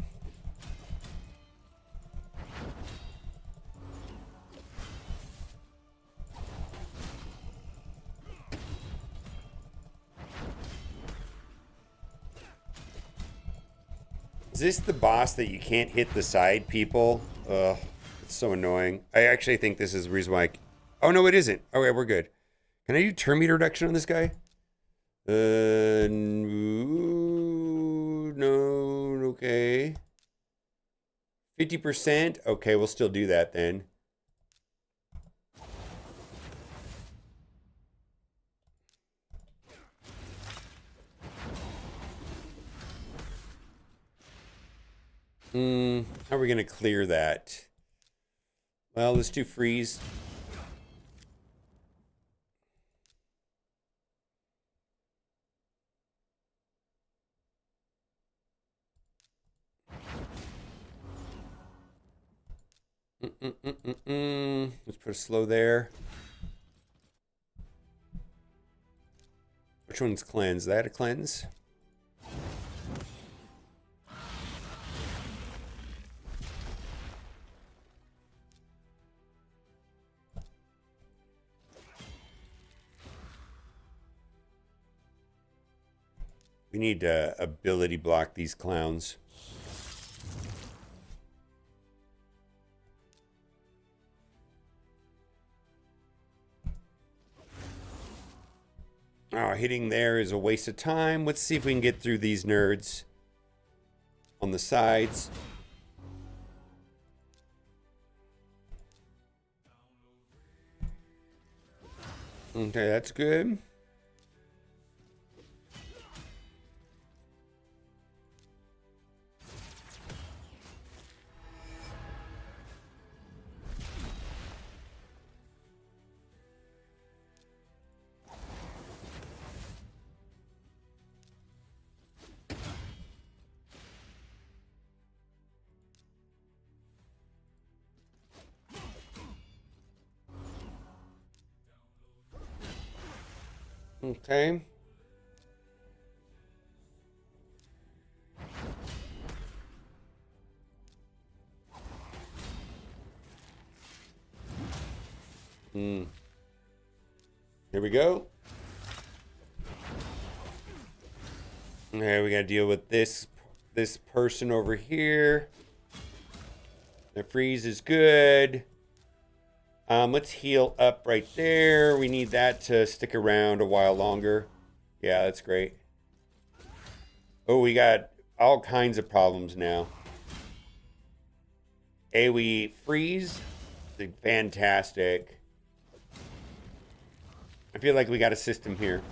Is this the boss that you can't hit the side people? Ugh, it's so annoying. I actually think this is the reason why oh, no, it isn't. Okay, we're good. Can I do turn meter reduction on this guy? No, okay. 50%? Okay, we'll still do that then. How are we going to clear that? Well, let's do freeze. Let's put a slow there. Which one's cleanse? That a cleanse? We need to ability block these clowns. Oh, hitting there is a waste of time. Let's see if we can get through these nerds on the sides. Okay, that's good. Okay. Here we go. Okay, we gotta deal with this this person over here. The freeze is good. Let's heal up right there. We need that to stick around a while longer. Yeah, that's great. Oh, we got all kinds of problems now. AoE freeze. Fantastic. I feel like we got a system here.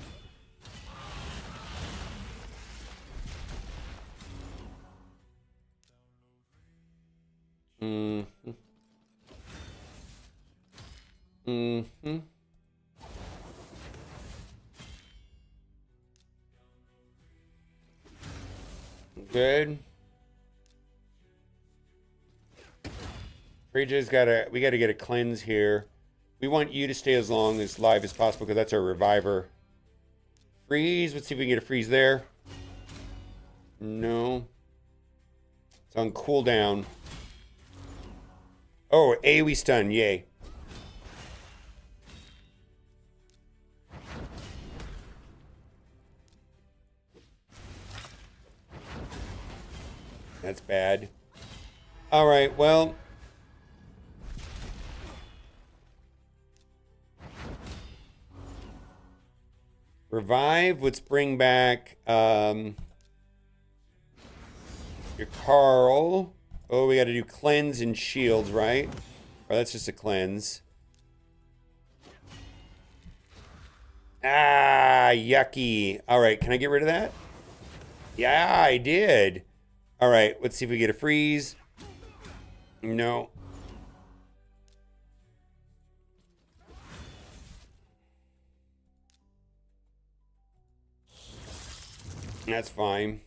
Mm-hmm. Mm-hmm. Good. We gotta get a cleanse here. We want you to stay as long as live as possible because that's our reviver. Freeze. Let's see if we can get a freeze there. No. It's on cooldown. Oh, AoE stun. Yay. That's bad. All right, well. Revive. Let's bring back your Carl. Oh, we got to do cleanse and shields, right? Or that's just a cleanse. Ah, yucky. All right, can I get rid of that? Yeah, I did. All right, let's see if we get a freeze. No. That's fine.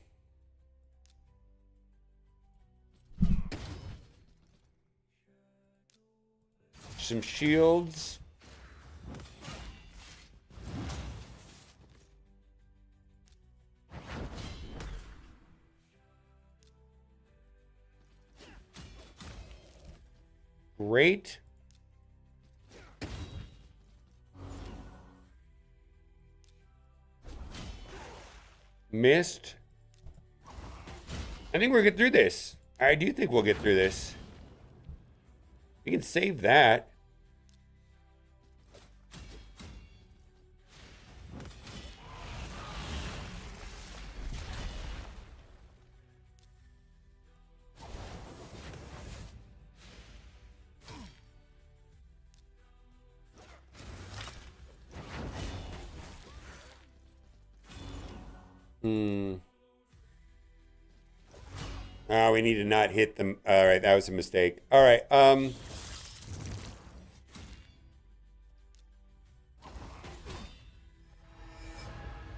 Some shields. Great. Missed. I think we'll get through this. I do think we'll get through this. We can save that. Oh, we need to not hit them. All right, that was a mistake. All right,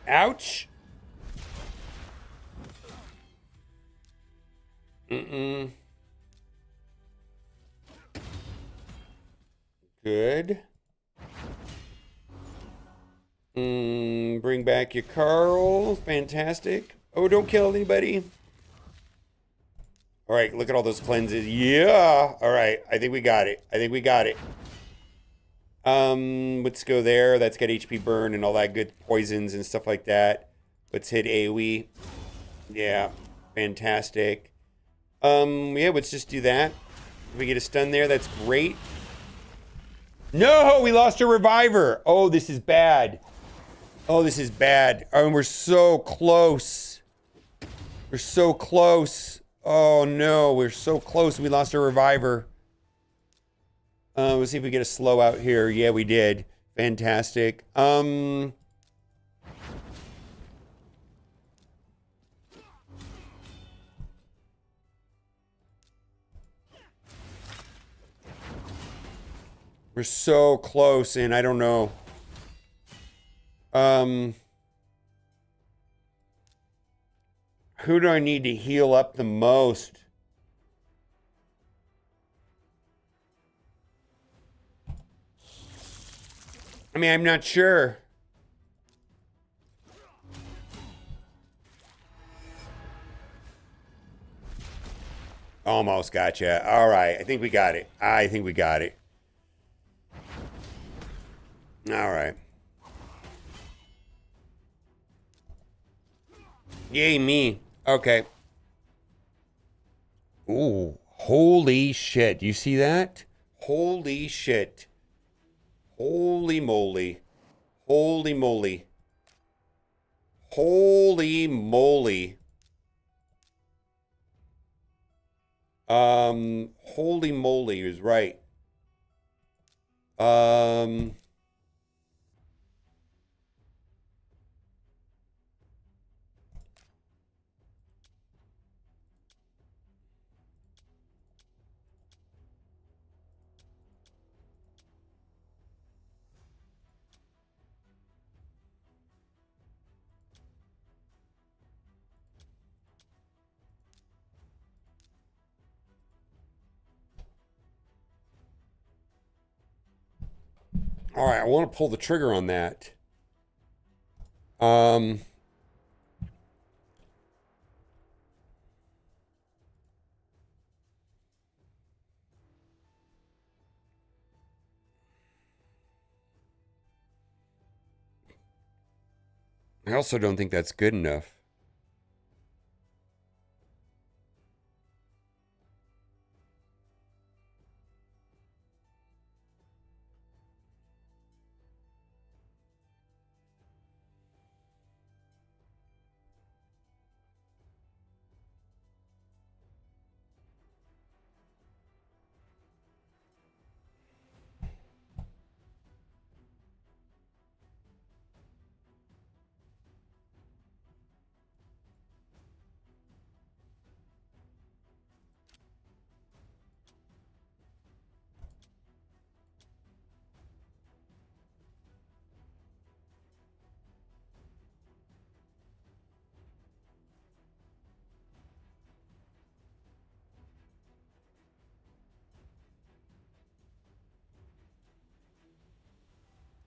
ouch. Good. Bring back your Carl. Fantastic. Oh, don't kill anybody. All right, look at all those cleanses. Yeah. All right, I think we got it. Let's go there. That's got HP burn and all that good poisons and stuff like that. Let's hit AoE. Yeah, fantastic. Yeah, let's just do that. If we get a stun there, that's great. No, we lost our reviver. Oh, this is bad. Oh, this is bad. Oh, and we're so close. We're so close. Oh no, we're so close. We lost our reviver. Let's see if we get a slow out here. Yeah, we did. Fantastic. We're so close, and I don't know. Who do I need to heal up the most? I mean, I'm not sure. Almost gotcha. All right, I think we got it. All right. Yay, me. Okay. Ooh, holy shit. Do you see that? Holy shit. Holy moly. Holy moly. Holy moly. Holy moly is right. Um, all right, I want to pull the trigger on that. Um, I also don't think that's good enough.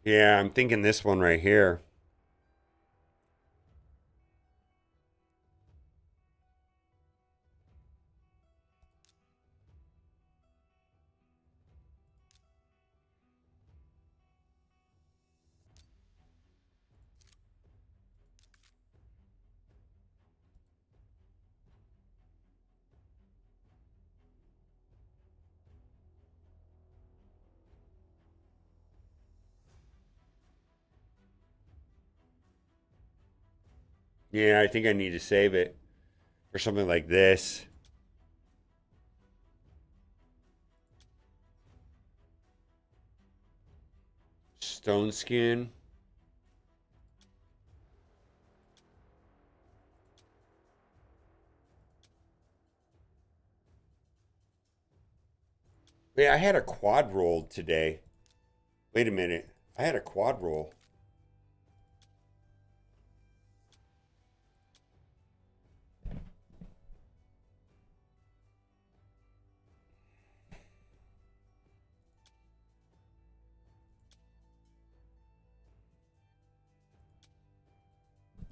Yeah, I'm thinking this one right here. Yeah, I think I need to save it for something like this. Stone skin. Yeah, I had a quad roll today. Wait a minute. I had a quad roll.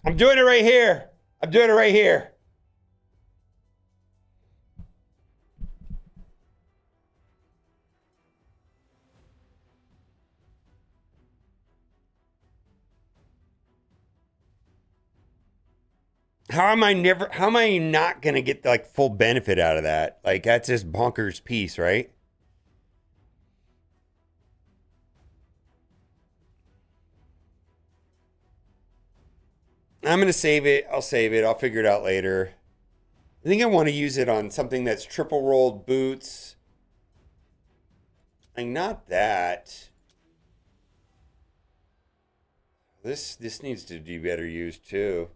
I'm doing it right here. I'm doing it right here. How am I not gonna get like full benefit out of that? Like that's just bonkers piece, right? I'm gonna save it. I'll save it. I'll figure it out later. I think I want to use it on something that's triple rolled boots. Like not that. This needs to be better used too.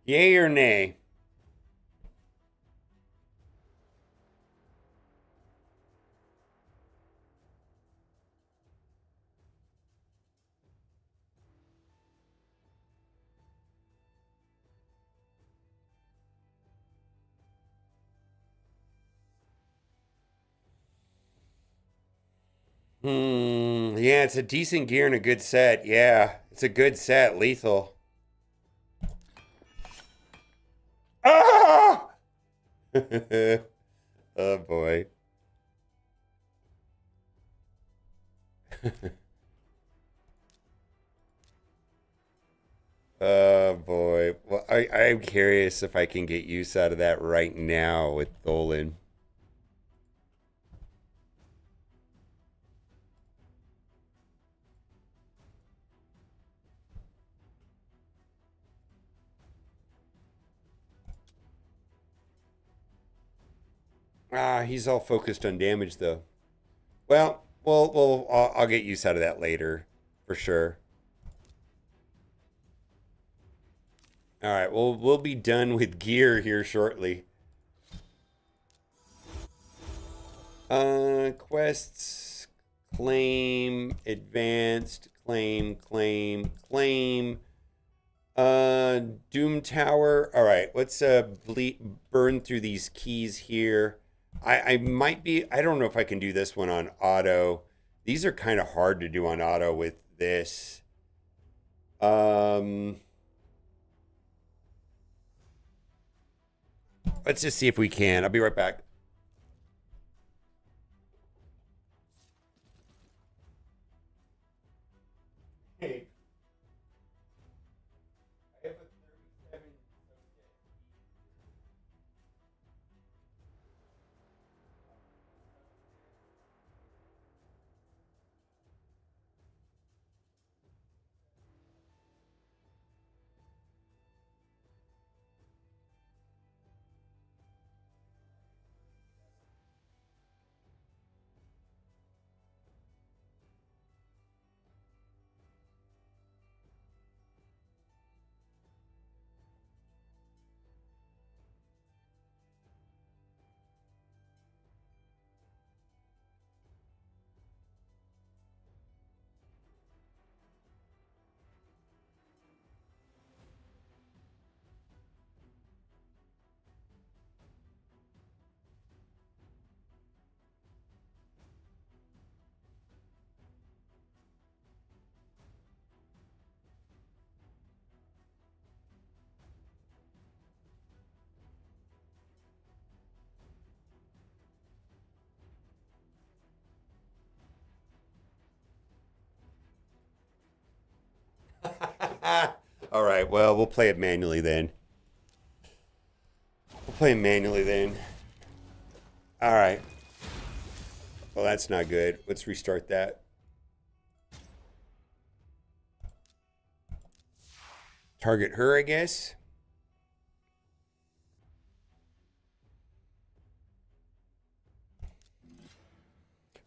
Yay or nay? Yeah, it's a decent gear and a good set. Yeah, it's a good set. Lethal. Ah! Oh boy. Oh boy. Well, I'm curious if I can get use out of that right now with Dolan. Ah, he's all focused on damage though. Well, I'll get use out of that later, for sure. All right, well, we'll be done with gear here shortly. Quests, claim, advanced, claim. Doom Tower. All right, let's burn through these keys here. I might be. I don't know if I can do this one on auto. These are kind of hard to do on auto with this. Um, let's just see if we can. I'll be right back. Hey, I have a 37. All right, well, we'll play it manually then. We'll play it manually then. All right. Well, that's not good. Let's restart that. Target her, I guess.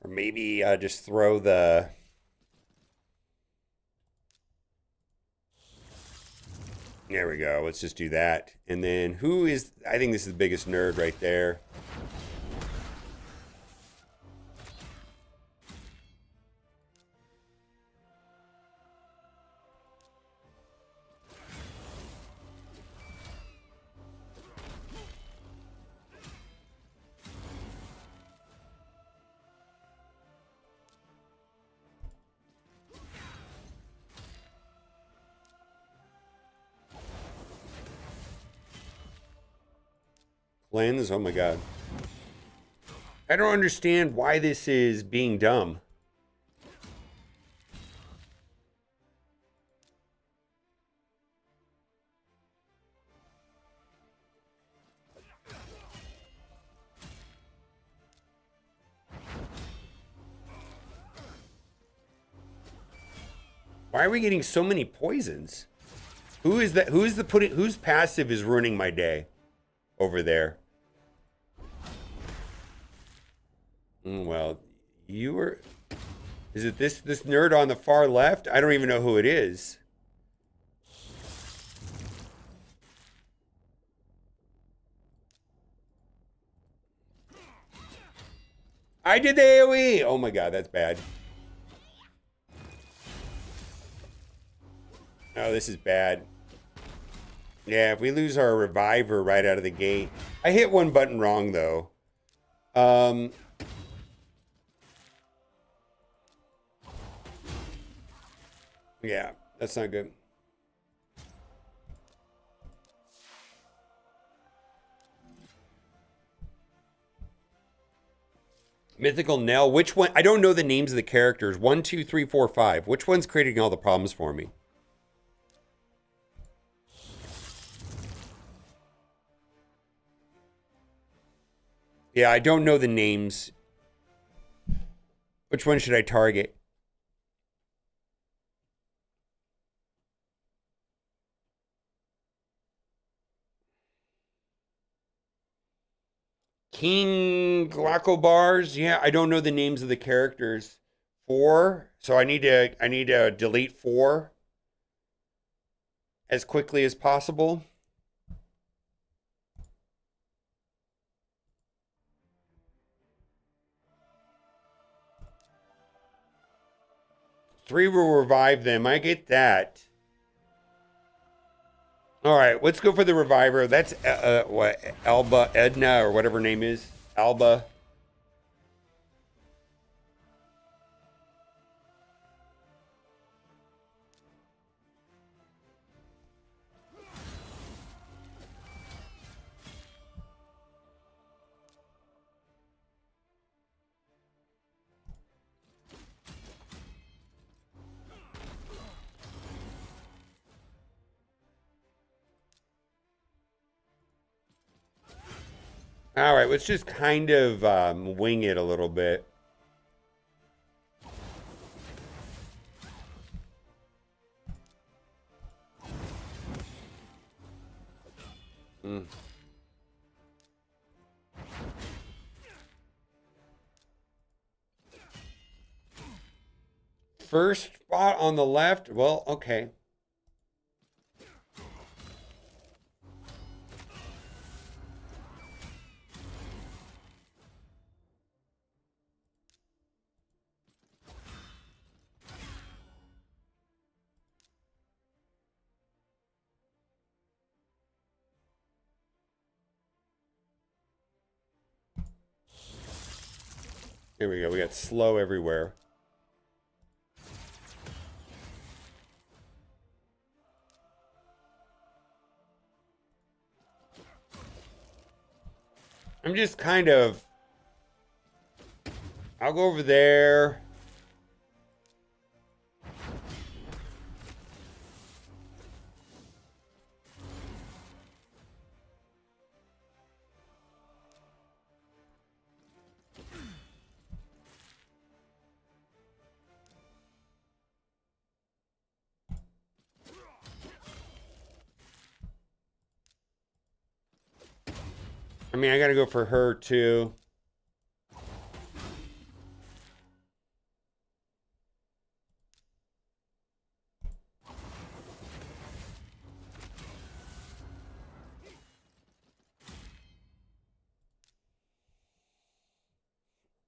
Or maybe just throw the. There we go. Let's just do that. And then who is. I think this is the biggest nerd right there. Cleanse? Oh my god. I don't understand why this is being dumb. Why are we getting so many poisons? Who is that? Who's the putting? Whose passive is ruining my day over there? Well, you were. Is it this nerd on the far left? I don't even know who it is. I did the AoE. Oh my god, that's bad. Oh, this is bad. Yeah, if we lose our reviver right out of the gate. I hit one button wrong though. Yeah, that's not good. Mythical Nell. Which one? I don't know the names of the characters. 1, 2, 3, 4, 5. Which one's creating all the problems for me? Yeah, I don't know the names. Which one should I target? King Guaco bars. Yeah, I don't know the names of the characters. 4. So I need to delete 4 as quickly as possible. 3 will revive them. I get that. All right, let's go for the reviver. That's what, Alba Edna or whatever her name is. Alba. All right, let's just kind of wing it a little bit. Mm. First spot on the left. Well, okay. Here we go. We got slow everywhere. I'm just kind of... I'll go over there. I mean, I gotta go for her too.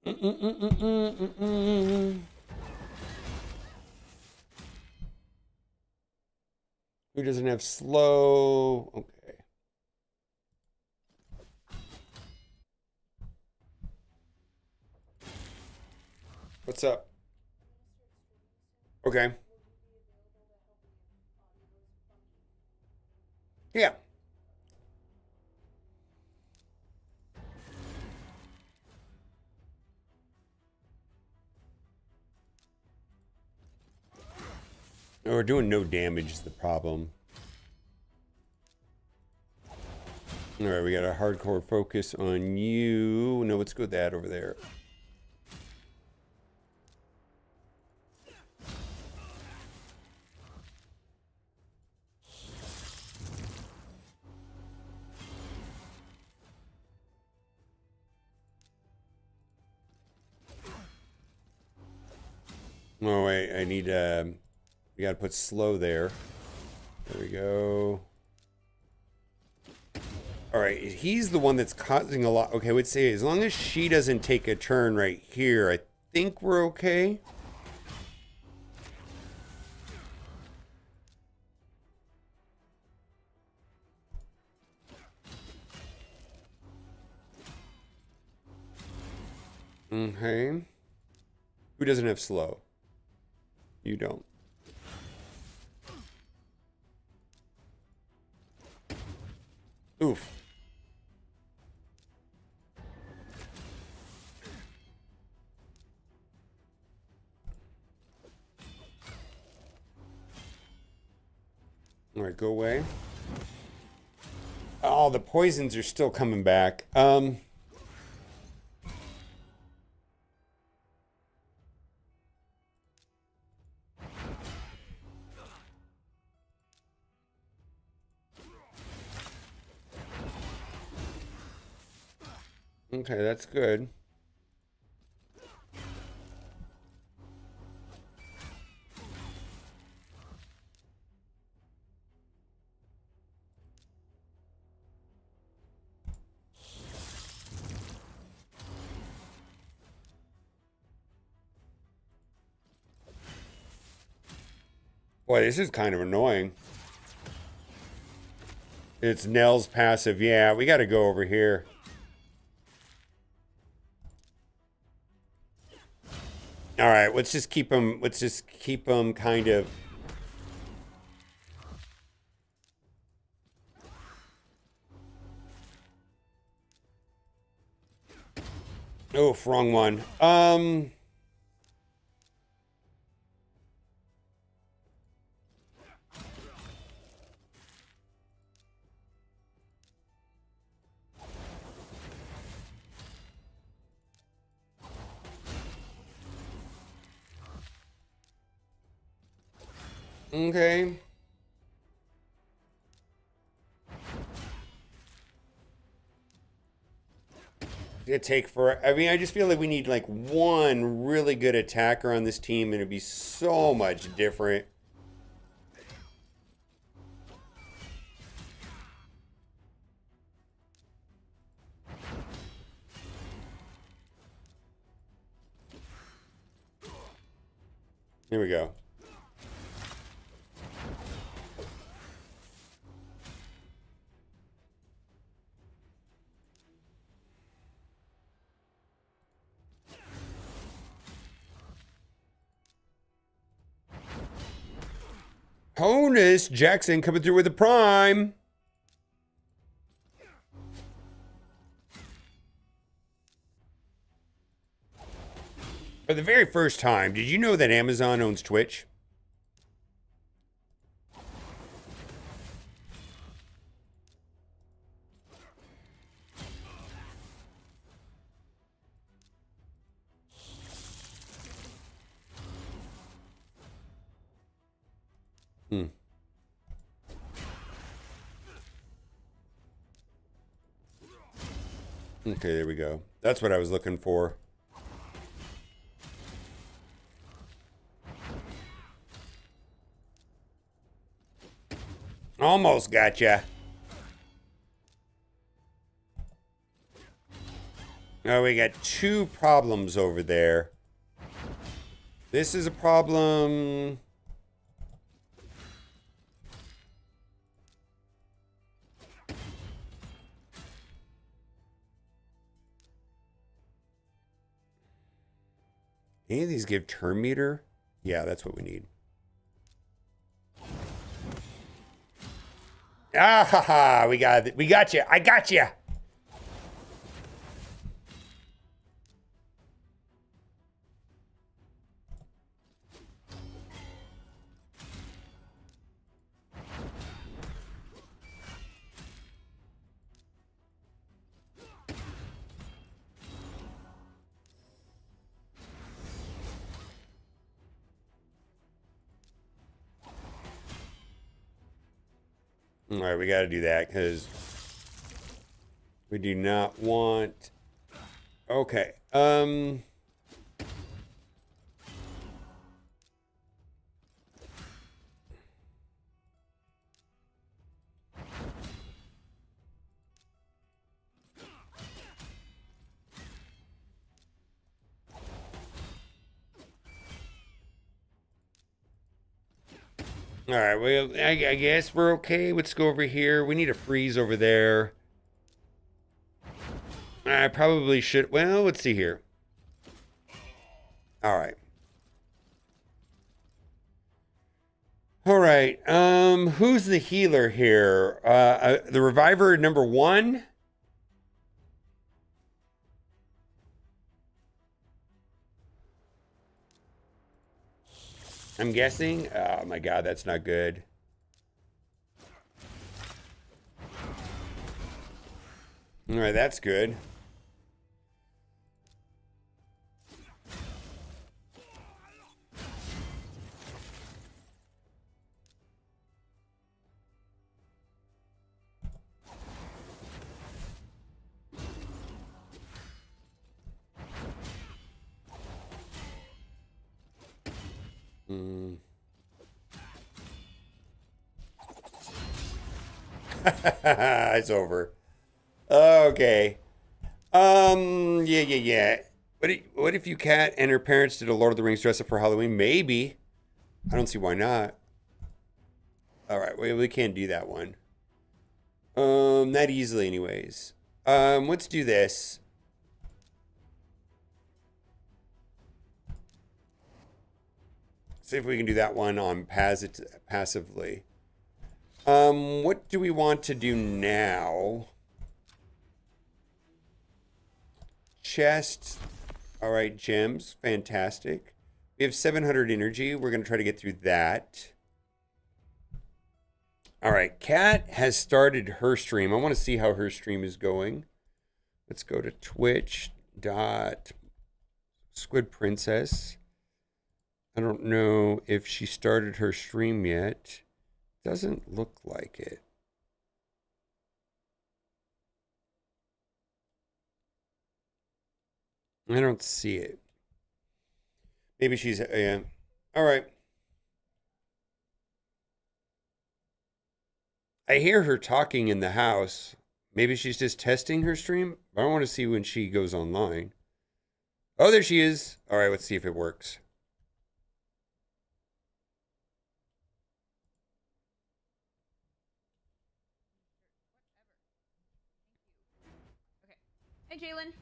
Who doesn't have slow? Okay. What's up? Okay. Yeah. No, we're doing no damage is the problem. All right, we got a hardcore focus on you. No, let's go with that over there. Oh, wait, I need, we gotta put slow there. There we go. All right, he's the one that's causing a lot. Okay, I would say as long as she doesn't take a turn right here, I think we're okay. Okay. Who doesn't have slow? You don't. Oof. All right, go away. Oh, the poisons are still coming back. Okay, that's good. Boy, this is kind of annoying. It's Nell's passive. Yeah, we got to go over here. All right, let's just keep them. Let's just keep them kind of. Oh, wrong one. Okay. It take for. I mean, I just feel like we need like one really good attacker on this team, and it'd be so much different. Here we go. Honus Jackson coming through with a prime. For the very first time, did you know that Amazon owns Twitch? Hmm. Okay, there we go. That's what I was looking for. Almost gotcha. Oh, we got two problems over there. This is a problem. Any of these give turn meter? Yeah, that's what we need. Ah ha ha! We got you. I got you. All right, we got to do that because we do not want. Okay. All right, well, I guess we're okay. Let's go over here. We need a freeze over there. I probably should. Well, let's see here. All right. All right. Who's the healer here? The reviver number 1. I'm guessing. Oh my god, that's not good. All right, that's good. Mm. It's over. Okay. Yeah. What if you Cat and her parents did a Lord of the Rings dress up for Halloween? Maybe. I don't see why not. All right, we can't do that one. Not easily, anyways. Let's do this. See if we can do that one on passively. What do we want to do now? Chest. All right, gems. Fantastic. We have 700 energy. We're going to try to get through that. All right, Kat has started her stream. I want to see how her stream is going. Let's go to Twitch. Squid Princess. I don't know if she started her stream yet. Doesn't look like it. I don't see it. Maybe she's, yeah. All right. I hear her talking in the house. Maybe she's just testing her stream. I want to see when she goes online. Oh, there she is. All right, let's see if it works. Hey, Jalen.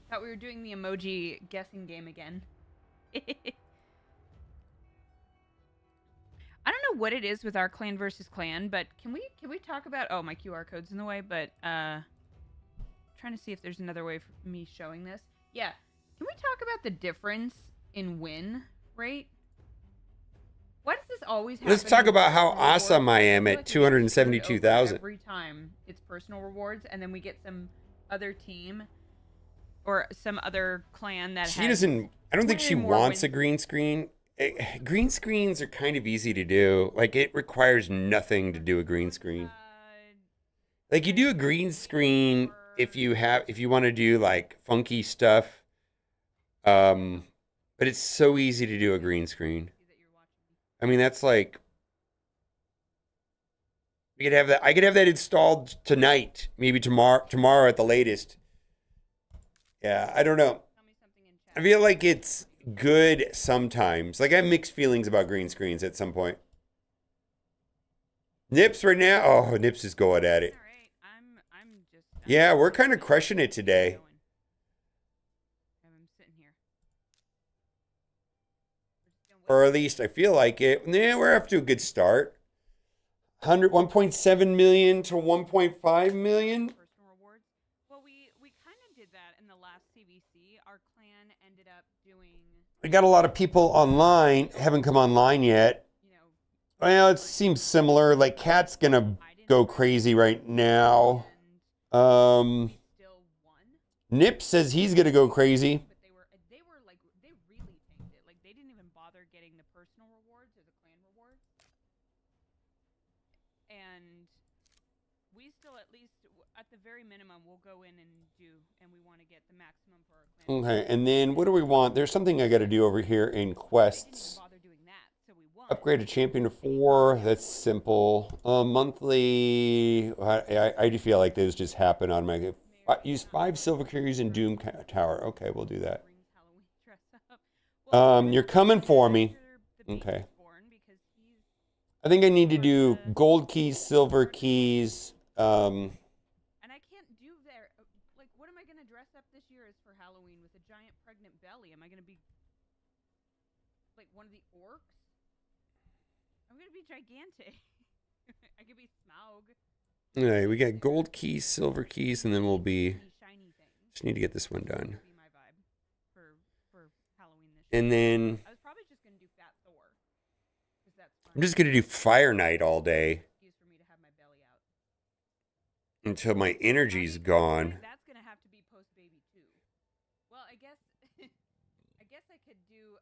Thought we were doing the emoji guessing game again. I don't know what it is with our clan versus clan, but can we talk about? Oh, my QR code's in the way, but trying to see if there's another way for me showing this. Yeah, can we talk about the difference in win rate? Why does this always happen? Let's talk about how awesome I am at 272,000. Every time it's personal rewards, and then we get some other team or some other clan that she doesn't. I don't think she wants a green screen. Green screens are kind of easy to do. Like, it requires nothing to do a green screen. Like, you do a green screen if you want to do like funky stuff. But it's so easy to do a green screen. I mean, that's like, we could have that. I could have that installed tonight, maybe tomorrow at the latest. Yeah, I don't know. I feel like it's good sometimes. Like, I have mixed feelings about green screens at some point. Nips right now. Oh, Nips is going at it. Yeah, we're kind of crushing it today. Or at least I feel like it. Yeah, we're off to a good start. 1.7 million to 1.5 million. Well, we kind of did that in the last CVC. Our clan ended up doing. We got a lot of people online. Haven't come online yet. Well, it seems similar. Like, Cat's gonna go crazy right now. Nip says he's gonna go crazy. At the very minimum, we'll go in and we want to get the maximum for our clan. Okay, and then what do we want? There's something I got to do over here in quests. Upgrade a champion to 4. That's simple. Monthly. I do feel like those just happen on my. Use 5 silver carries in Doom Tower. Okay, we'll do that. You're coming for me. Okay. I think I need to do gold keys, silver keys. And I can't do there. Like, what am I gonna dress up this year as for Halloween with a giant pregnant belly? Am I gonna be like one of the orcs. I'm gonna be gigantic. I could be Smaug. All right, we got gold keys, silver keys, and then we'll be. Shiny things. Just need to get this one done. Be my vibe for Halloween this year. And then I was probably just gonna do Fat Thor, because that's fun. I'm just gonna do Fire Knight all day Excuse for me to have my belly out. until my energy's gone. That's gonna have to be post baby too. Well, I guess I could do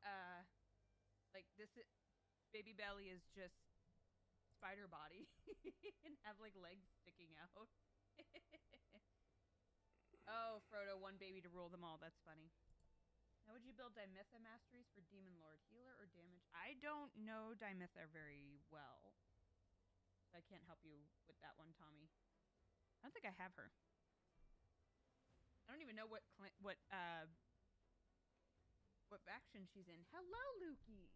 like this. Baby belly is just spider body and have like legs sticking out. Oh, Frodo, one baby to rule them all. That's funny. How would you build Dimitha masteries for Demon Lord? Healer or damage? I don't know Dimitha very well. So I can't help you with that one, Tommy. I don't think I have her. I don't even know what faction she's in. Hello, Lukey.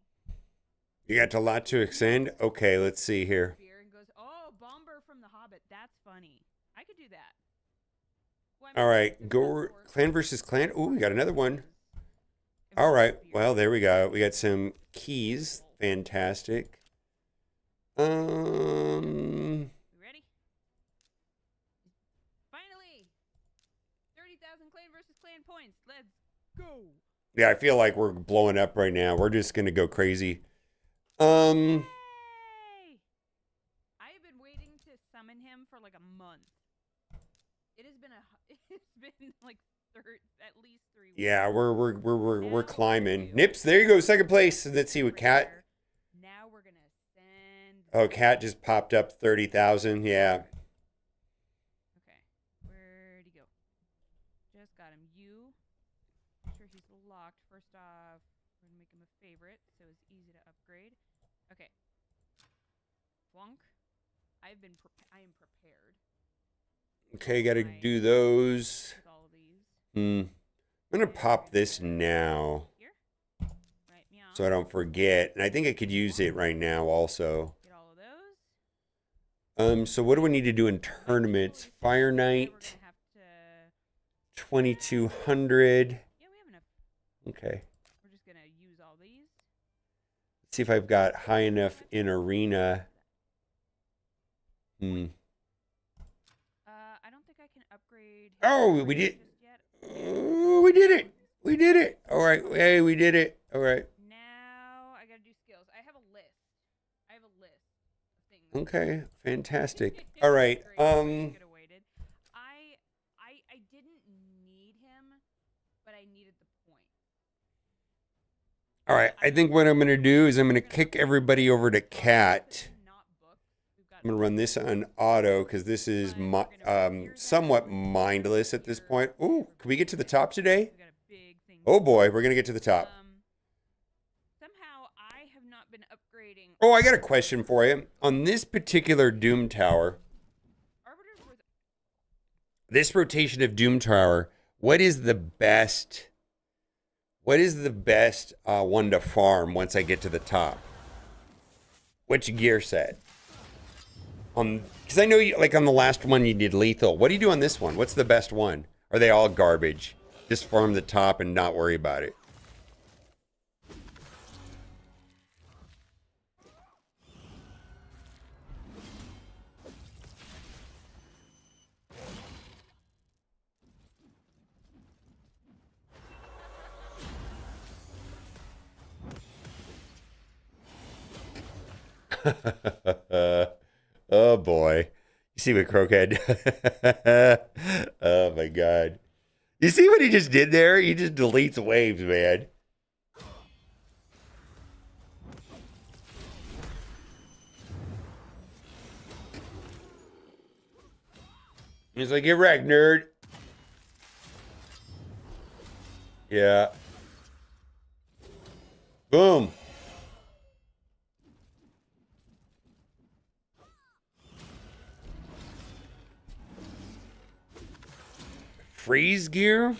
You got a lot to extend? Okay, let's see here. Beer and goes, oh, Bomber from The Hobbit. That's funny. I could do that. Well, All right, go clan versus clan. Ooh, we got another one. All right, well, there we go. We got some keys. Fantastic. You ready? Finally! 30,000 clan versus clan points. Let's go! Yeah, I feel like we're blowing up right now. We're just going to go crazy. Yay! I have been waiting to summon him for like a month. It's been like at least 3 weeks. Yeah, we're climbing. Nips, there you go, second place. Let's see what Cat. Now we're gonna send. Oh, Cat just popped up 30,000. Yeah. Okay, where'd he go? Just got him. Make sure he's locked. First off, we're gonna make him a favorite, so it's easy to upgrade. Okay. Flunk. I am prepared. Okay, got to do those. With all of these. I'm going to pop this now Here. Right, meow. so I don't forget. And I think I could use it right now also. Get all of those. So what do we need to do in tournaments? Fire Knight, We're gonna have to. 2,200. Yeah, we have enough. Okay. We're just gonna use all these. Let's see if I've got high enough in arena. I don't think I can upgrade. Oh, we did. Just yet. Oh, we did it. We did it. All right. Hey, we did it. All right. Now I gotta do skills. I have a list of things. Okay. Fantastic. All right. Great. I didn't need him, but I needed the point. All right. I think what I'm going to do is I'm going to kick everybody over to Cat. I'm going to run this on auto because this is somewhat mindless at this point. Ooh, can we get to the top today? Oh boy, we're going to get to the top. Somehow I have not been upgrading. Oh, I got a question for you. On this particular Doom Tower, this rotation of Doom Tower, what is the best one to farm once I get to the top? Which gear set? Because I know you, like on the last one you did lethal. What do you do on this one? What's the best one? Are they all garbage? Just farm the top and not worry about it. Oh boy. You see what Croakhead? Oh my god. You see what he just did there? He just deletes waves, man. He's like, get wrecked, nerd. Yeah. Boom. Freeze gear?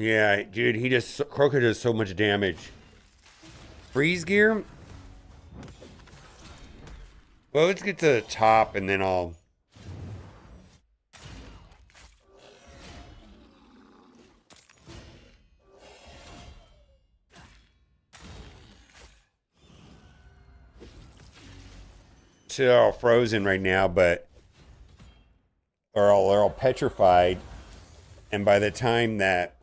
Yeah, dude, Croaker does so much damage. Freeze gear? Well, let's get to the top and then I'll... So they're all frozen right now, but they're all petrified. And by the time that...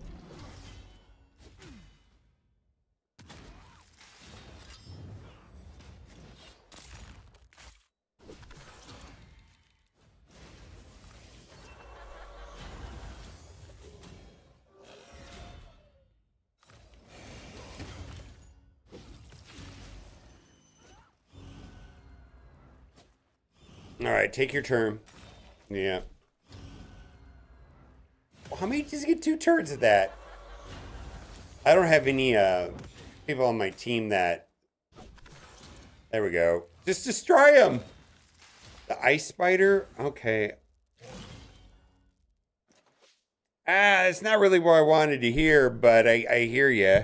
All right, take your turn. Yeah. How many does he get 2 turns at that? I don't have any people on my team that... There we go. Just destroy him. The ice spider? Okay. It's not really what I wanted to hear, but I hear you.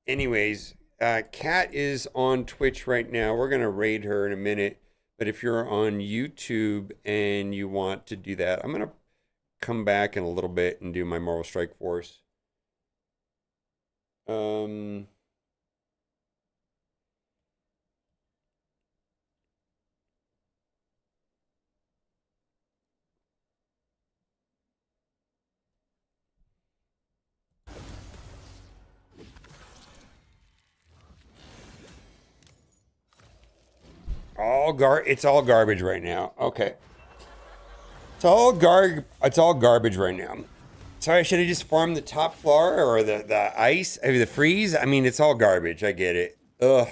Anyways, Kat is on Twitch right now. We're gonna raid her in a minute. But if you're on YouTube and you want to do that, I'm gonna come back in a little bit and do my Marvel Strike Force. It's all garbage right now. Okay. It's all garbage right now. Sorry, should I just farm the top floor or the ice? I mean, the freeze? I mean, it's all garbage. I get it. Ugh.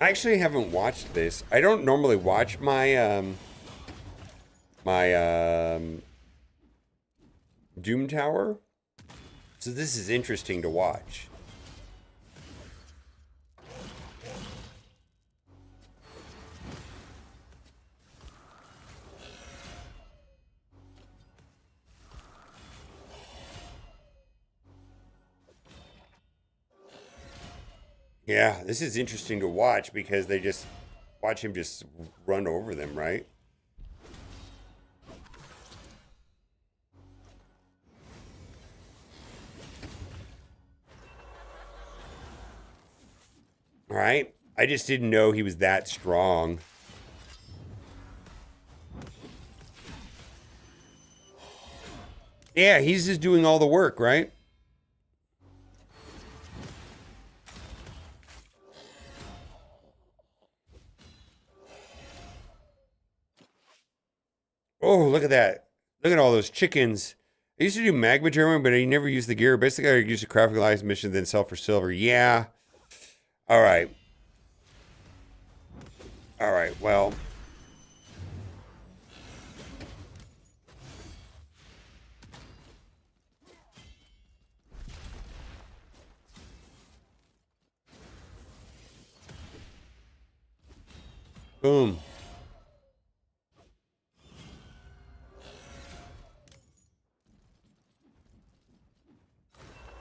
I actually haven't watched this. I don't normally watch my Doom Tower. So this is interesting to watch. Yeah, this is interesting to watch because they just watch him just run over them, right? All right. I just didn't know he was that strong. Yeah, he's just doing all the work, right? Oh, look at that. Look at all those chickens. I used to do magma German, but I never used the gear. Basically, I used a crafting alliance mission, then sell for silver. Yeah. All right. All right. Well. Boom.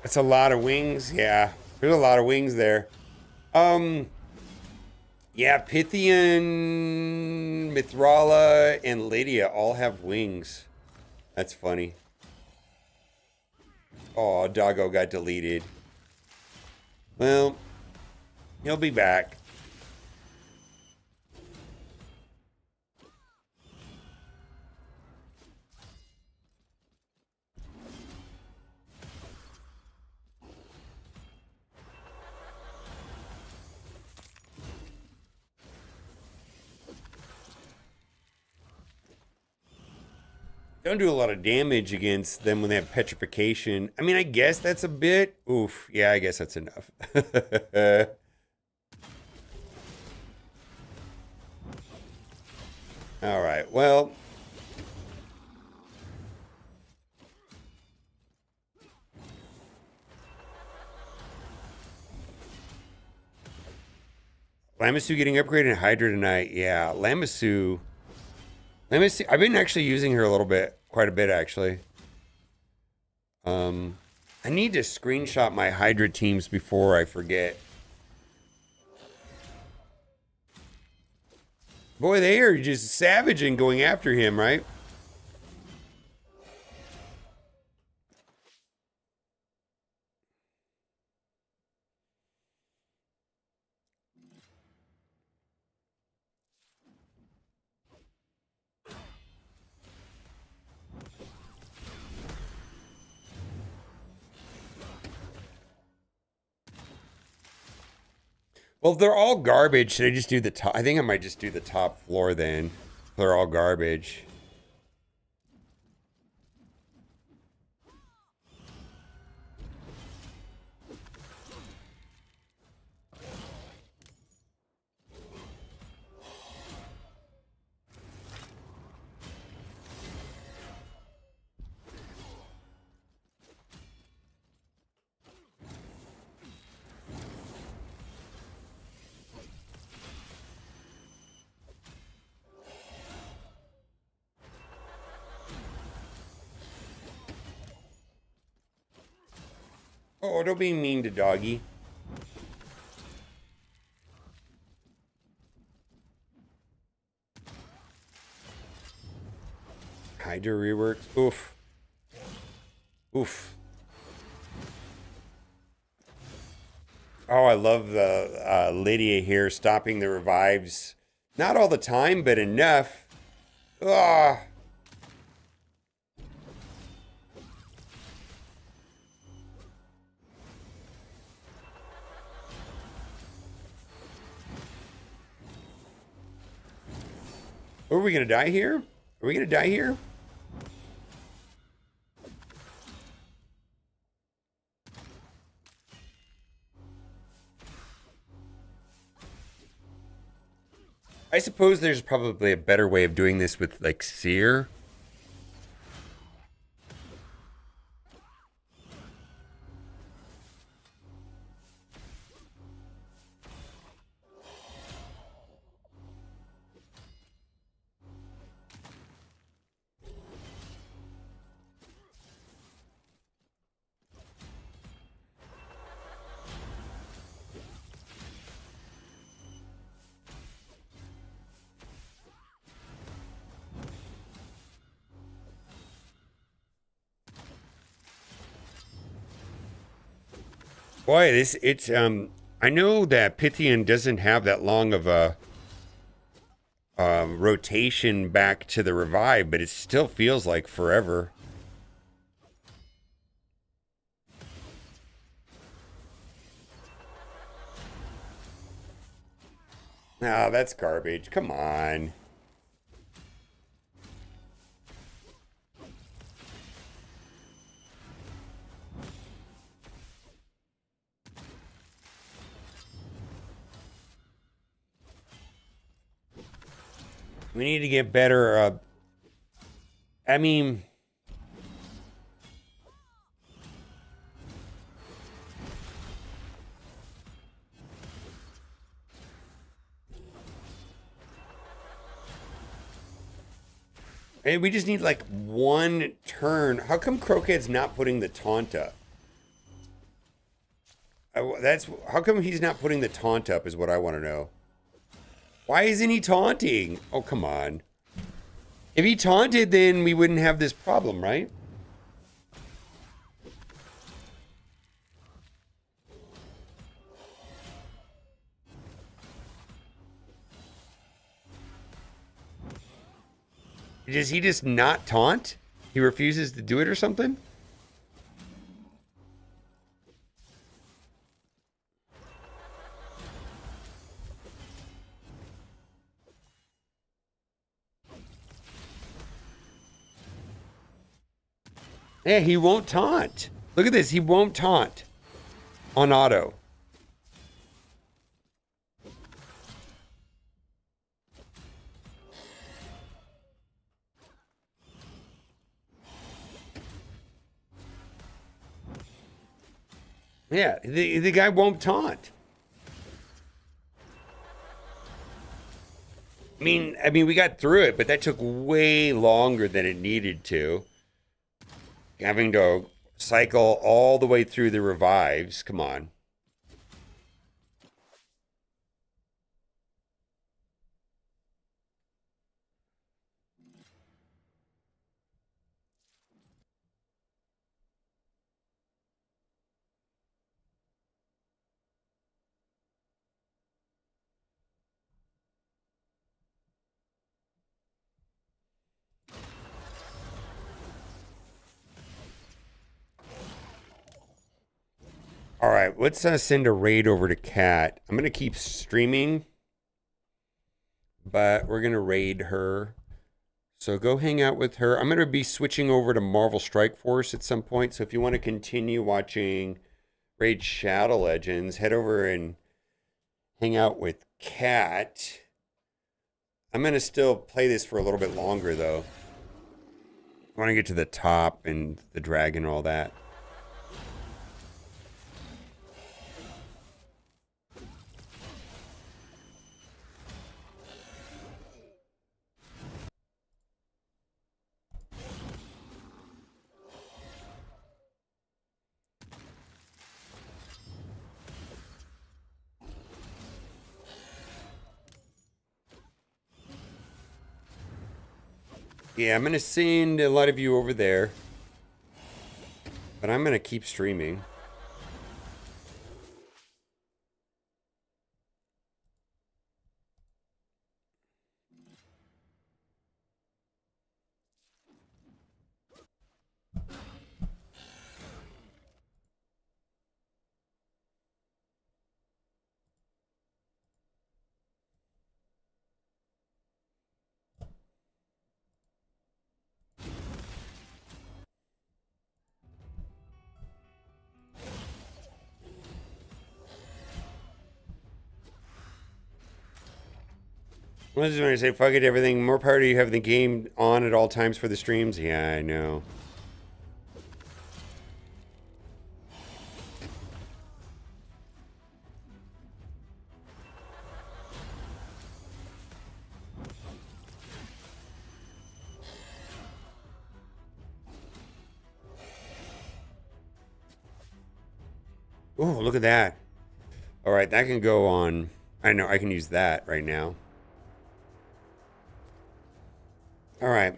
That's a lot of wings. Yeah. There's a lot of wings there. Yeah, Pythian, Mithrala, and Lydia all have wings. That's funny. Oh, Doggo got deleted. Well, he'll be back. Don't do a lot of damage against them when they have petrification. I mean, I guess that's a bit. Oof. Yeah, I guess that's enough. All right. Well. Lamasu getting upgraded, Hydra tonight. Yeah, Lamasu. Lamasu. I've been actually using her a little bit, quite a bit actually. I need to screenshot my Hydra teams before I forget. Boy, they are just savaging going after him, right? Well, if they're all garbage, should I just do the top? I think I might just do the top floor then. They're all garbage. Oh, don't be mean to Doggy. Hydra reworks. Oof. Oof. Oh, I love the Lydia here stopping the revives. Not all the time, but enough. Ah. Are we gonna die here? Are we gonna die here? I suppose there's probably a better way of doing this with like Seer. Boy, it's I know that Pythian doesn't have that long of a rotation back to the revive, but it still feels like forever. No, that's garbage. Come on. We need to get better. I mean, we just need like one turn. How come Croquet's not putting the taunt up? That's how come he's not putting the taunt up is what I want to know. Why isn't he taunting? Oh, come on. If he taunted, then we wouldn't have this problem, right? Does he just not taunt? He refuses to do it or something? Yeah, he won't taunt. Look at this. He won't taunt on auto. Yeah, the guy won't taunt. I mean, we got through it, but that took way longer than it needed to. Having to cycle all the way through the revives. Come on. All right, let's send a raid over to Kat. I'm going to keep streaming, but we're going to raid her. So go hang out with her. I'm going to be switching over to Marvel Strike Force at some point. So if you want to continue watching Raid Shadow Legends, head over and hang out with Kat. I'm going to still play this for a little bit longer, though. I want to get to the top and the dragon and all that. Yeah, I'm going to send a lot of you over there. But I'm going to keep streaming. I just want to say, fuck it, everything. More power to you have the game on at all times for the streams. Yeah, I know. Oh, look at that. All right, that can go on. I know, I can use that right now. All right.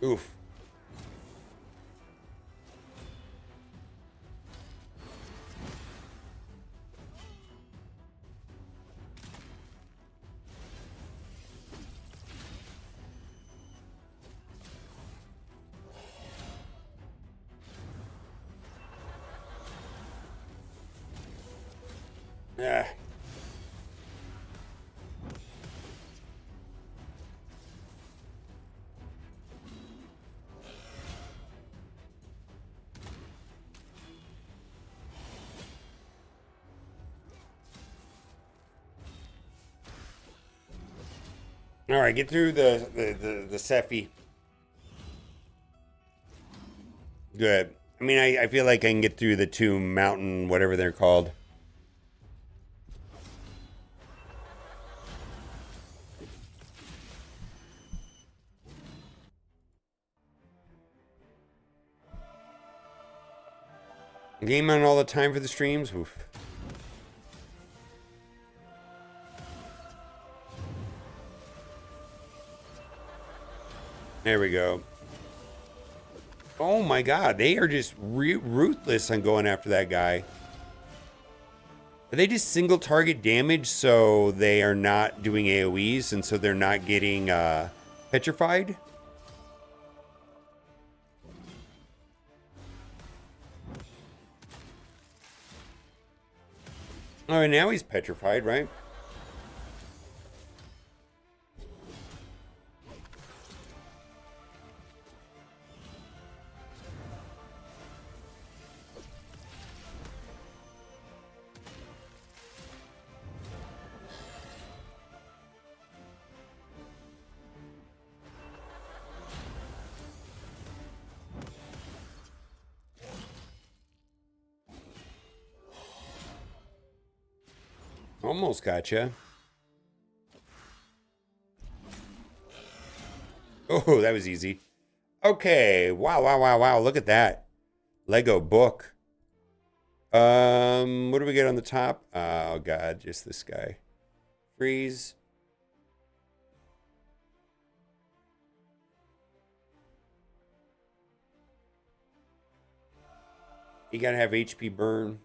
Oof. Ah. All right, get through the Sephi. Good. I mean, I feel like I can get through the two mountain, whatever they're called. Game on all the time for the streams. Oof. There we go. Oh my god, they are just ruthless on going after that guy. Are they just single target damage so they are not doing AoEs and so they're not getting petrified? Oh, and now he's petrified, right? Almost gotcha. Oh, that was easy. Okay. Wow, wow, wow, wow. Look at that. Lego book. What do we get on the top? Oh god, just this guy. Freeze. You gotta have HP burn.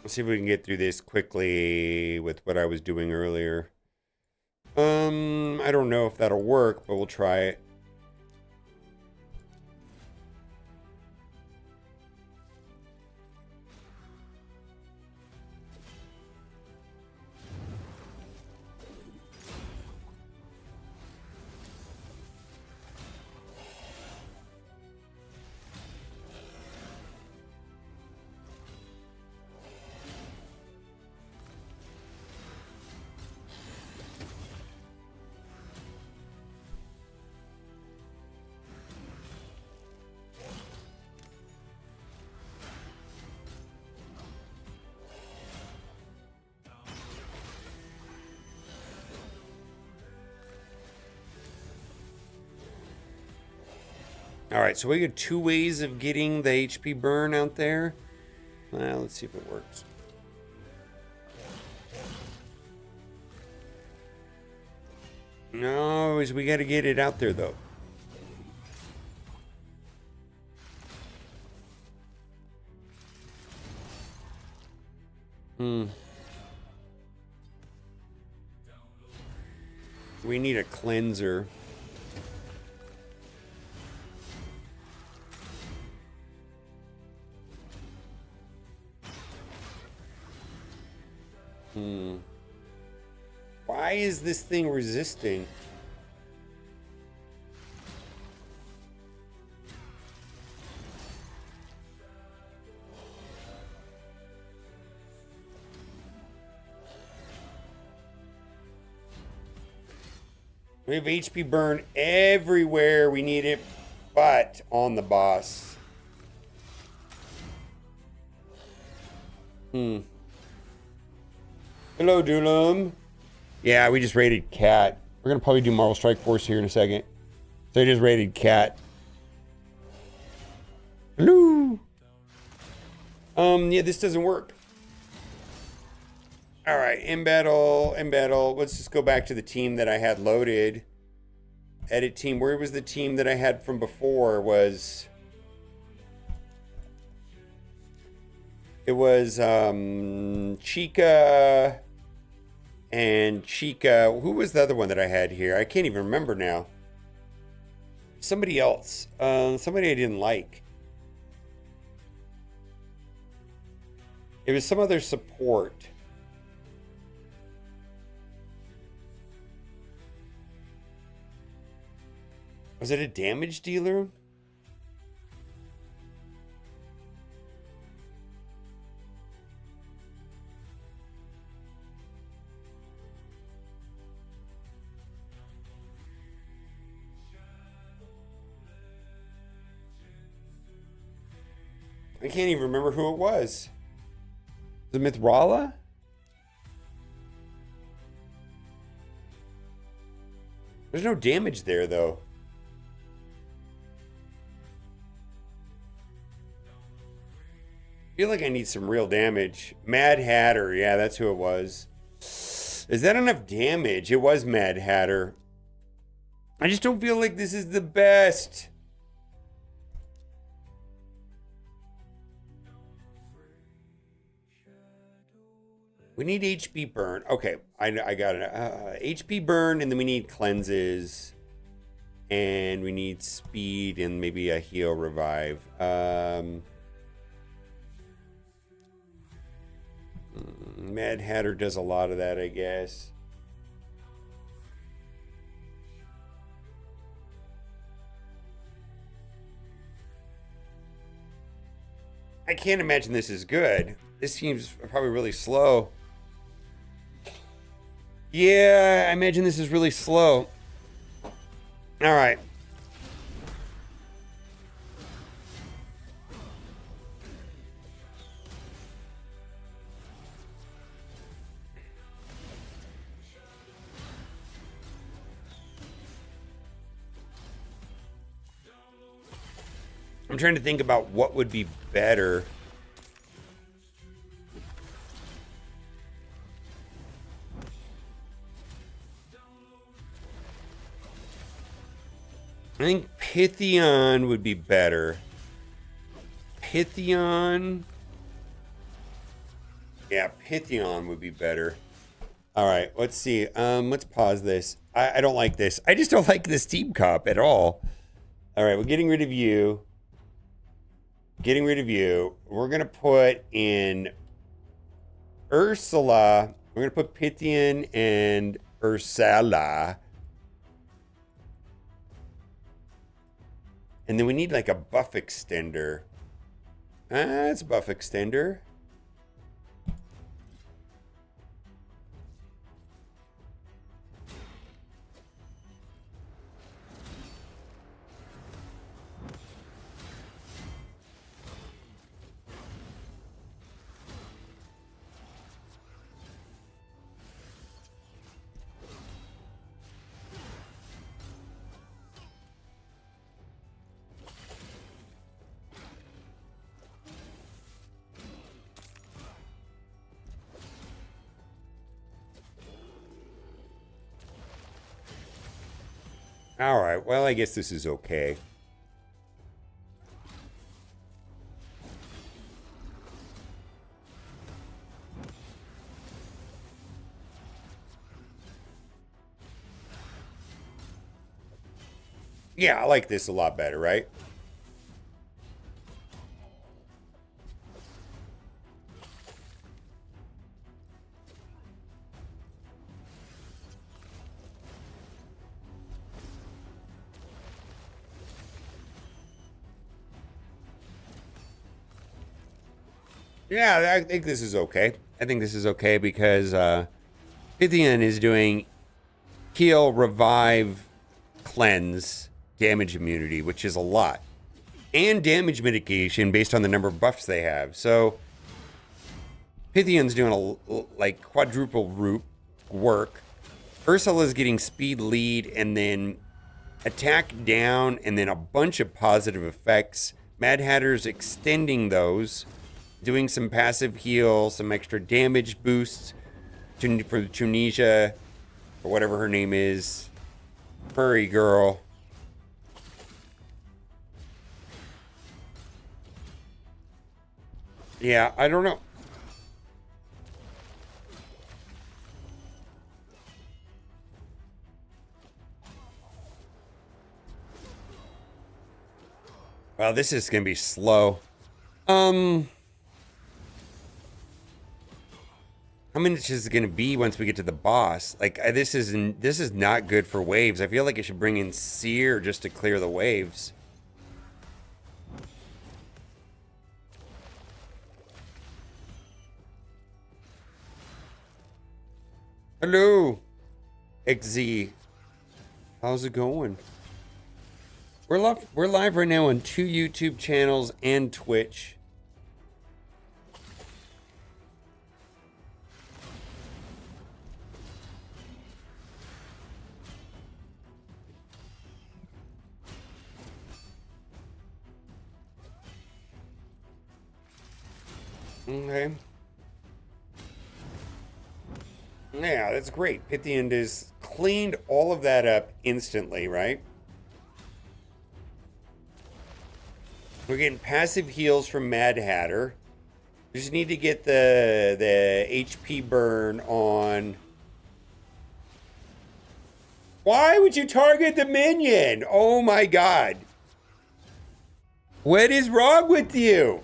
Let's see if we can get through this quickly with what I was doing earlier. I don't know if that'll work, but we'll try it. All right, so we got two ways of getting the HP burn out there. Well, let's see if it works. No, we got to get it out there though. We need a cleanser. Why is this thing resisting? We have HP burn everywhere we need it, but on the boss. Hello, Doolum. Yeah, we just raided Cat. We're gonna probably do Marvel Strike Force here in a second. So I just raided Cat. Hello. Yeah, this doesn't work. All right, in battle. Let's just go back to the team that I had loaded. Edit team. Where was the team that I had from before? It was Chica and Chica. Who was the other one that I had here? I can't even remember now. Somebody else. Somebody I didn't like. It was some other support. Was it a damage dealer? I can't even remember who it was. The Mithrala? There's no damage there, though. I feel like I need some real damage. Mad Hatter. Yeah, that's who it was. Is that enough damage? It was Mad Hatter. I just don't feel like this is the best. We need HP burn. Okay, I got it. HP burn, and then we need cleanses. And we need speed and maybe a heal revive. Mad Hatter does a lot of that, I guess. I can't imagine this is good. This seems probably really slow. Yeah, I imagine this is really slow. All right. I'm trying to think about what would be better. I think Pythion would be better. Pythion. Yeah, Pythion would be better. All right, let's see. Let's pause this. I don't like this. I just don't like this team comp at all. All right, we're getting rid of you. Getting rid of you. We're going to put in Ursula. We're going to put Pythion and Ursula. And then we need like a buff extender. It's a buff extender. All right, well, I guess this is okay. Yeah, I like this a lot better, right? Yeah, I think this is okay. I think this is okay because Pythion is doing heal, revive, cleanse, damage immunity, which is a lot. And damage mitigation based on the number of buffs they have. So Pythion's doing like quadruple root work. Ursula's getting speed lead and then attack down and then a bunch of positive effects. Mad Hatter's extending those, doing some passive heal, some extra damage boosts for Tunisia, or whatever her name is. Furry girl. Yeah, I don't know. Well, this is gonna be slow. How much is it going to be once we get to the boss? Like, this is not good for waves. I feel like I should bring in Seer just to clear the waves. Hello, XZ. How's it going? We're live right now on 2 YouTube channels and Twitch. Okay. Yeah, that's great. Pythian has cleaned all of that up instantly, right? We're getting passive heals from Mad Hatter. We just need to get the HP burn on. Why would you target the minion? Oh my god. What is wrong with you?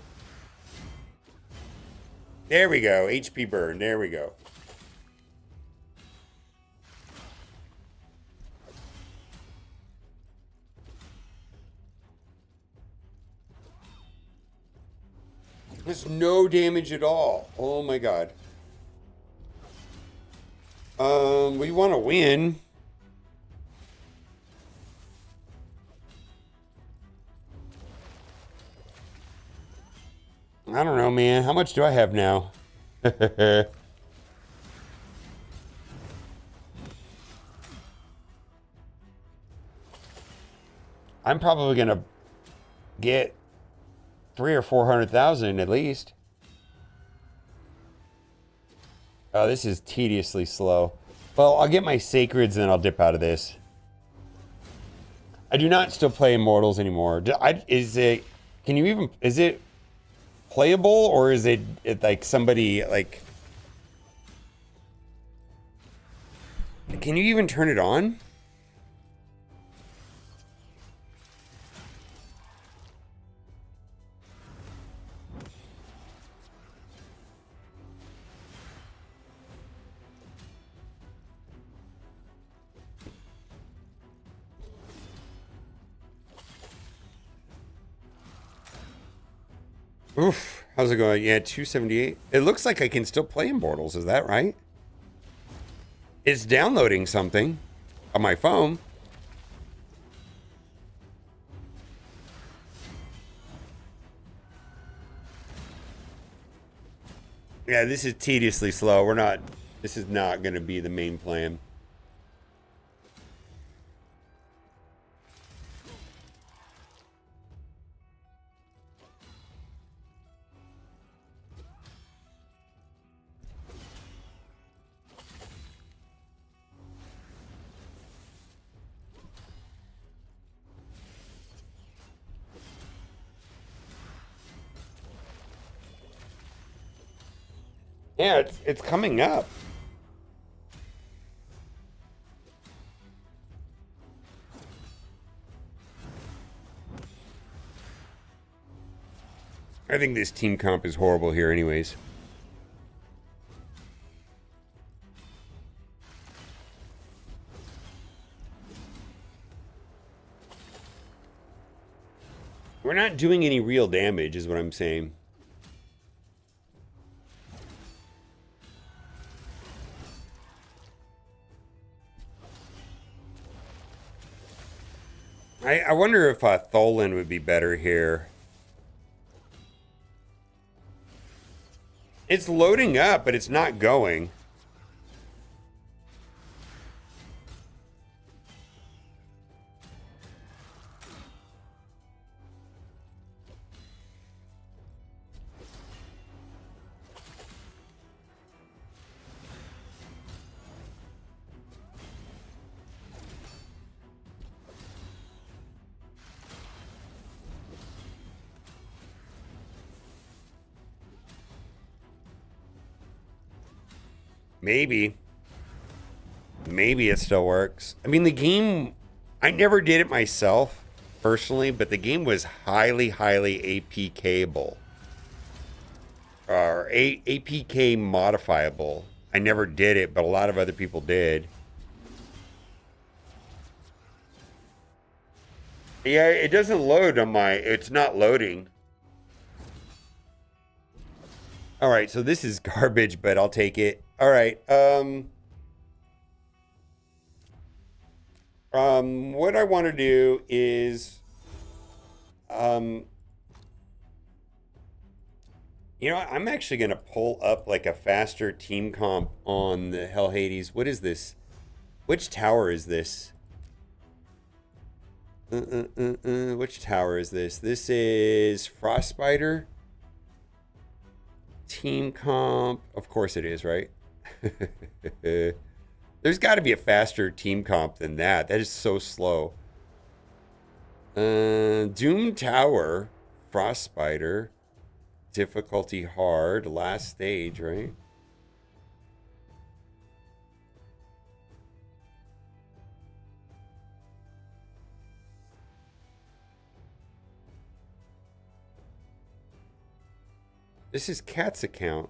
There we go. HP burn. There we go. There's no damage at all. Oh my god. We want to win. I don't know, man. How much do I have now? I'm probably gonna get 300,000 or 400,000 at least. Oh, this is tediously slow. Well, I'll get my sacreds and I'll dip out of this. I do not still play Immortals anymore. Is it? Can you even? Is it playable or is it like somebody like? Can you even turn it on? Oof, how's it going? Yeah, 278. It looks like I can still play Immortals, is that right? It's downloading something on my phone. Yeah, this is tediously slow. This is not going to be the main plan. Yeah, it's coming up. I think this team comp is horrible here anyways. We're not doing any real damage is what I'm saying. I wonder if Tholen would be better here. It's loading up, but it's not going. Maybe. Maybe it still works. I mean, the game, I never did it myself, personally, but the game was highly, highly APK-able. Or APK modifiable. I never did it, but a lot of other people did. Yeah, it doesn't load on my, it's not loading. All right, so this is garbage, but I'll take it. All right. What I want to do is, you know, I'm actually going to pull up like a faster team comp on the Hell Hades. What is this? Which tower is this? Which tower is this? This is Frostbiter. Team comp. Of course it is, right? There's got to be a faster team comp than that. That is so slow. Doom Tower. Frost Spider. Difficulty hard. Last stage, right? This is Cat's account.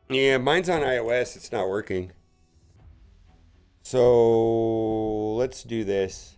Yeah, mine's on iOS. It's not working. So let's do this.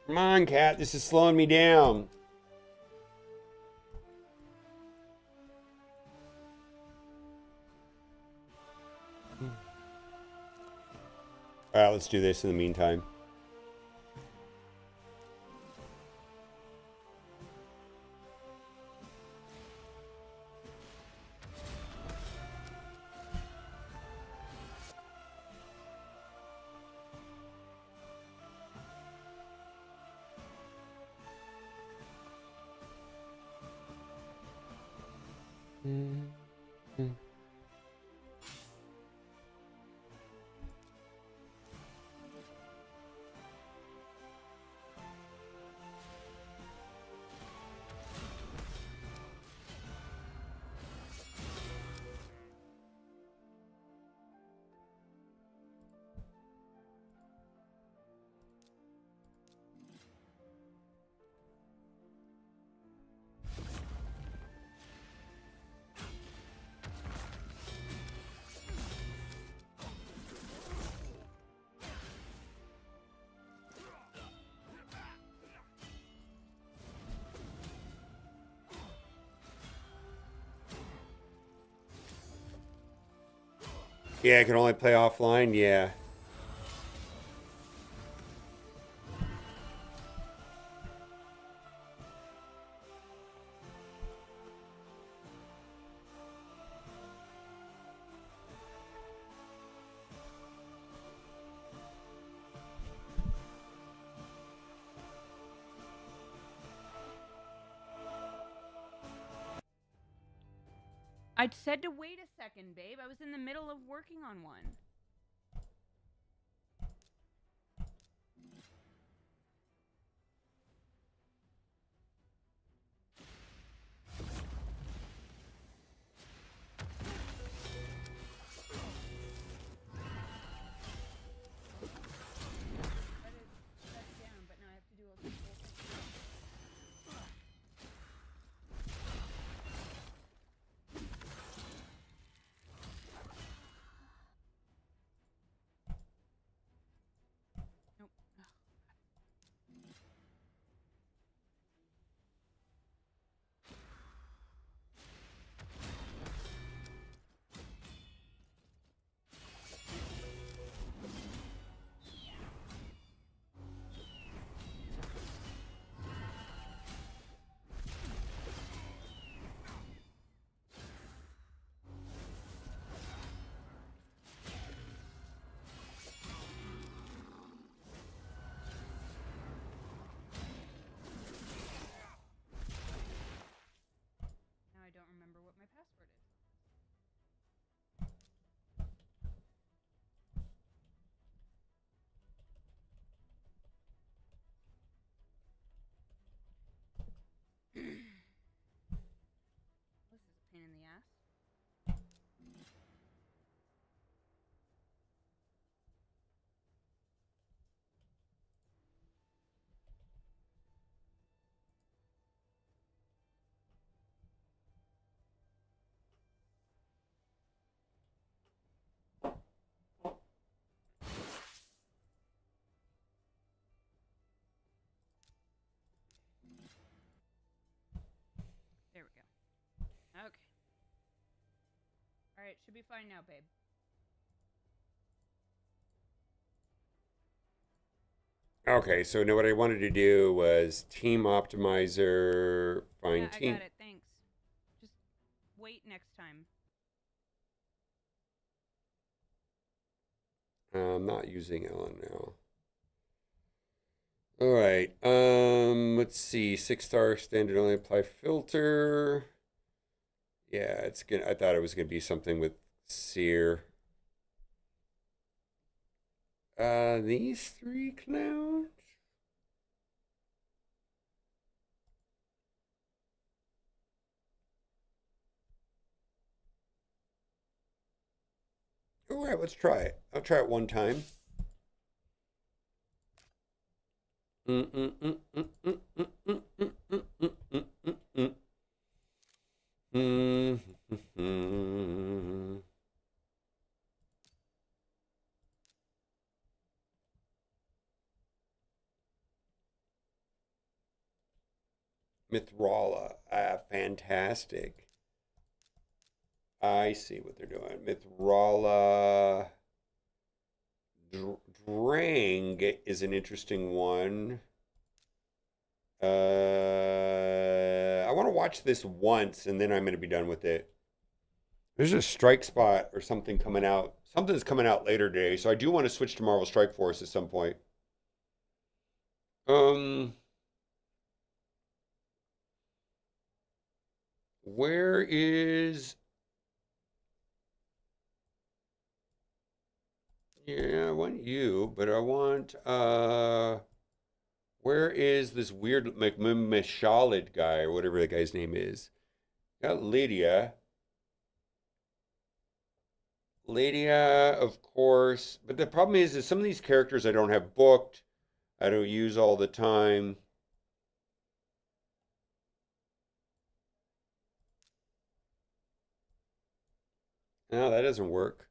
Come on, cat. This is slowing me down. All right, let's do this in the meantime. Yeah, I can only play offline. Yeah. I said to wait a second, babe. I was in the middle of working on one. Shut it down, but now I have to do a whole thing. right, should be fine now, babe. Okay, so now what I wanted to do was team optimizer, Yeah, find I team. got it. Thanks. Just wait next time. I'm not using Ellen now. All right. Let's see. 6-star standard only apply filter. Yeah, it's gonna. I thought it was gonna be something with sear. These 3 clowns. All right, let's try it. I'll try it one time. Mithrala. Fantastic. I see what they're doing. Mithrala. Drang is an interesting one. I want to watch this once and then I'm going to be done with it. There's a strike spot or something coming out. Something's coming out later today, so I do want to switch to Marvel Strike Force at some point. Where is... Yeah, I want you, but I want, where is this weird McMishalid guy, or whatever that guy's name is? Got Lydia. Lydia, of course. But the problem is some of these characters I don't have booked. I don't use all the time. No, that doesn't work.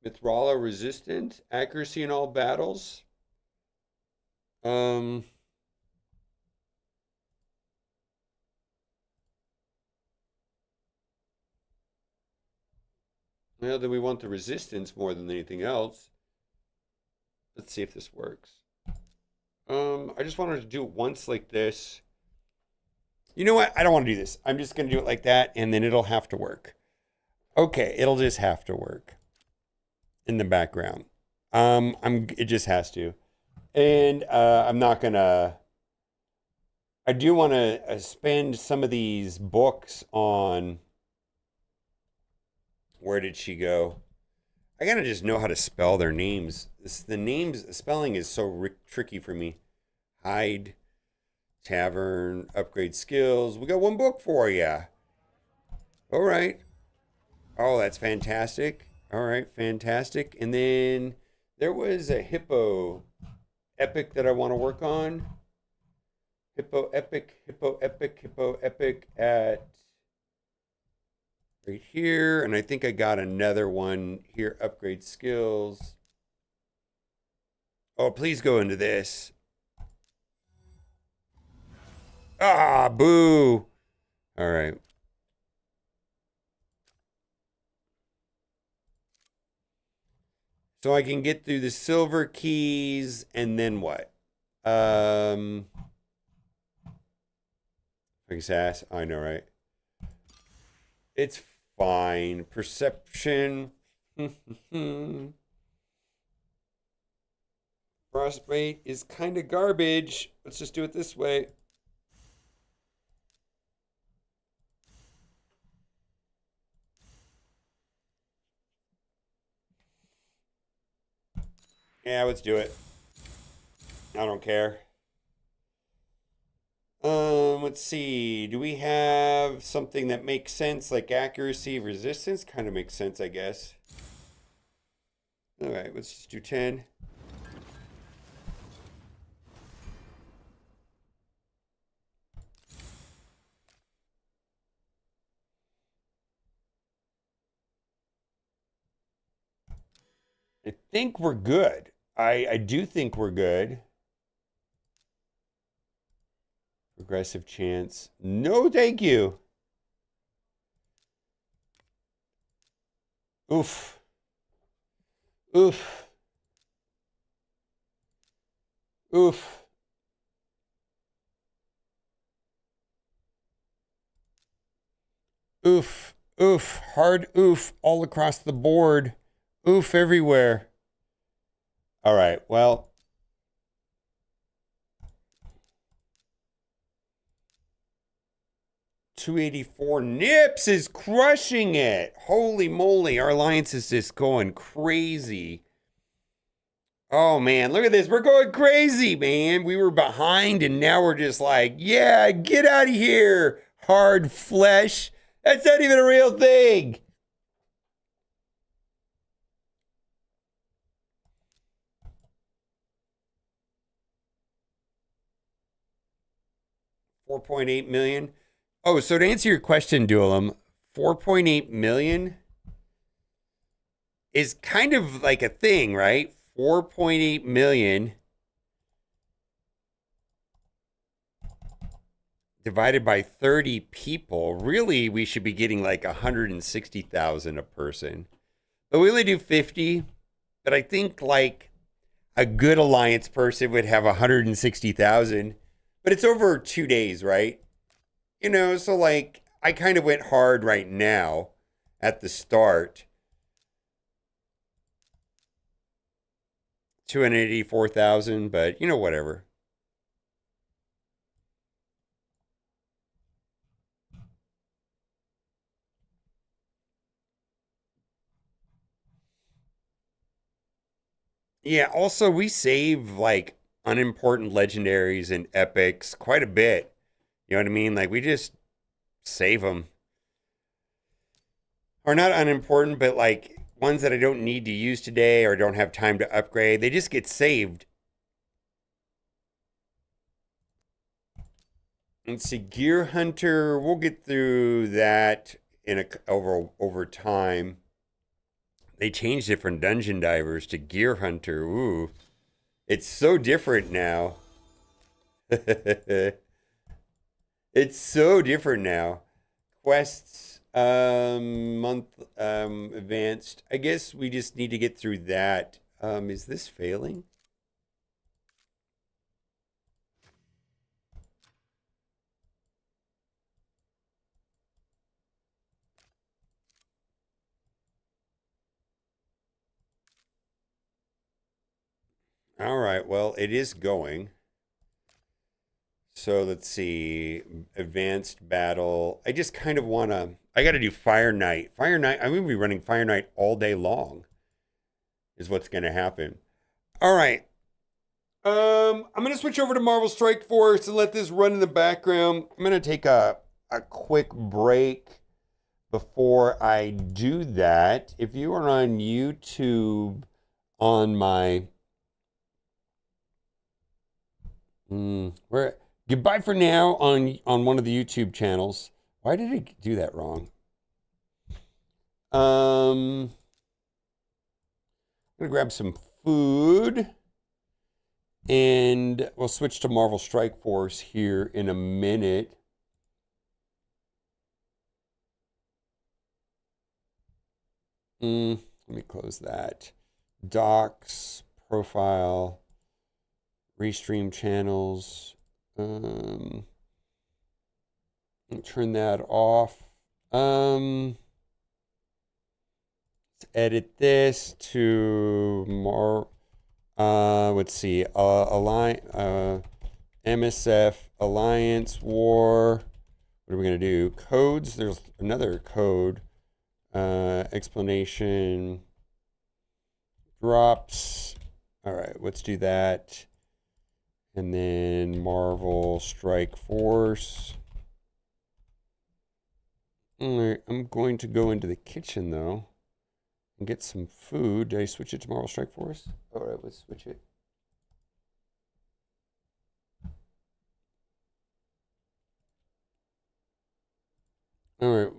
Mithrala resistant, accuracy in all battles. Um, well, then we want the resistance more than anything else. Let's see if this works. I just wanted to do it once like this. You know what? I don't want to do this. I'm just going to do it like that, and then it'll have to work. Okay, it'll just have to work in the background. It just has to. And I'm not gonna. I do want to spend some of these books on. Where did she go? I gotta just know how to spell their names. The names spelling is so tricky for me. Hide, tavern, upgrade skills. We got one book for you. All right. Oh, that's fantastic. All right, fantastic. And then there was a hippo epic that I want to work on. Hippo epic at right here. And I think I got another one here. Upgrade skills. Oh, please go into this. Ah, boo. All right. So I can get through the silver keys and then what? Ass. I know, right? It's fine. Perception. Frostbite is kind of garbage. Let's just do it this way. Yeah, let's do it. I don't care. Let's see. Do we have something that makes sense, like accuracy, resistance? Kind of makes sense, I guess. All right, let's just do 10. I think we're good. I do think we're good. Progressive chance. No, thank you. Oof. Oof. Oof. Oof. Oof. Hard oof all across the board. Oof everywhere. All right. Well, $284 Nips is crushing it. Holy moly. Our alliance is just going crazy. Oh man, look at this. We're going crazy, man. We were behind and now we're just like, yeah, get out of here. Hard flesh. That's not even a real thing. $4.8 million. Oh, so to answer your question, Duelam, 4.8 million is kind of like a thing, right? 4.8 million divided by 30 people. Really, we should be getting like 160,000 a person. But we only do 50. But I think like a good alliance person would have 160,000. But it's over 2 days, right? You know, so like I kind of went hard right now at the start. 284,000, but you know, whatever. Yeah, also we save like unimportant legendaries and epics quite a bit. You know what I mean? Like we just save them. Or not unimportant, but like ones that I don't need to use today or don't have time to upgrade, they just get saved. Let's see, Gear Hunter, we'll get through that in over time. They changed it from Dungeon Divers to Gear Hunter. Ooh, it's so different now. It's so different now. Quests, month, advanced. I guess we just need to get through that. Is this failing? All right, well, it is going. So let's see. Advanced battle. I just kind of want to. I got to do Fire Knight. Fire Knight. I'm going to be running Fire Knight all day long, is what's going to happen. All right. I'm going to switch over to Marvel Strike Force and let this run in the background. I'm going to take a quick break before I do that. If you are on YouTube on my. Where goodbye for now on one of the YouTube channels. Why did it do that wrong? I'm gonna grab some food and we'll switch to Marvel Strike Force here in a minute. Let me close that. Docs, profile, restream channels. Turn that off. Let's edit this to let's see, MSF Alliance War. What are we gonna do? Codes. There's another code. Explanation. Drops. All right, let's do that. And then Marvel Strike Force. All right, I'm going to go into the kitchen though and get some food. Did I switch it to Marvel Strike Force? All right, let's switch it. All right.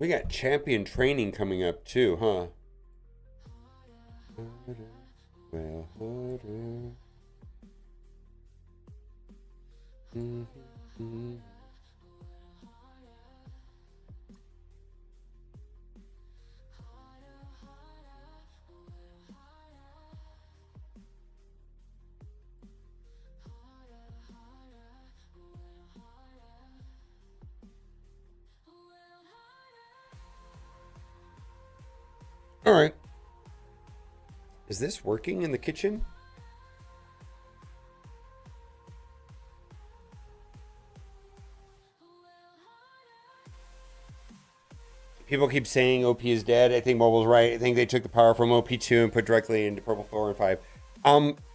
We got champion training coming up too, huh? Well, all right. Is this working in the kitchen? People keep saying OP is dead. I think Mobile's right. I think they took the power from OP2 and put directly into Purple 4 and 5.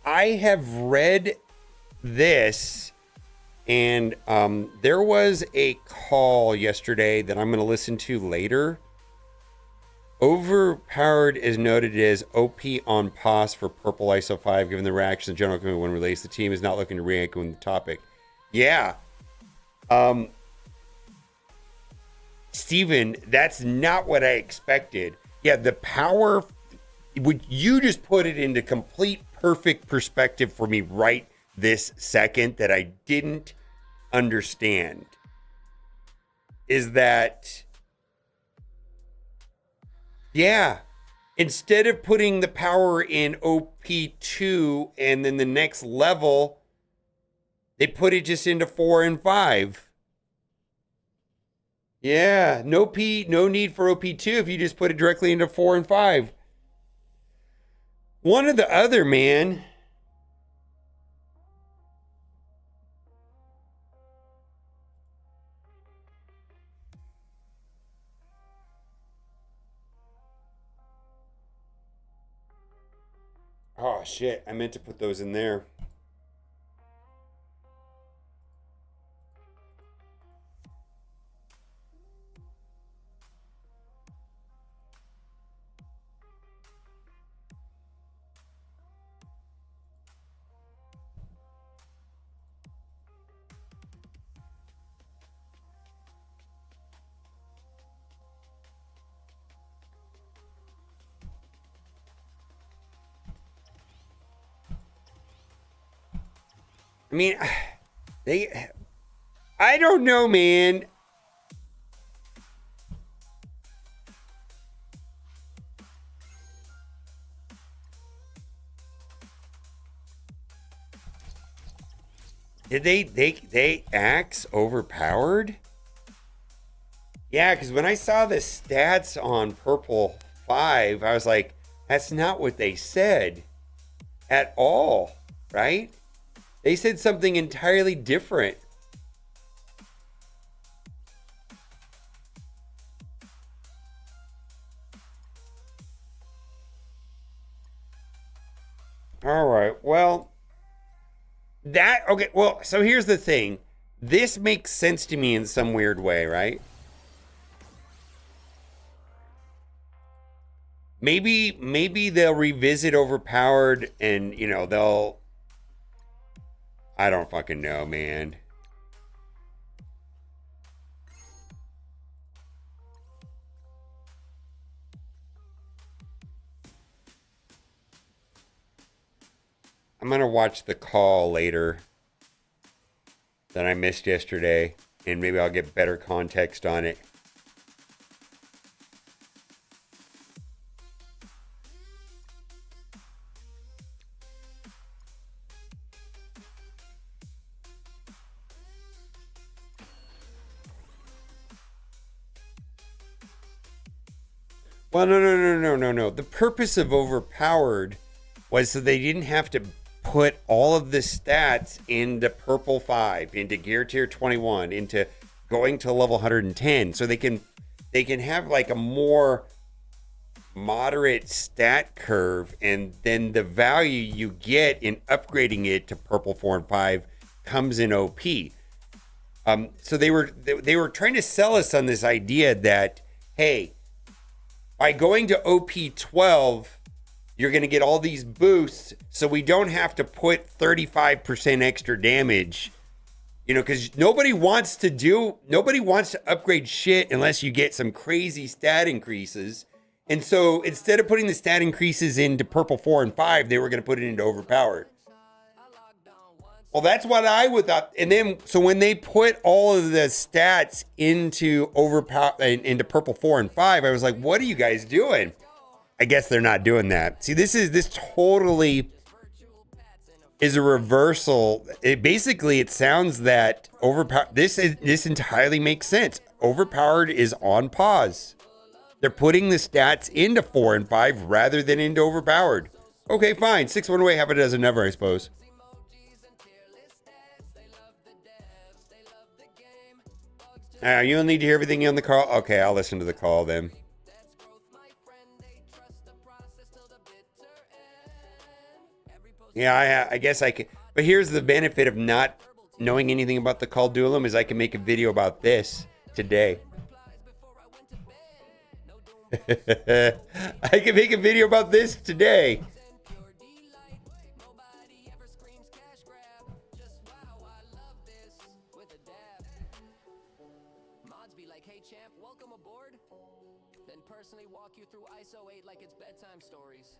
I have read this, and there was a call yesterday that I'm going to listen to later. Overpowered is noted as OP on pause for Purple ISO 5, given the reaction of the general community when released. The team is not looking to react on the topic. Yeah. Steven, that's not what I expected. Yeah, the power, would you just put it into complete perfect perspective for me right this second that I didn't understand is that, yeah, instead of putting the power in OP2 and then the next level, they put it just into 4 and 5. Yeah, no need for OP2 if you just put it directly into 4 and 5. One or the other, man. Oh, shit. I meant to put those in there. I mean, I don't know, man. Did they axe overpowered? Yeah, because when I saw the stats on Purple 5, I was like, that's not what they said at all, right? They said something entirely different. All right, well, okay, well, so here's the thing. This makes sense to me in some weird way, right? Maybe they'll revisit Overpowered and, you know, they'll... I don't fucking know, man. I'm going to watch the call later that I missed yesterday, and maybe I'll get better context on it. Well, no. The purpose of Overpowered was so they didn't have to put all of the stats into Purple 5, into Gear Tier 21, into going to level 110. So they can have like a more moderate stat curve, and then the value you get in upgrading it to Purple 4 and 5 comes in OP. So they were trying to sell us on this idea that, hey, by going to OP12, you're going to get all these boosts, so we don't have to put 35% extra damage, You know, because nobody wants to upgrade shit unless you get some crazy stat increases. And so instead of putting the stat increases into purple 4 and 5, they were going to put it into overpowered. Well, that's what I would thought. And then, so when they put all of the stats into into purple 4 and 5, I was like, what are you guys doing? I guess they're not doing that. See, this totally is a reversal. It sounds that overpowered. This entirely makes sense. Overpowered is on pause. They're putting the stats into 4 and 5 rather than into overpowered. Okay, fine. 6 one way, half a dozen never, I suppose. You don't need to hear everything on the call? Okay, I'll listen to the call then. Yeah, I guess I can. But here's the benefit of not knowing anything about the call duelum is I can make a video about this today. I can make a video about this today. Walk you through ISO 8 like it's bedtime stories.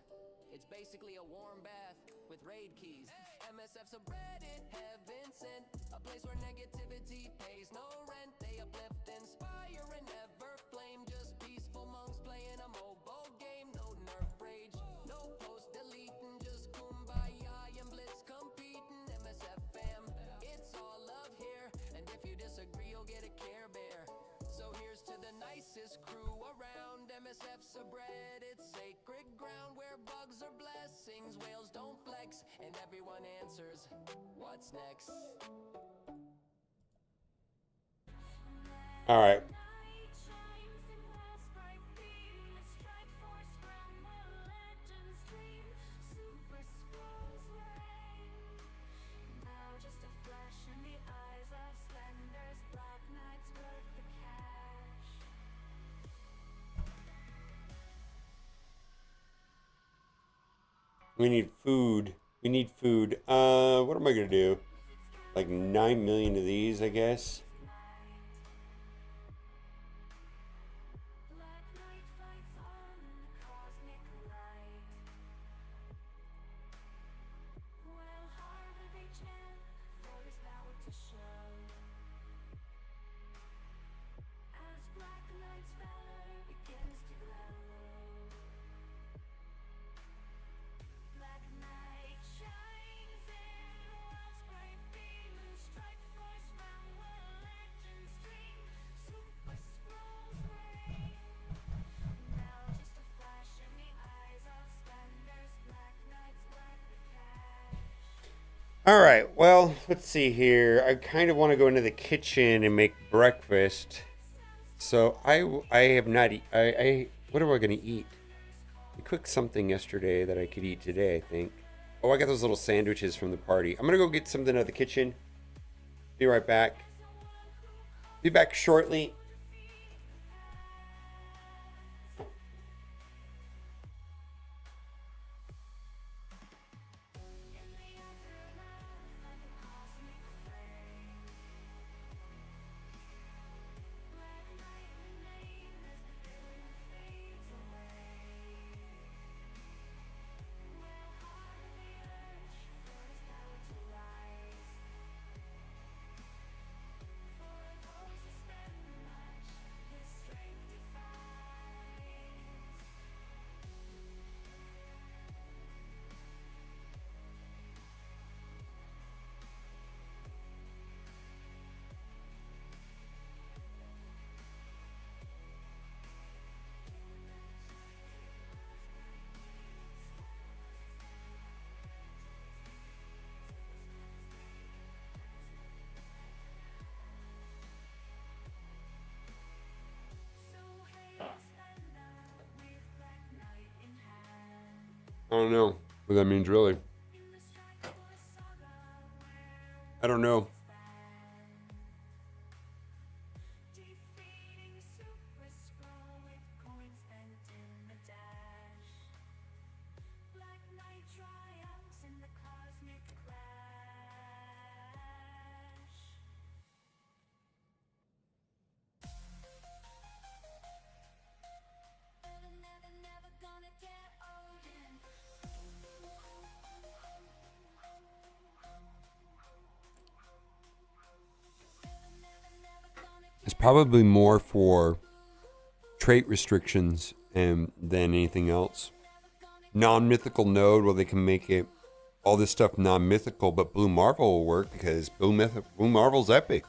It's basically a warm bath with raid keys. MSF's a Reddit heaven sent, a place where negativity pays no rent. They uplift, inspire, and never flame. Just peaceful monks playing a mobile game. No nerf rage, no post deleting, just kumbaya and blitz competing. MSF fam, it's all love here, and if you disagree, you'll get a Care Bear. So here's to the nicest crew around. MSF's a bread, it's sacred ground where bugs are blessings, whales don't flex, and everyone answers, what's next? All right. We need food. We need food. What am I gonna do? Like 9 million of these, I guess. All right, well, let's see here. I kind of want to go into the kitchen and make breakfast. So I have not what am I going to eat? I cooked something yesterday that I could eat today, I think. Oh, I got those little sandwiches from the party. I'm going to go get something out of the kitchen. Be right back. Be back shortly. I don't know what that means, really. I don't know. probably more for trait restrictions than anything else. Non-mythical node, well, they can make it all this stuff non-mythical, but Blue Marvel will work because Blue Marvel's epic.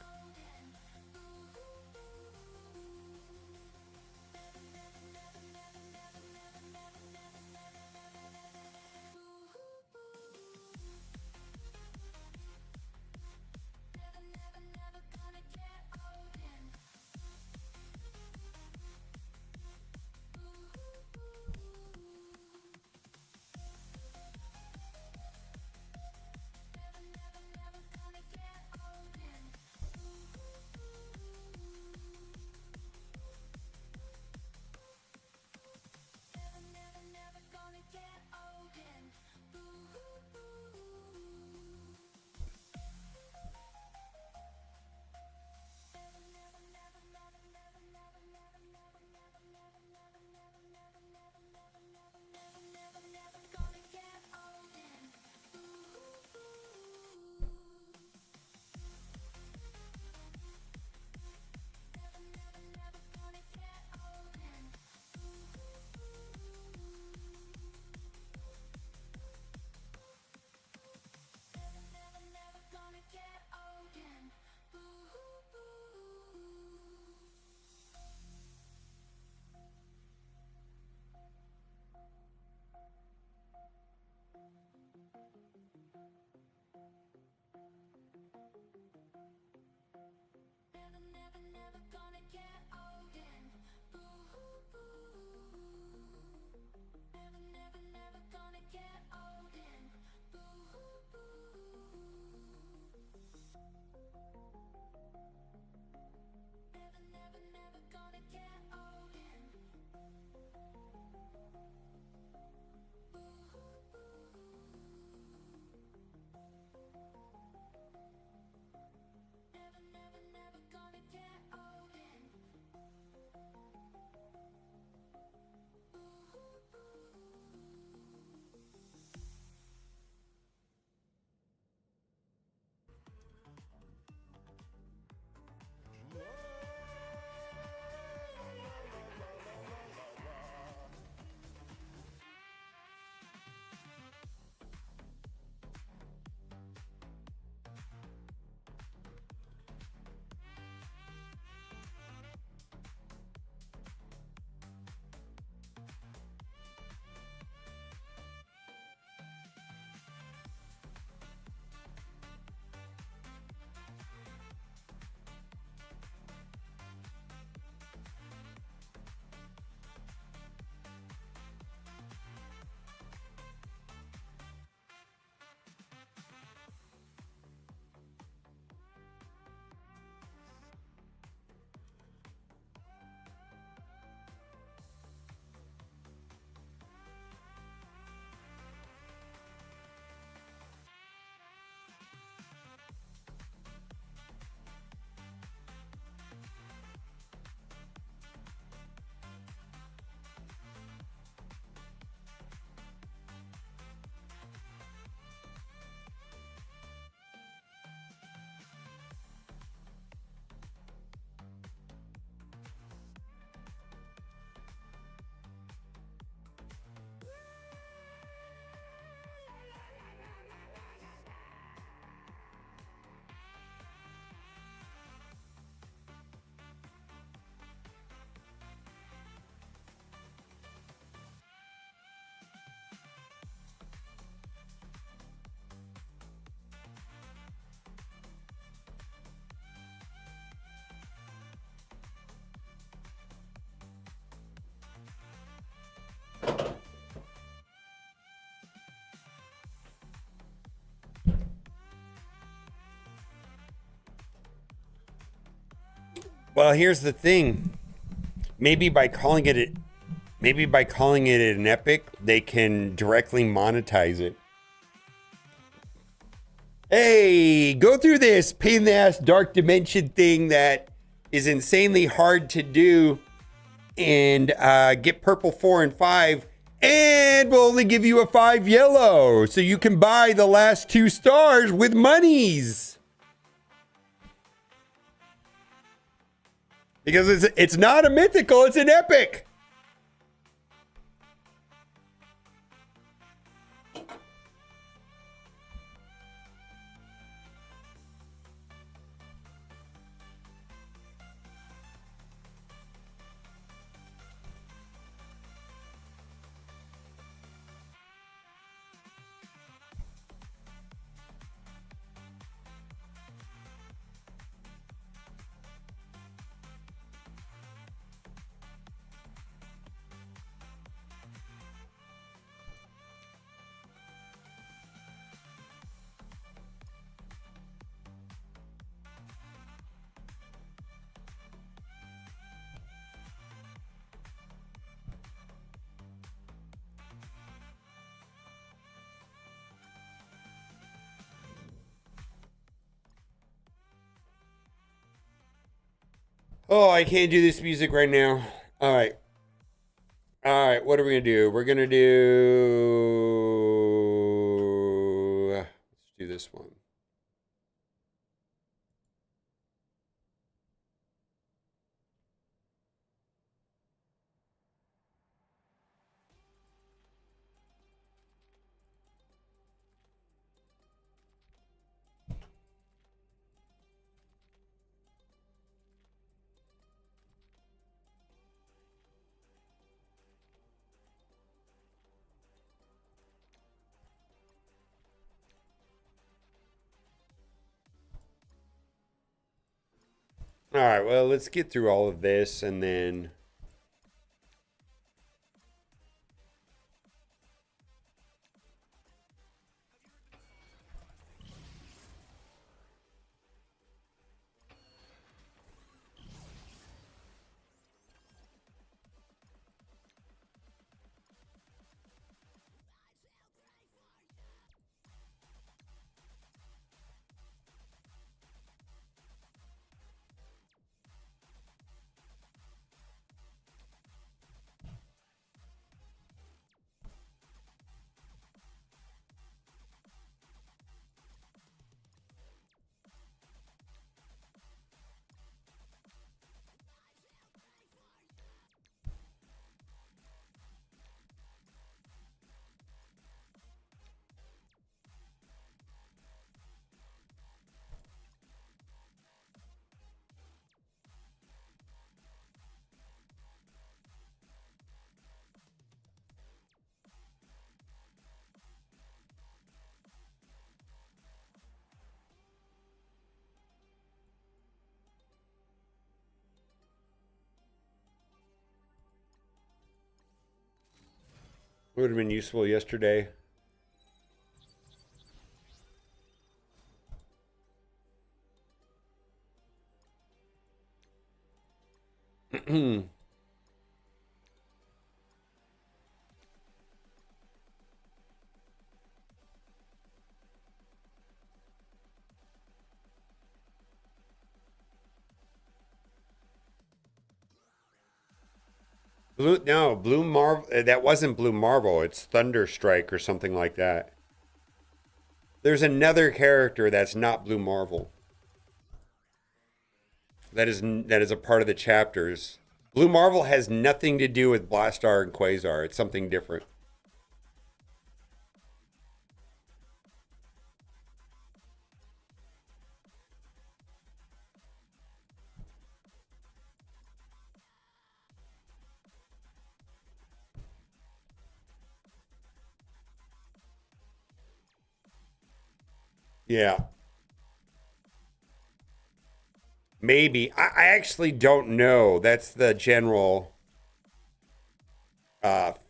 Well, here's the thing. Maybe by calling it an epic, they can directly monetize it. Hey, go through this pain in the ass dark dimension thing that is insanely hard to do and get purple 4 and 5, and we'll only give you a 5 yellow so you can buy the last 2 stars with monies. Because it's not a mythical, it's an epic. Oh, I can't do this music right now. All right. All right, what are we going to do? We're going to do... Let's do this one. All right, well, let's get through all of this and then... Would have been useful yesterday. Blue Marvel. That wasn't Blue Marvel. It's Thunderstrike or something like that. There's another character that's not Blue Marvel. That is a part of the chapters. Blue Marvel has nothing to do with Blastar and Quasar. It's something different. Yeah. Maybe. I actually don't know. That's the general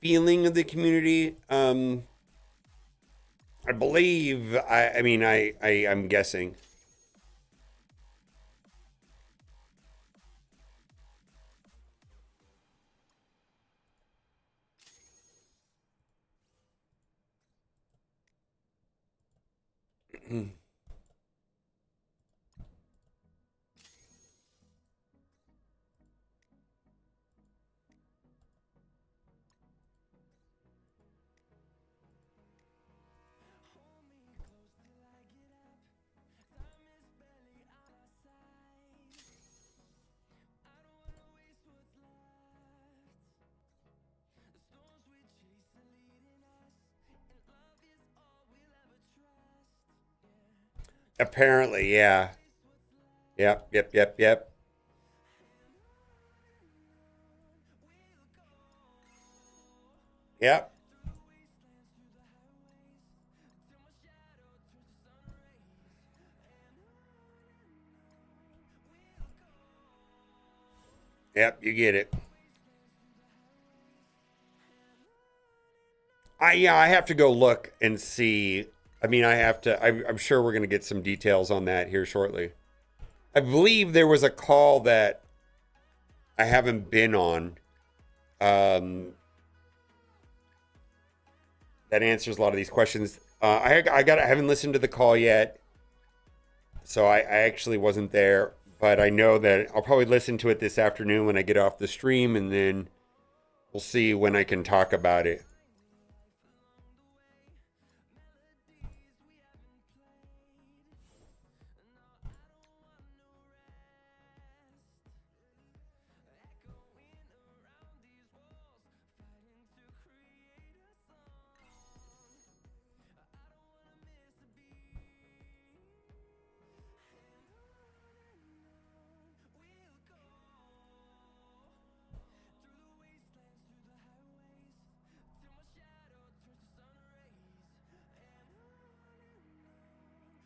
feeling of the community. I believe. I mean, I'm guessing. Apparently, yeah. Yep, yep, yep, yep. Yep. Yep, you get it. I have to go look and see. I mean, I have to. I'm sure we're going to get some details on that here shortly. I believe there was a call that I haven't been on. Um, that answers a lot of these questions. I haven't listened to the call yet, so I actually wasn't there. But I know that I'll probably listen to it this afternoon when I get off the stream, and then we'll see when I can talk about it.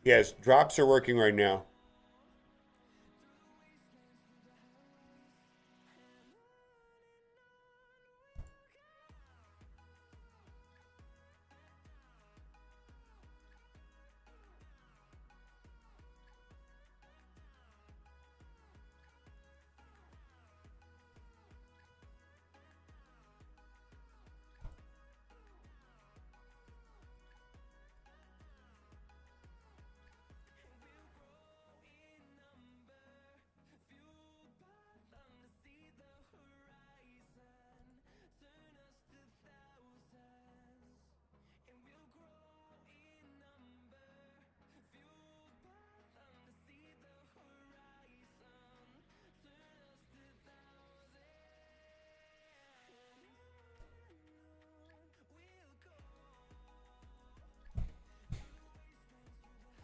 Yes, drops are working right now.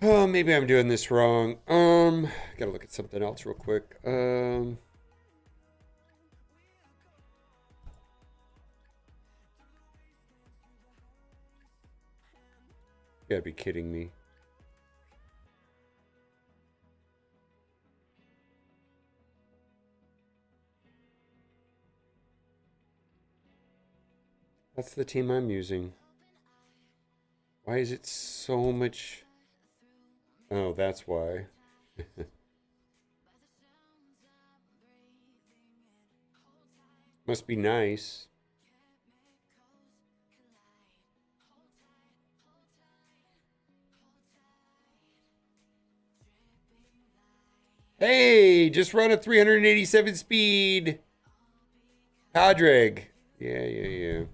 Oh, maybe I'm doing this wrong. Gotta look at something else real quick. You gotta be kidding me. That's the team I'm using. Why is it so much? Oh, that's why. Must be nice. Hey, just run a 387 speed. Padraig. Yeah, yeah, yeah.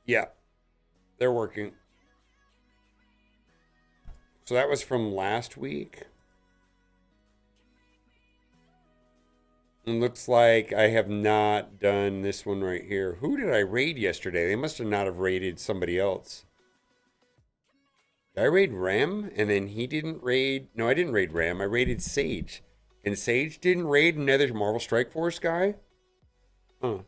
Yeah, they're working. So that was from last week. It looks like I have not done this one right here. Who did I raid yesterday? They must have not have raided somebody else. Did I raid Rem? And then he didn't raid. No, I didn't raid Rem. I raided Sage. And Sage didn't raid another Marvel Strike Force guy? Huh.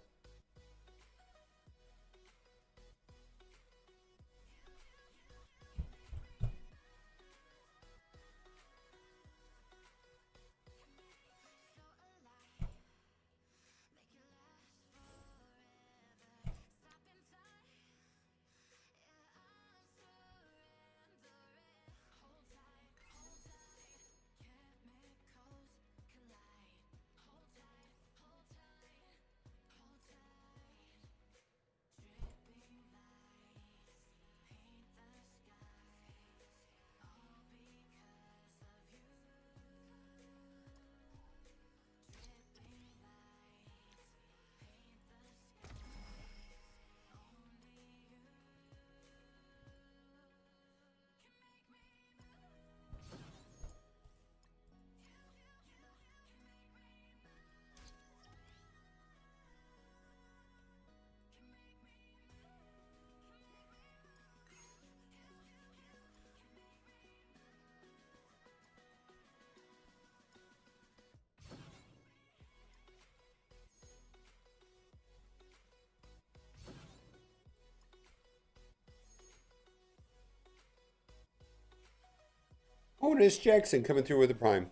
Honus Jackson coming through with a prime.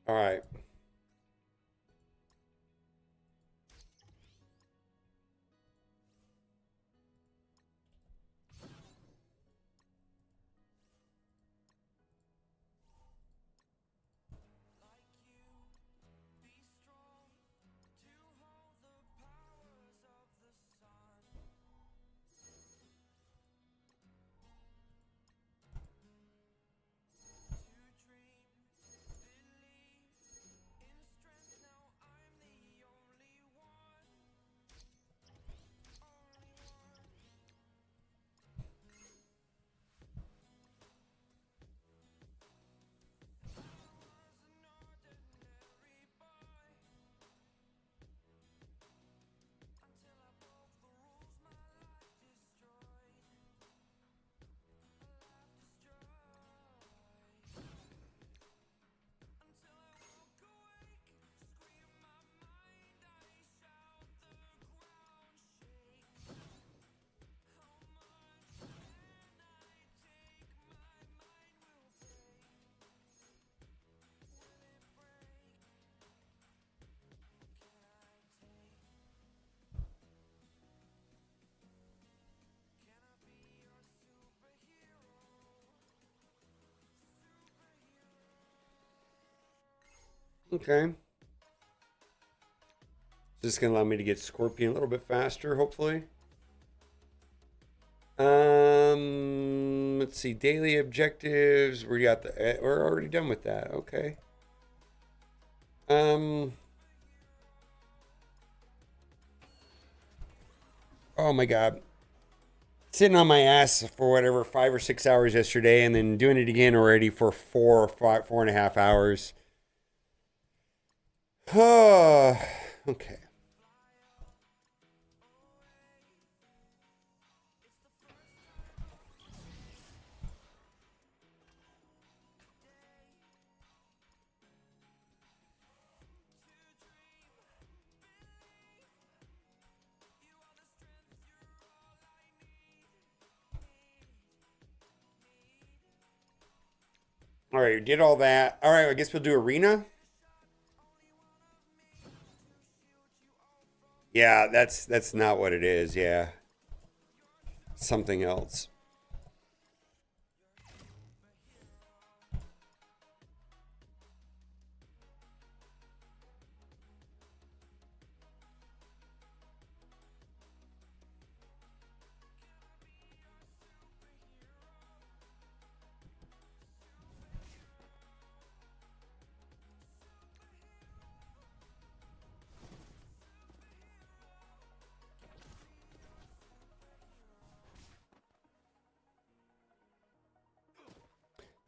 All right. Okay. This is going to allow me to get Scorpion a little bit faster, hopefully. Let's see. Daily objectives. We got the. We're already done with that. Okay. Oh my God. Sitting on my ass for whatever 5 or 6 hours yesterday, and then doing it again already for 4.5 hours. Okay. All right, did all that. All right, I guess we'll do arena. Yeah, that's not what it is. Yeah, something else.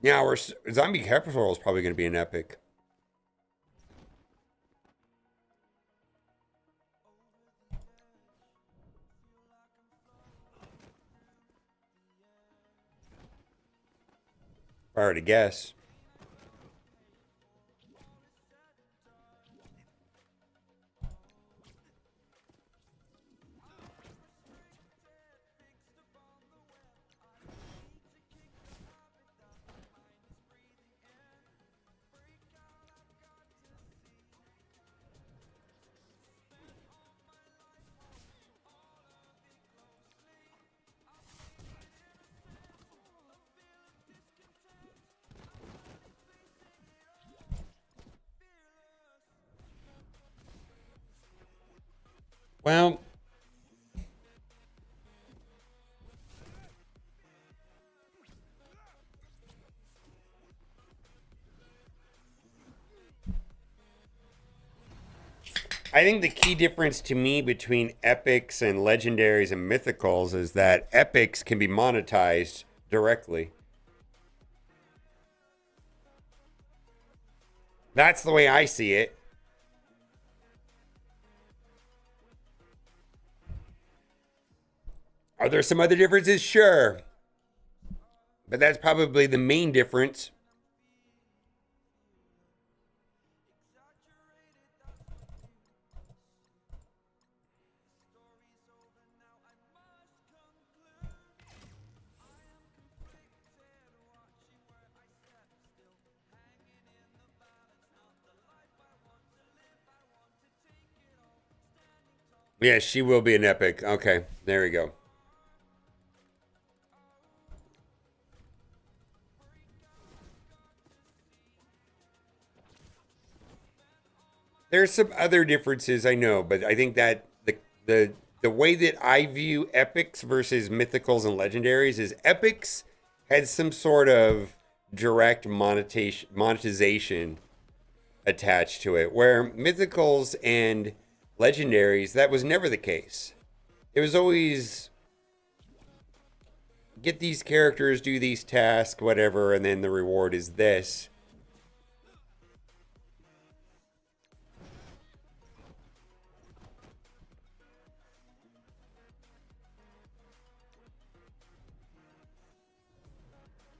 Yeah, we're zombie capital is probably going to be an epic. If I were to guess. Well, I think the key difference to me between epics and legendaries and mythicals is that epics can be monetized directly. That's the way I see it. Are there some other differences? Sure. But that's probably the main difference. Yeah, she will be an epic. Okay, there we go. There's some other differences, I know, but I think that the way that I view epics versus mythicals and legendaries is epics had some sort of direct monetization attached to it, where mythicals and legendaries, that was never the case. It was always get these characters, do these tasks, whatever, and then the reward is this.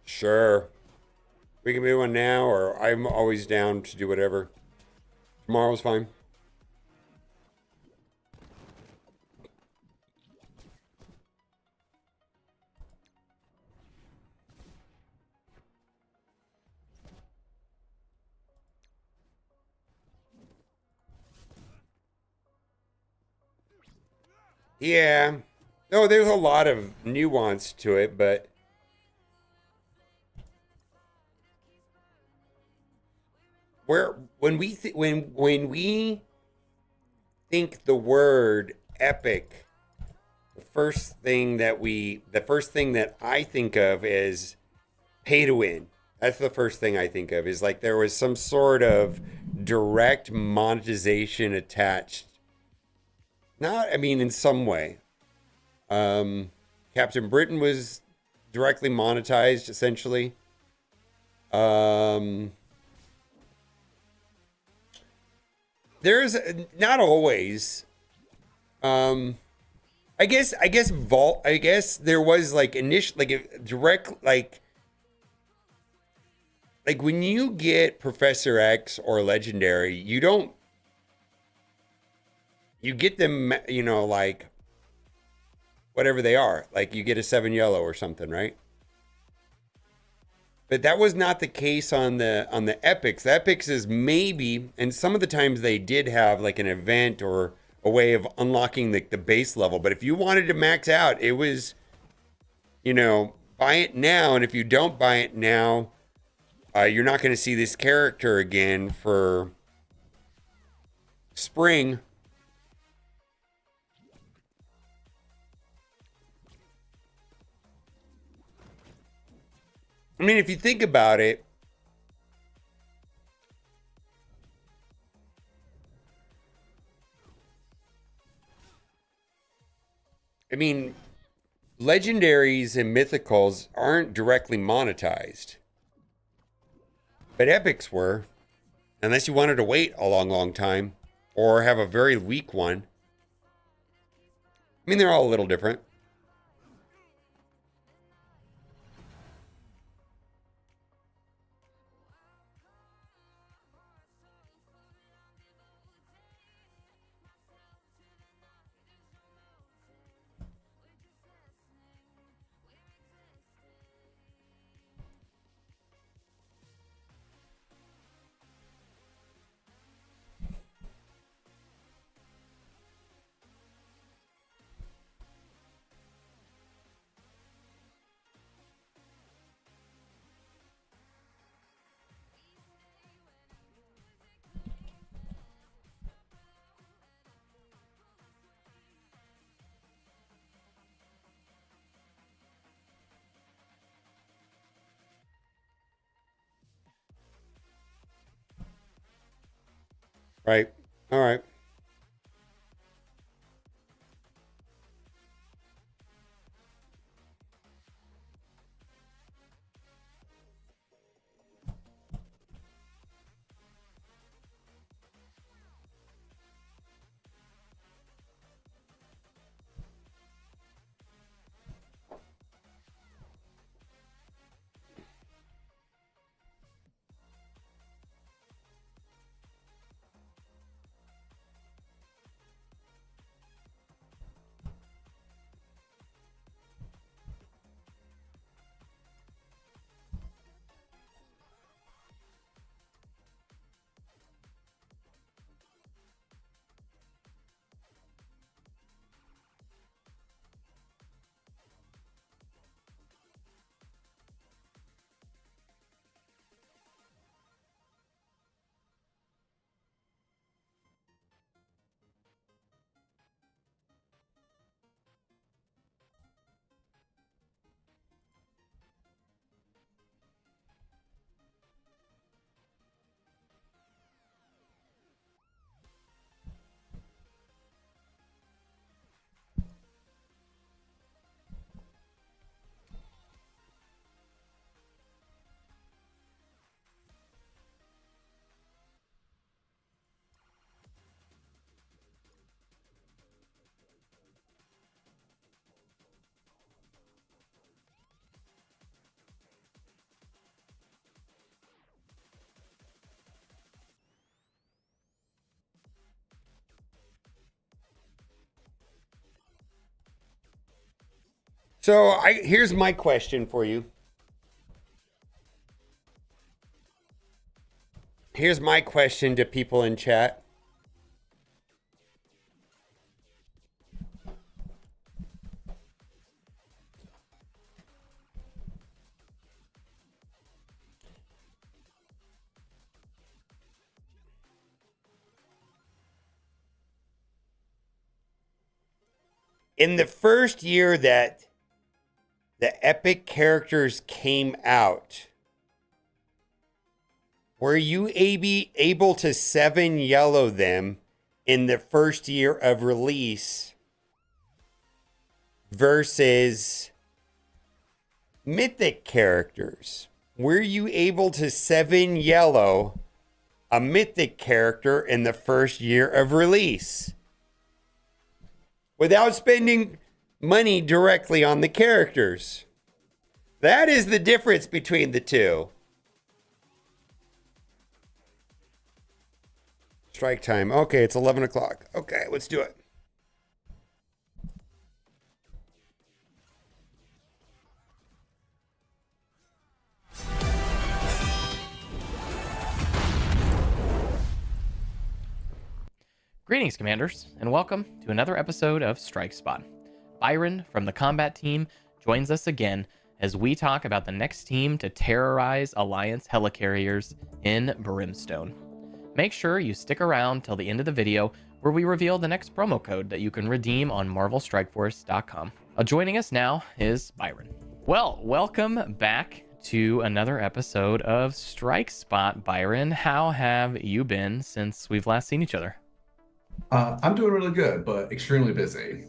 Sure. We can move on now, or I'm always down to do whatever. Tomorrow's fine. Yeah. No, there's a lot of nuance to it, but where when we think the word epic, the first thing that I think of is pay to win. That's the first thing I think of is like there was some sort of direct monetization attached. Not, I mean, in some way. Captain Britain was directly monetized essentially. Um, there's not always. Um, I guess vault. I guess there was like initial like a direct like when you get Professor X or Legendary, you don't you get them like whatever they are. Like you get a 7 yellow or something, right? But that was not the case on the epics. The epics is maybe, and some of the times they did have like an event or a way of unlocking the base level. But if you wanted to max out, it was, buy it now. And if you don't buy it now, you're not going to see this character again for spring. I mean, if you think about it, I mean, legendaries and mythicals aren't directly monetized, but epics were, unless you wanted to wait a long, long time or have a very weak one. I mean, they're all a little different. Right. All right. So here's my question for you. Here's my question to people in chat. In the first year that the epic characters came out, were you able to 7 yellow them in the first year of release versus mythic characters? Were you able to 7 yellow a mythic character in the first year of release without spending money directly on the characters? That is the difference between the two. Strike time. Okay, it's 11 o'clock. Okay, let's do it. Greetings, Commanders, and welcome to another episode of Strike Spot. Byron from the combat team joins us again as we talk about the next team to terrorize Alliance helicarriers in Brimstone. Make sure you stick around till the end of the video where we reveal the next promo code that you can redeem on marvelstrikeforce.com. Joining us now is Byron. Well, welcome back to another episode of Strike Spot, Byron. How have you been since we've last seen each other? I'm doing really good, but extremely busy.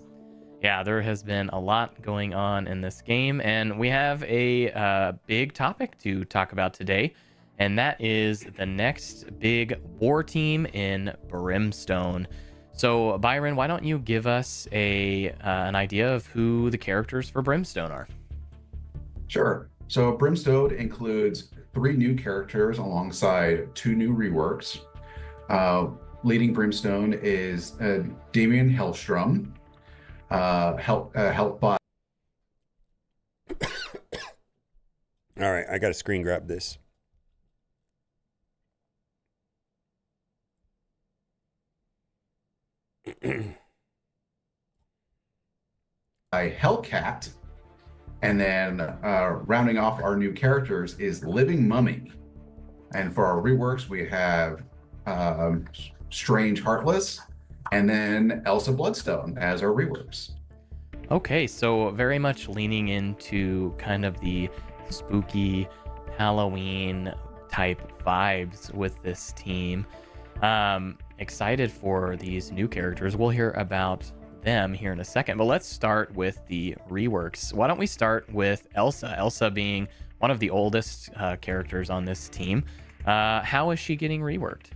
Yeah, there has been a lot going on in this game, and we have a big topic to talk about today, and that is the next big war team in Brimstone. So, Byron, why don't you give us an idea of who the characters for Brimstone are? Sure. So Brimstone includes 3 new characters alongside 2 new reworks. Leading Brimstone is Damien Hellstrom, helped by... All right, I got to screen grab this. by Hellcat, and then rounding off our new characters is Living Mummy. And for our reworks, we have Strange Heartless, and then Elsa Bloodstone as our reworks. Okay, so very much leaning into kind of the spooky Halloween type vibes with this team. Excited for these new characters. We'll hear about them here in a second, but let's start with the reworks. Why don't we start with Elsa? Elsa being one of the oldest characters on this team. How is she getting reworked?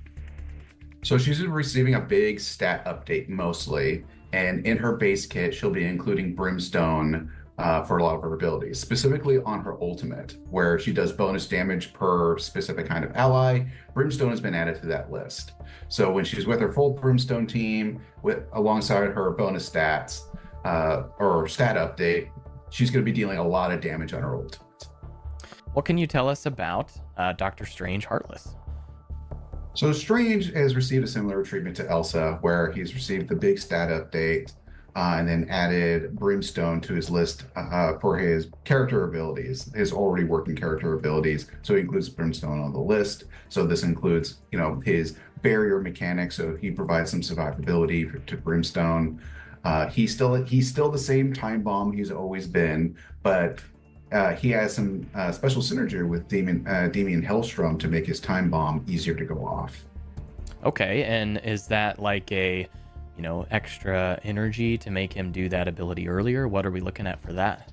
So she's receiving a big stat update mostly, and in her base kit, she'll be including Brimstone for a lot of her abilities, specifically on her ultimate, where she does bonus damage per specific kind of ally. Brimstone has been added to that list. So when she's with her full Brimstone team, alongside her bonus stats or stat update, she's going to be dealing a lot of damage on her ultimate. What can you tell us about Dr. Strange Heartless? So Strange has received a similar treatment to Elsa, where he's received the big stat update and then added Brimstone to his list for his character abilities, his already working character abilities. So he includes Brimstone on the list. So this includes, his barrier mechanic. So he provides some survivability to Brimstone. He's still the same time bomb he's always been, but he has some special synergy with Damien Hellstrom to make his time bomb easier to go off. Okay, and is that like a, extra energy to make him do that ability earlier? What are we looking at for that?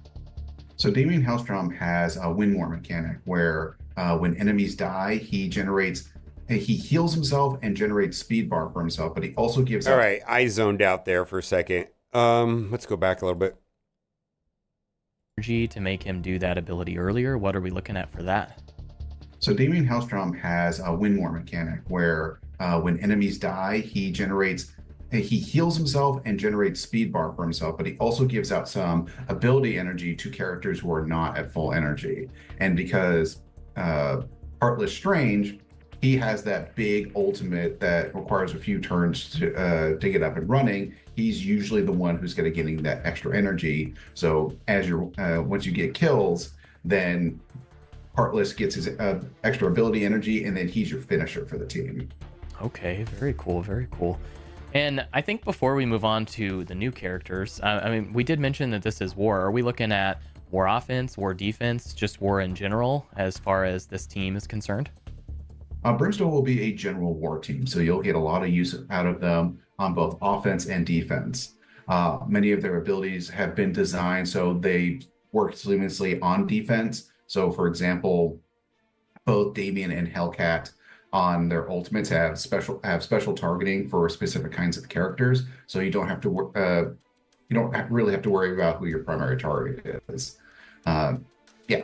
So Damien Hellstrom has a win more mechanic where when enemies die, he heals himself and generates speed bar for himself, but he also gives All right, I zoned out there for a second. Let's go back a little bit. Energy to make him do that ability earlier. What are we looking at for that? So Damien Hellstrom has a win more mechanic where when enemies die, he he heals himself and generates speed bar for himself, but he also gives out some ability energy to characters who are not at full energy. And because Heartless Strange, he has that big ultimate that requires a few turns to get up and running. He's usually the one who's going to getting that extra energy. So as you're once you get kills, then Heartless gets his extra ability energy, and then he's your finisher for the team. Okay, very cool, very cool. And I think before we move on to the new characters, I mean, we did mention that this is war. Are we looking at war offense, war defense, just war in general as far as this team is concerned? Brimstone will be a general war team, so you'll get a lot of use out of them on both offense and defense. Many of their abilities have been designed so they work seamlessly on defense. So, for example, both Damien and Hellcat on their ultimates have special targeting for specific kinds of characters. So you don't have to really have to worry about who your primary target is. Yeah.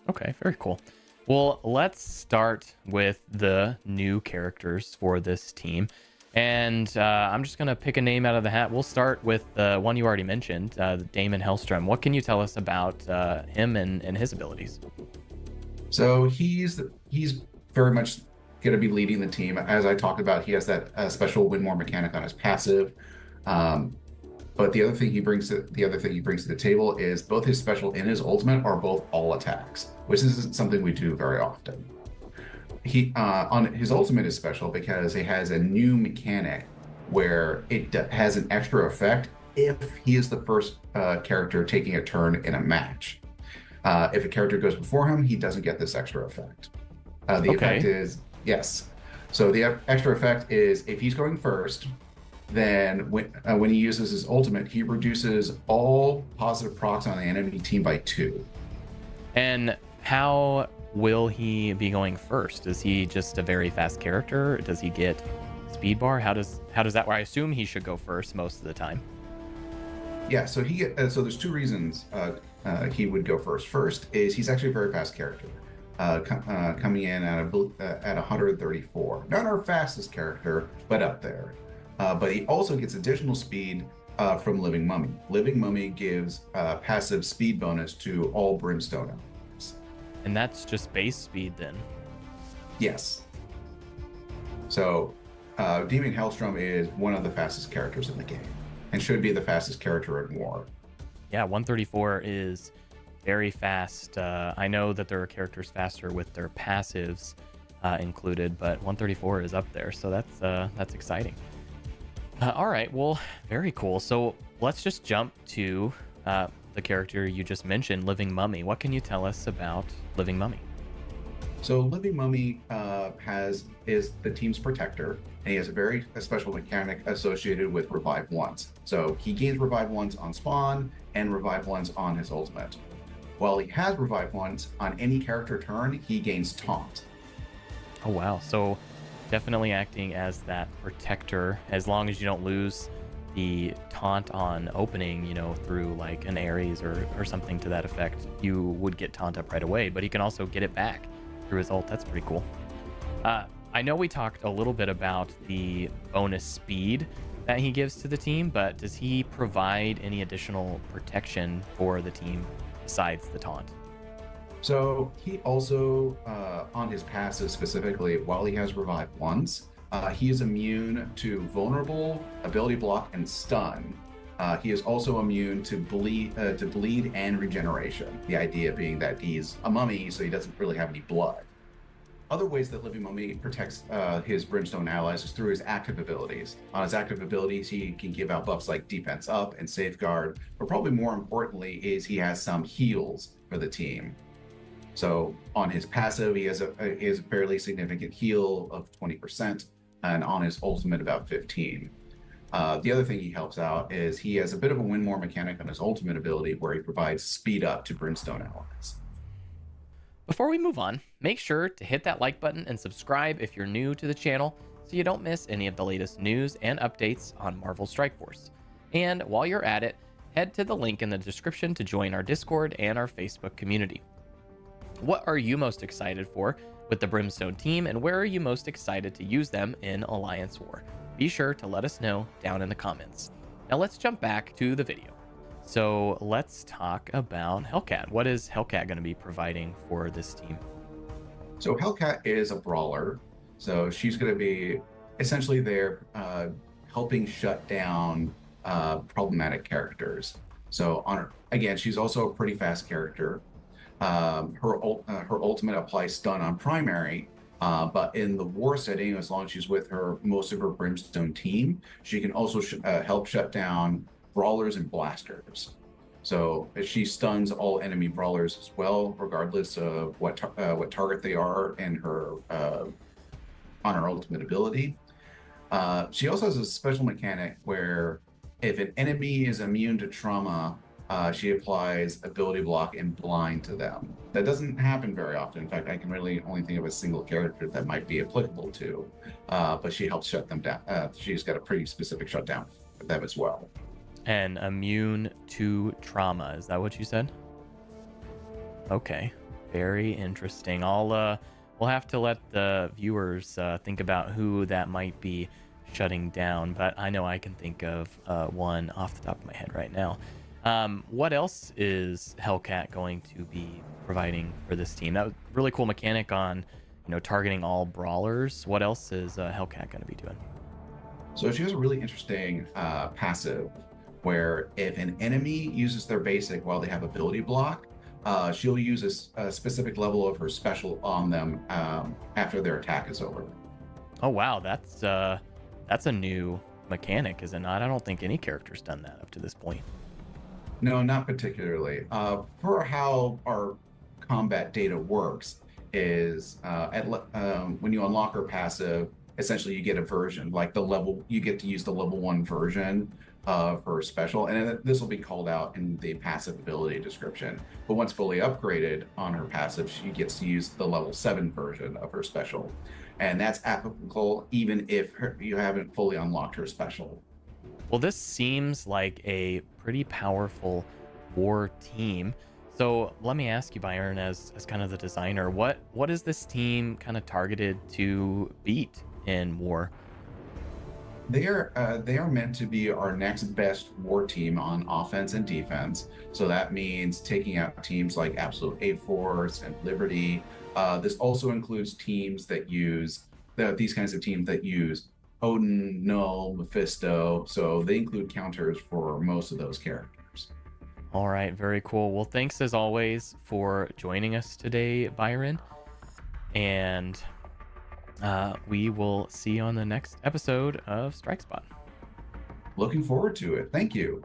Okay, very cool. Well, let's start with the new characters for this team. And I'm just going to pick a name out of the hat. We'll start with the one you already mentioned, Damon Hellstrom. What can you tell us about him and his abilities? So he's very much going to be leading the team. As I talked about, he has that special win more mechanic on his passive. But the other thing he brings to the table is both his special and his ultimate are both all attacks, which isn't something we do very often. He on his ultimate is special because it has a new mechanic where it has an extra effect if he is the first character taking a turn in a match. If a character goes before him, he doesn't get this extra effect. The effect is yes. So the extra effect is if he's going first, then when he uses his ultimate, he reduces all positive procs on the enemy team by 2. And how will he be going first? Is he just a very fast character? Does he get speed bar? How does that work? I assume he should go first most of the time. Yeah, so so there's 2 reasons he would go first. First is he's actually a very fast character, coming in at 134. Not our fastest character, but up there. But he also gets additional speed from Living Mummy. Living Mummy gives passive speed bonus to all Brimstone elements. And that's just base speed then? Yes. So Demon Hellstrom is one of the fastest characters in the game and should be the fastest character in War. Yeah, 134 is very fast. I know that there are characters faster with their passives included, but 134 is up there, so that's exciting. All right, well, very cool. So let's just jump to the character you just mentioned, Living Mummy. What can you tell us about Living Mummy? So Living Mummy is the team's protector, and he has a special mechanic associated with Revive Once. So he gains Revive Once on spawn and Revive Once on his ultimate. While he has Revive Once, on any character turn, he gains Taunt. Oh, wow. So definitely acting as that protector, as long as you don't lose the taunt on opening, through like an Ares or something to that effect, you would get taunt up right away, but he can also get it back through his ult. That's pretty cool. I know we talked a little bit about the bonus speed that he gives to the team, but does he provide any additional protection for the team besides the taunt? So he also, on his passive specifically, while he has Revive Once, he is immune to Vulnerable, Ability Block, and Stun. He is also immune to bleed and Regeneration. The idea being that he's a mummy, so he doesn't really have any blood. Other ways that Living Mummy protects his Brimstone allies is through his active abilities. On his active abilities, he can give out buffs like Defense Up and Safeguard, but probably more importantly is he has some heals for the team. So on his passive, he has a fairly significant heal of 20%, and on his ultimate about 15. The other thing he helps out is he has a bit of a win more mechanic on his ultimate ability where he provides speed up to Brimstone allies. Before we move on, make sure to hit that like button and subscribe if you're new to the channel so you don't miss any of the latest news and updates on Marvel Strike Force. And while you're at it, head to the link in the description to join our Discord and our Facebook community. What are you most excited for with the Brimstone team, and where are you most excited to use them in Alliance War? Be sure to let us know down in the comments. Now let's jump back to the video. So let's talk about Hellcat. What is Hellcat going to be providing for this team? So Hellcat is a brawler. So she's going to be essentially there helping shut down problematic characters. So again, she's also a pretty fast character. Her ultimate applies stun on primary, but in the war setting, as long as she's with most of her Brimstone team, she can also help shut down brawlers and blasters. So she stuns all enemy brawlers as well, regardless of what target they are and her on her ultimate ability. She also has a special mechanic where if an enemy is immune to trauma, she applies ability block and blind to them. That doesn't happen very often. In fact, I can really only think of a single character that might be applicable to, but she helps shut them down. She's got a pretty specific shutdown for them as well. And immune to trauma, is that what you said? Okay, very interesting. We'll have to let the viewers think about who that might be shutting down, but I know I can think of one off the top of my head right now. What else is Hellcat going to be providing for this team? That was a really cool mechanic on, targeting all brawlers. What else is Hellcat going to be doing? So she has a really interesting passive where if an enemy uses their basic while they have ability block, she'll use a specific level of her special on them after their attack is over. Oh wow, that's a new mechanic, is it not? I don't think any character's done that up to this point. No, not particularly. For how our combat data works is when you unlock her passive, essentially you get a version, like you get to use the level 1 version of her special, and this will be called out in the passive ability description. But once fully upgraded on her passive, she gets to use the level 7 version of her special. And that's applicable even if you haven't fully unlocked her special. Well, this seems like a pretty powerful war team. So let me ask you, Byron, as kind of the designer, what is this team kind of targeted to beat in war? They are meant to be our next best war team on offense and defense. So that means taking out teams like Absolute A-Force and Liberty. This also includes teams that use these kinds of teams that use Odin, Null, Mephisto. So they include counters for most of those characters. All right, very cool. Well, thanks as always for joining us today, Byron. And we will see you on the next episode of Strike Spot. Looking forward to it. Thank you.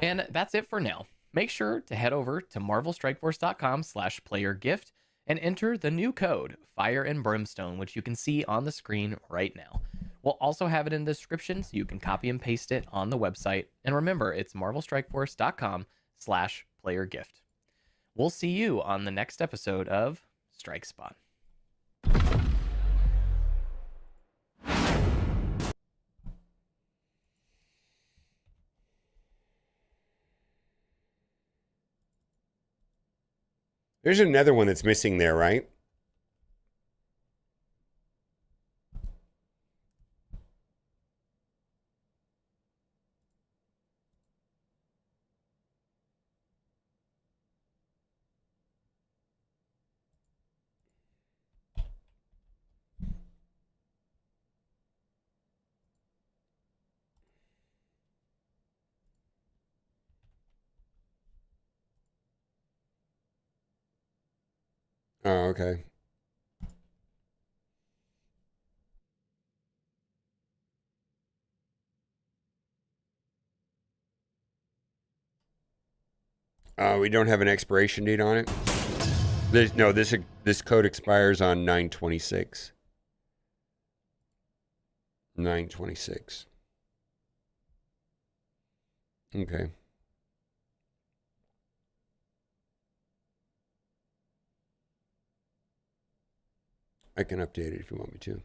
And that's it for now. Make sure to head over to marvelstrikeforce.com/playergift and enter the new code Fire and Brimstone, which you can see on the screen right now. We'll also have it in the description so you can copy and paste it on the website. And remember, it's marvelstrikeforce.com/playergift. We'll see you on the next episode of Strike Spot. There's another one that's missing there, right? Oh, okay. We don't have an expiration date on it. This code expires on 9/26. 9/26. Okay. I can update it if you want me to.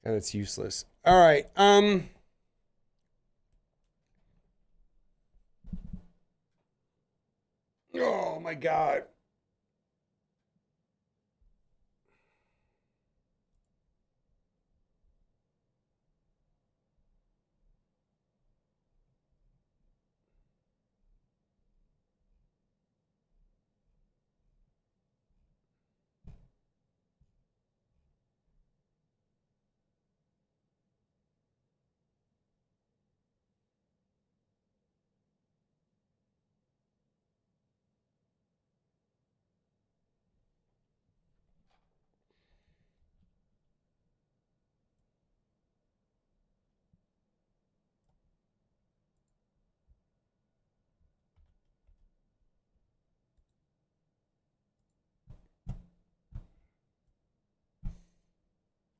God, that's useless. All right. Oh my God.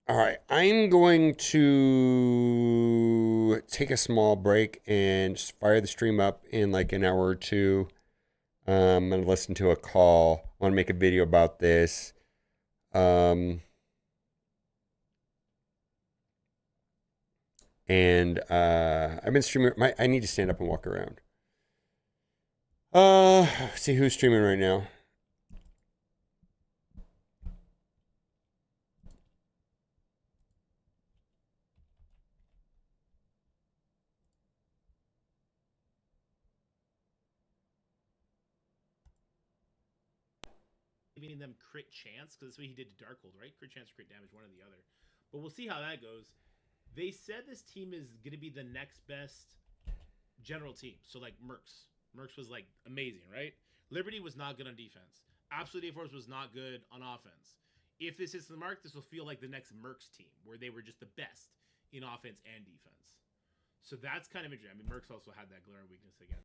All right, I'm going to take a small break and just fire the stream up in like an hour or two. I'm gonna listen to a call. I want to make a video about this. And I've been streaming. I need to stand up and walk around. See who's streaming right now. Giving them crit chance, because that's what he did to Darkhold, right? Crit chance, crit damage, one or the other. But we'll see how that goes. They said this team is going to be the next best general team. So like Mercs. Mercs was like amazing, right? Liberty was not good on defense. Absolute A-Force was not good on offense. If this hits the mark, this will feel like the next Mercs team, where they were just the best in offense and defense. So that's kind of interesting. I mean, Mercs also had that glaring weakness again.